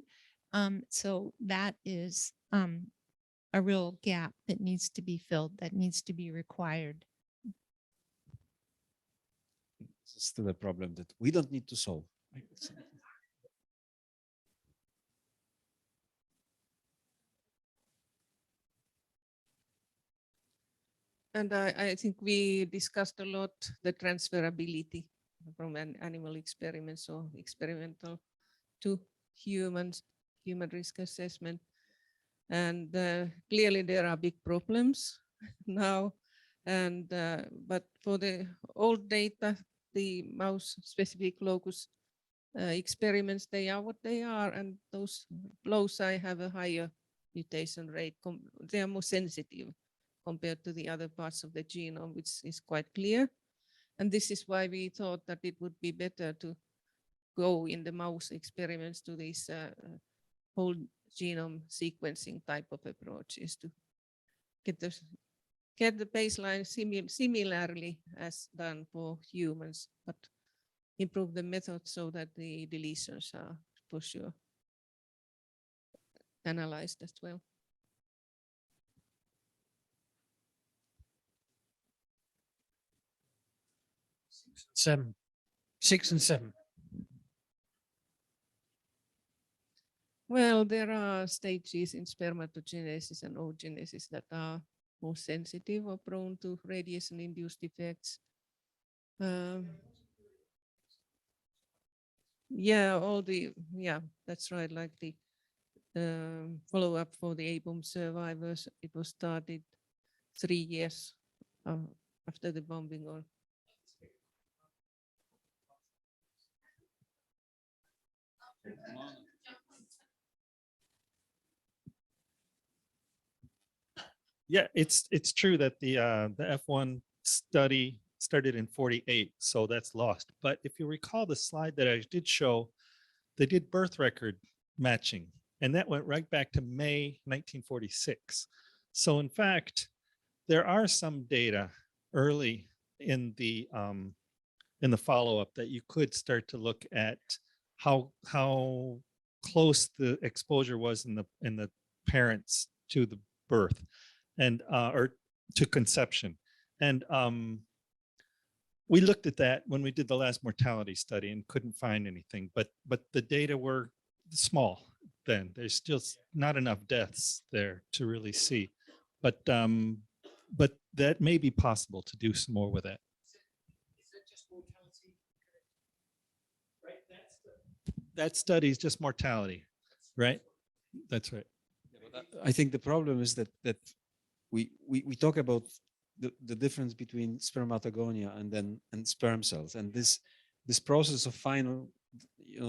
So that is a real gap that needs to be filled, that needs to be required. It's still a problem that we don't need to solve. And I think we discussed a lot the transferability from an animal experiments or experimental to human risk assessment. And clearly there are big problems now. And but for the old data, the mouse specific locus experiments, they are what they are. And those loci have a higher mutation rate. They are more sensitive compared to the other parts of the genome, which is quite clear. And this is why we thought that it would be better to go in the mouse experiments to this whole genome sequencing type of approaches to get the baseline similarly as done for humans, but improve the method so that the deletions are for sure analyzed as well. 7, 6 and 7. Well, there are stages in spermatogenesis and oogenesis that are more sensitive or prone to radiation-induced effects. Yeah, that's right. Like the follow-up for the A-bomb survivors, it was started 3 years after the bombing. Or Yeah, it's true that the F1 study started in 48, so that's lost. But if you recall the slide that I did show, they did birth record matching, and that went right back to May 1946. So in fact, there are some data early in the follow-up that you could start to look at how close the exposure was in the parents to the birth and or to conception. And we looked at that when we did the last mortality study and couldn't find anything, but the data were small then. There's still not enough deaths there to really see, but that may be possible to do some more with that. That study is just mortality. right? That's right. I think the problem is that we talk about the difference between spermatogonia and sperm cells, and this process of final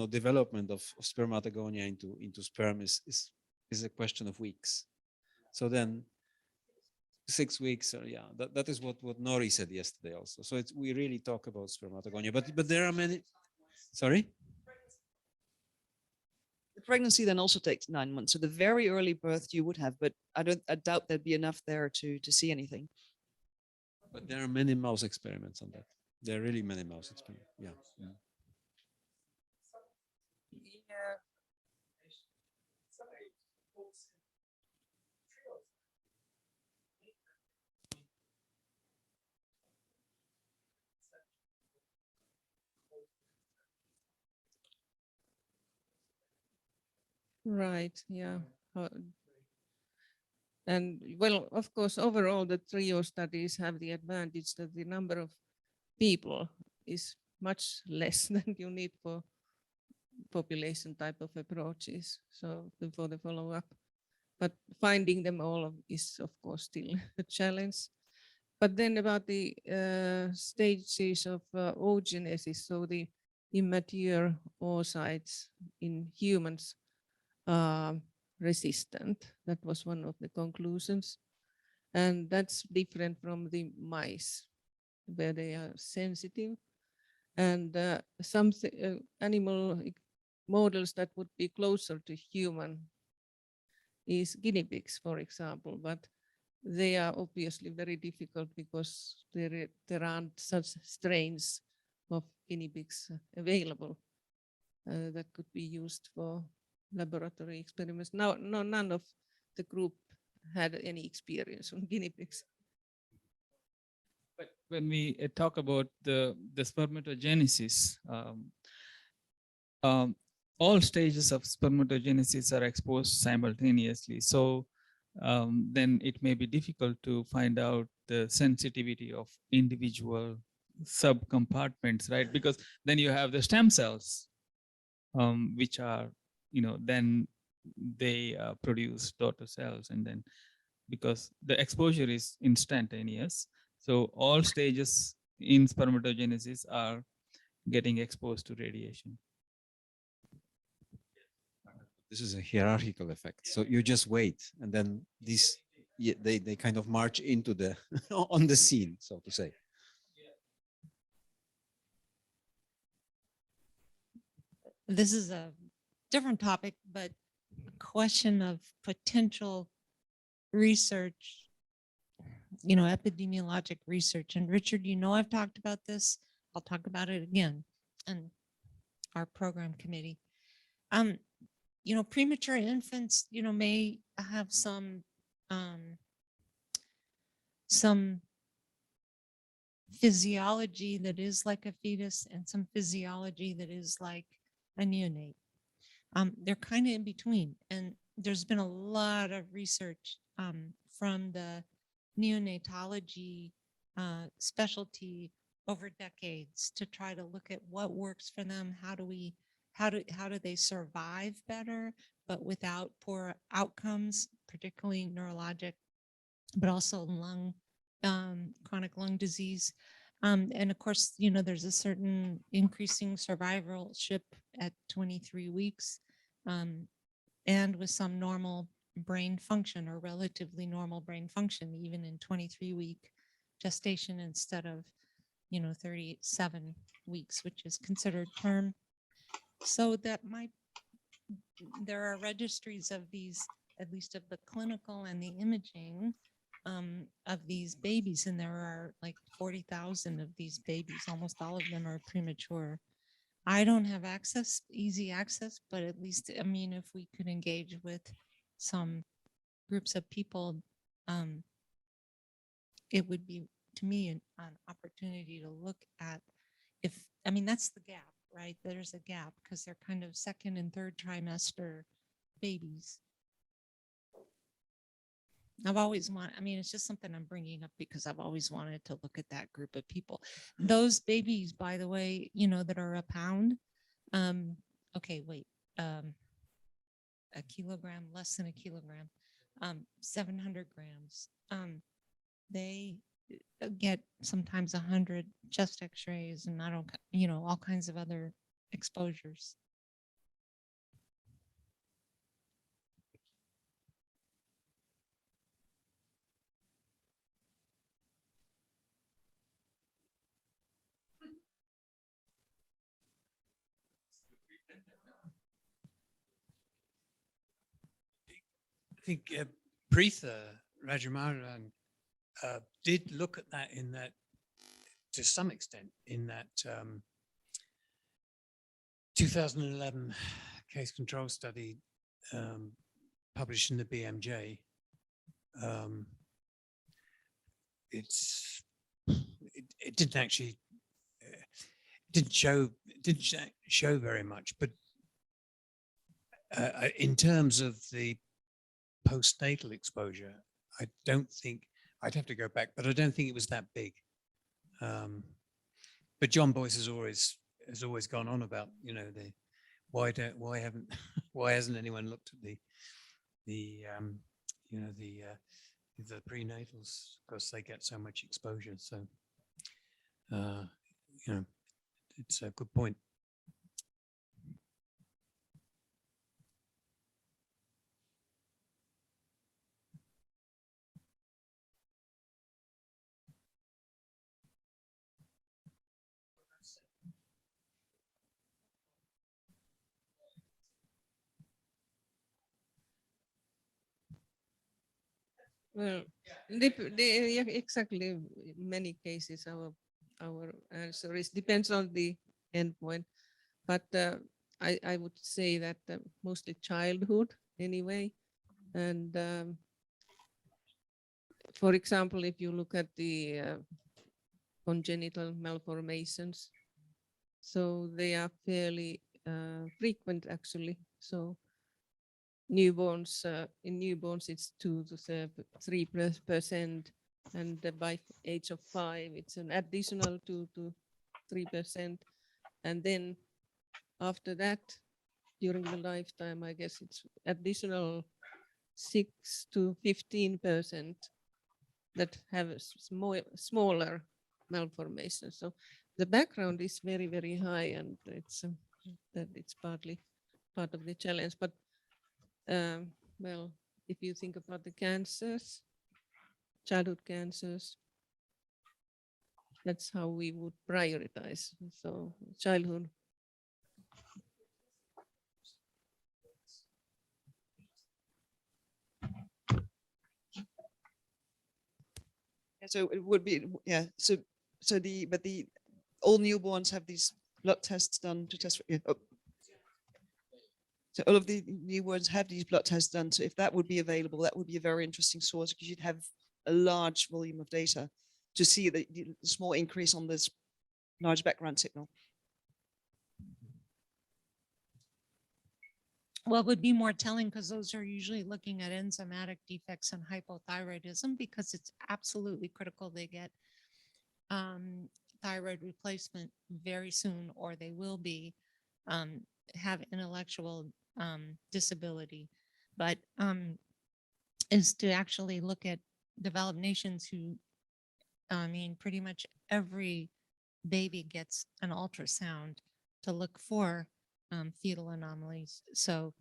development of spermatogonia into sperm is a question of weeks. So then 6 weeks, yeah, that is what Nori said yesterday also. So we really talk about spermatogonia, but there are many. Sorry. The pregnancy then also takes 9 months. So the very early birth you would have, but I doubt there'd be enough there to see anything. But there are many mouse experiments on that. There are really many mouse experiments. Yeah. Right, yeah. And well, of course, overall, the trio studies have the advantage that the number of people is much less than you need for population type of approaches. So for the follow-up, but finding them all is of course still a challenge. But then about the stages of oogenesis, so the immature oocytes in humans are resistant. That was one of the conclusions. And that's different from the mice, where they are sensitive. And some animal models that would be closer to human is guinea pigs, for example, but they are obviously very difficult because there aren't such strains of guinea pigs available that could be used for laboratory experiments. Now, no, none of the group had any experience on guinea pigs. But when we talk about the spermatogenesis, all stages of spermatogenesis are exposed simultaneously. So then it may be difficult to find out the sensitivity of individual subcompartments, right? Because then you have the stem cells, which are, then they produce daughter cells, and then because the exposure is instantaneous, so all stages in spermatogenesis are getting exposed to radiation. This is a hierarchical effect. So you just wait, and then these they kind of march into the on the scene, so to say. This is a different topic, but a question of potential research, epidemiologic research. And Richard, I've talked about this. I'll talk about it again in our program committee. Premature infants, may have some physiology that is like a fetus and some physiology that is like a neonate. They're kind of in between. And there's been a lot of research from the neonatology specialty over decades to try to look at what works for them. How do they survive better, but without poor outcomes, particularly neurologic, but also chronic lung disease. And of course, there's a certain increasing survivorship at 23 weeks and with some normal brain function or relatively normal brain function, even in 23-week gestation instead of, 37 weeks, which is considered term. So there are registries of these, at least of the clinical and the imaging of these babies, and there are like 40,000 of these babies. Almost all of them are premature. I don't have easy access, but at least, if we could engage with some groups of people, it would be, to me, an opportunity to look at that's the gap, right? There's a gap because they're kind of second and third trimester babies. I've always wanted, it's just something I'm bringing up because I've always wanted to look at that group of people. Those babies, by the way, that are a pound. Okay, wait. a kilogram, less than a kilogram, 700 grams. They get sometimes 100 chest x-rays and I don't, all kinds of other exposures. I think Preetha Rajamaran did look at that in that, to some extent, in that 2011 case control study published in the BMJ. It didn't actually didn't show very much, but in terms of the postnatal exposure, I don't think, I'd have to go back, but I don't think it was that big. But John Boyce has always gone on about, why hasn't anyone looked at the prenatals, because they get so much exposure. So it's a good point. Well, yeah, exactly. In many cases, our answer is depends on the endpoint, but I would say that mostly childhood anyway. And for example, if you look at the congenital malformations, so they are fairly frequent actually. So newborns, in newborns, it's 2 to 3%, and by age of 5, it's an additional 2 to 3%, and then after that, during the lifetime, I guess it's additional 6 to 15% that have a smaller malformations. So the background is very, very high, and it's that it's partly part of the challenge. But well, if you think about the cancers, childhood cancers, that's how we would prioritize. So childhood. Yeah, so it would be, yeah. So all newborns have these blood tests done to test for, so all of the newborns have these blood tests done. So if that would be available, that would be a very interesting source, because you'd have a large volume of data to see the small increase on this large background signal. What would be more telling, because those are usually looking at enzymatic defects and hypothyroidism, because it's absolutely critical they get thyroid replacement very soon, or they will be have intellectual disability. But is to actually look at developed nations who, I mean, pretty much every baby gets an ultrasound to look for fetal anomalies. So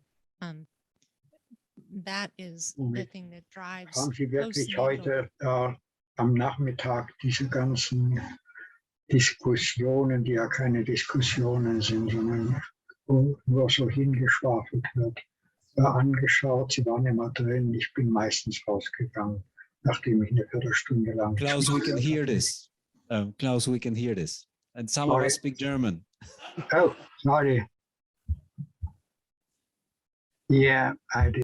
that is the thing that drives. Haben Sie wirklich postnatal. heute am Nachmittag diese ganzen Diskussionen, die ja keine Diskussionen sind, sondern wo nur so hingeschwafelt wird, angeschaut? Sie waren immer drin. Ich bin meistens rausgegangen, nachdem ich eine Viertelstunde lang. Klaus, we can hear this. Klaus, we can hear this. And some of us speak German. Oh, sorry. Yeah, I did.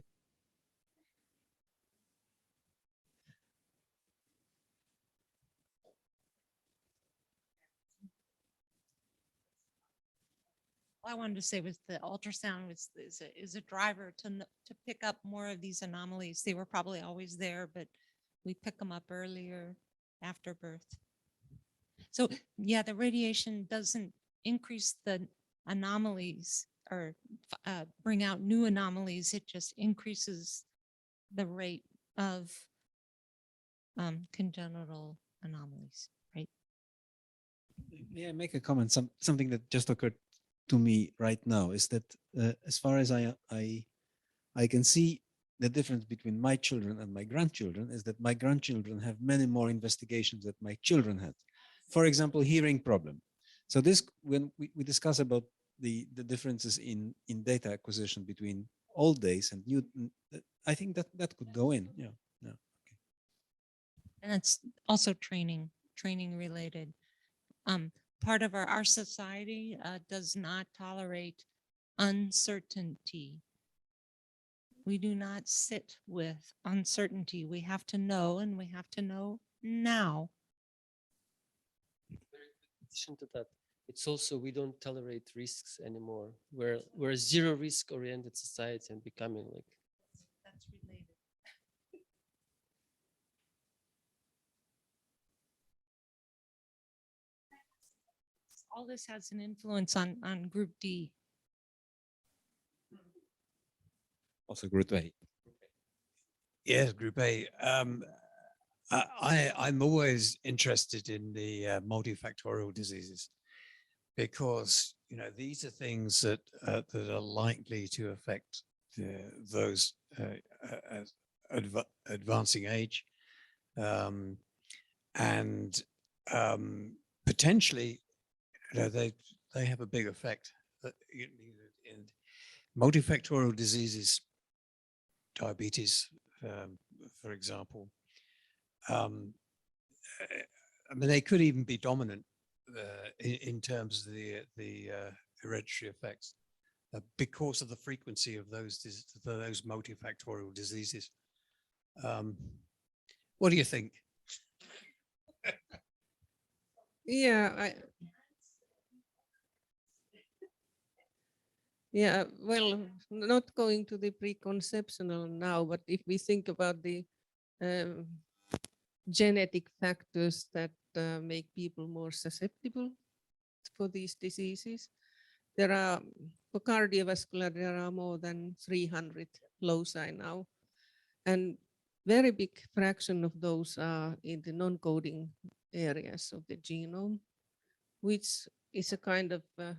I wanted to say was the ultrasound is a driver to pick up more of these anomalies. They were probably always there, but we pick them up earlier after birth. So yeah, the radiation doesn't increase the anomalies or bring out new anomalies. It just increases the rate of congenital anomalies, right? May I make a comment? Something that just occurred to me right now is that as far as I can see, the difference between my children and my grandchildren is that my grandchildren have many more investigations that my children had. For example, hearing problem. So this, when we discuss about the differences in data acquisition between old days and new, I think that could go in. Yeah. Yeah. And it's also training related. Part of our society does not tolerate uncertainty. We do not sit with uncertainty. We have to know, and we have to know now. In addition to that, it's also we don't tolerate risks anymore. We're a zero risk oriented society and becoming like. That's related. All this has an influence on Group D. Also Group A. Yes, Group A. I'm always interested in the multifactorial diseases because these are things that that are likely to affect those advancing age, and potentially they have a big effect. In multifactorial diseases, diabetes, for example. I mean, they could even be dominant in terms of the hereditary effects because of the frequency of those multifactorial diseases. What do you think? Yeah, yeah, well, not going to the preconceptional now, but if we think about the genetic factors that make people more susceptible for these diseases, there are, for cardiovascular, there are more than 300 loci now. And very big fraction of those are in the non-coding areas of the genome, which is a kind of a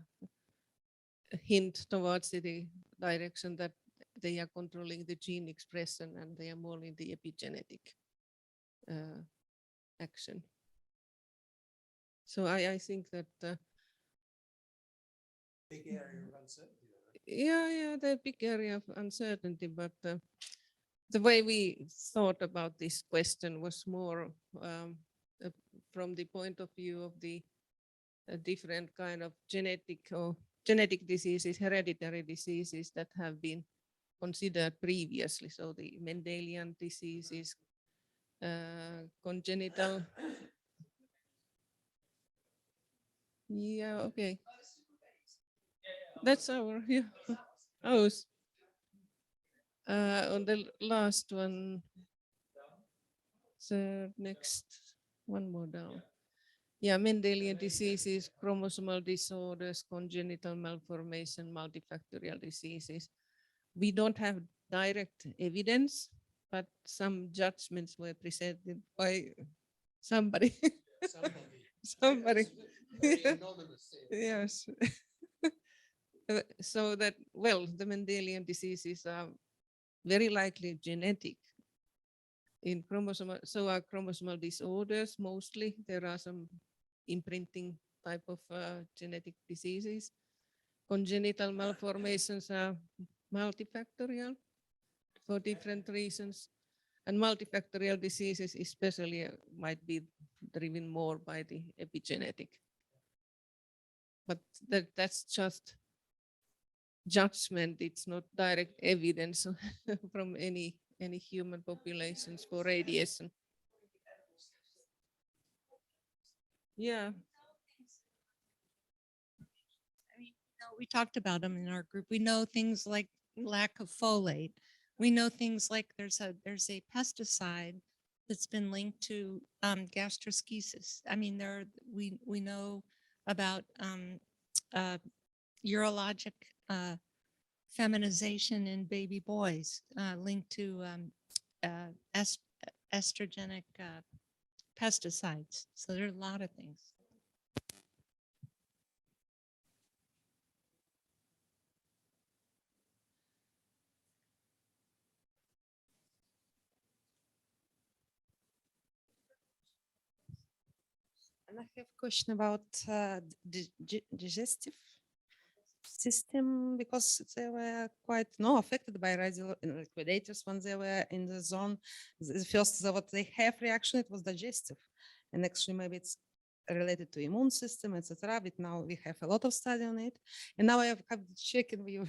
hint towards the direction that they are controlling the gene expression and they are more in the epigenetic action. So I think that big area of uncertainty. yeah, the big area of uncertainty, but the way we thought about this question was more from the point of view of the different kind of genetic diseases, hereditary diseases that have been considered previously. So the Mendelian diseases, congenital. Yeah, okay. That's our house. On the last one, so next one more down. Yeah, Mendelian diseases, chromosomal disorders, congenital malformation, multifactorial diseases. We don't have direct evidence, but some judgments were presented by somebody. Somebody. Yes. So that, well, the Mendelian diseases are very likely genetic. In chromosomal, so are chromosomal disorders mostly. There are some imprinting type of genetic diseases. Congenital malformations are multifactorial for different reasons. And multifactorial diseases especially might be driven more by the epigenetic. But that's just judgment. It's not direct evidence from any human populations for radiation. Yeah. I mean, we talked about them in our group. We know things like lack of folate. We know things like there's a pesticide that's been linked to gastroschisis. I mean, we know about urologic feminization in baby boys linked to estrogenic pesticides. So there are a lot of things. And I have a question about digestive system, because they were quite affected by liquidators when they were in the zone. The first, what they have reaction, it was digestive, and actually maybe it's related to immune system, etc. But now we have a lot of study on it, and now I have checked. We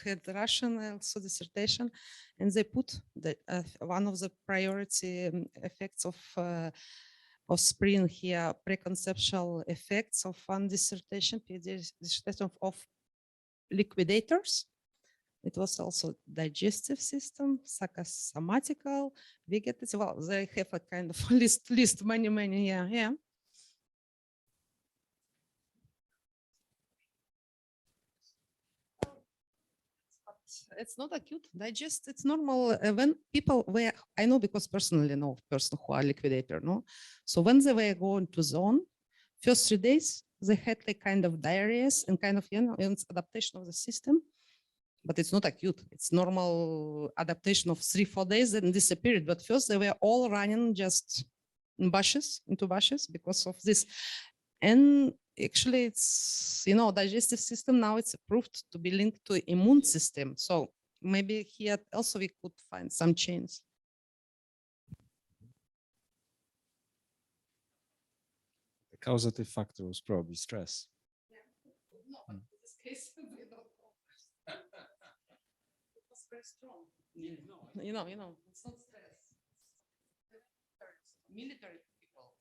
had Russian also dissertation, and they put the one of the priority effects of spring here, preconceptual effects of one dissertation, dissertation of liquidators. It was also digestive system, psychosomatical, vegetative. Well, they have a kind of list, many, yeah. It's not acute digest. It's normal when people were. I know because personally know person who are liquidator. No, so when they were going to zone, first 3 days they had like kind of diarrheas and kind of it's adaptation of the system, but it's not acute. It's normal adaptation of 3-4 days and disappeared. But first they were all running just in into bushes because of this. And actually it's, digestive system now it's approved to be linked to immune system. So maybe here also we could find some change. The causative factor was probably stress. No, but in this case, we don't know. It was very strong. It's not stress. Military people.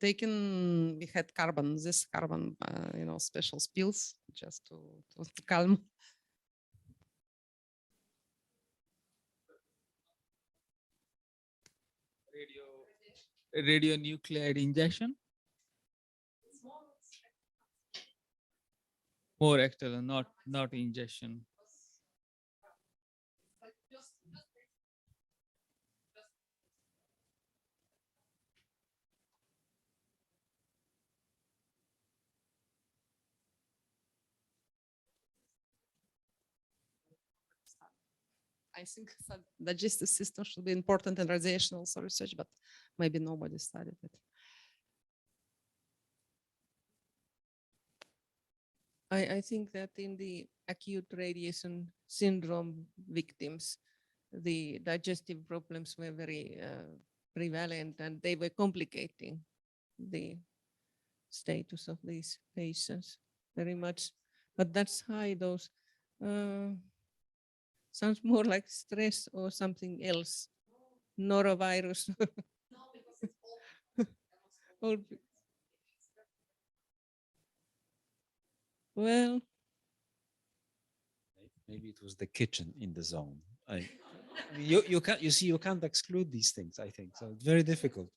Taken, we had this carbon, special spills just to calm. Radionuclide injection? More actually, not injection. I think digestive system should be important in radiation also research, but maybe nobody studied it. I think that in the acute radiation syndrome victims, the digestive problems were very prevalent, and they were complicating the status of these patients very much. But that's high dose. Sounds more like stress or something else. Norovirus. Well, maybe it was the kitchen in the zone. You can't exclude these things, I think. So it's very difficult.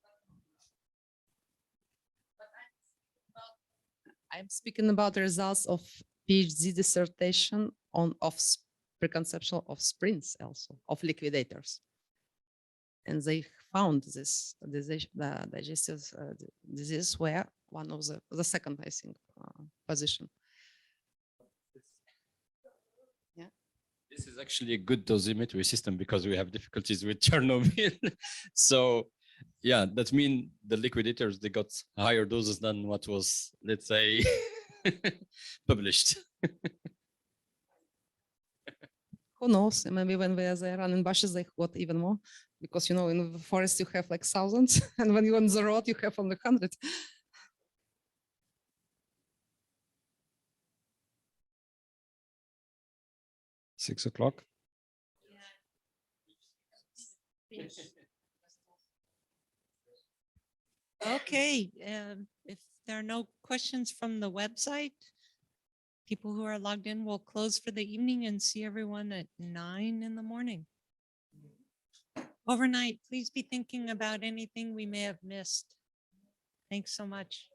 I'm speaking about the results of PhD dissertation on preconception of sprints also, of liquidators. And they found this disease, the digestive disease were one of the second, I think, position. Yeah. This is actually a good dosimetry system because we have difficulties with Chernobyl. So yeah, that means the liquidators, they got higher doses than what was, let's say, published. Who knows? Maybe when they are running bushes, they got even more because, in the forest you have like thousands, and when you're on the road, you have only 100. Six o'clock. Okay, if there are no questions from the website, people who are logged in will close for the evening and see everyone at 9 in the morning. Overnight, please be thinking about anything we may have missed. Thanks so much.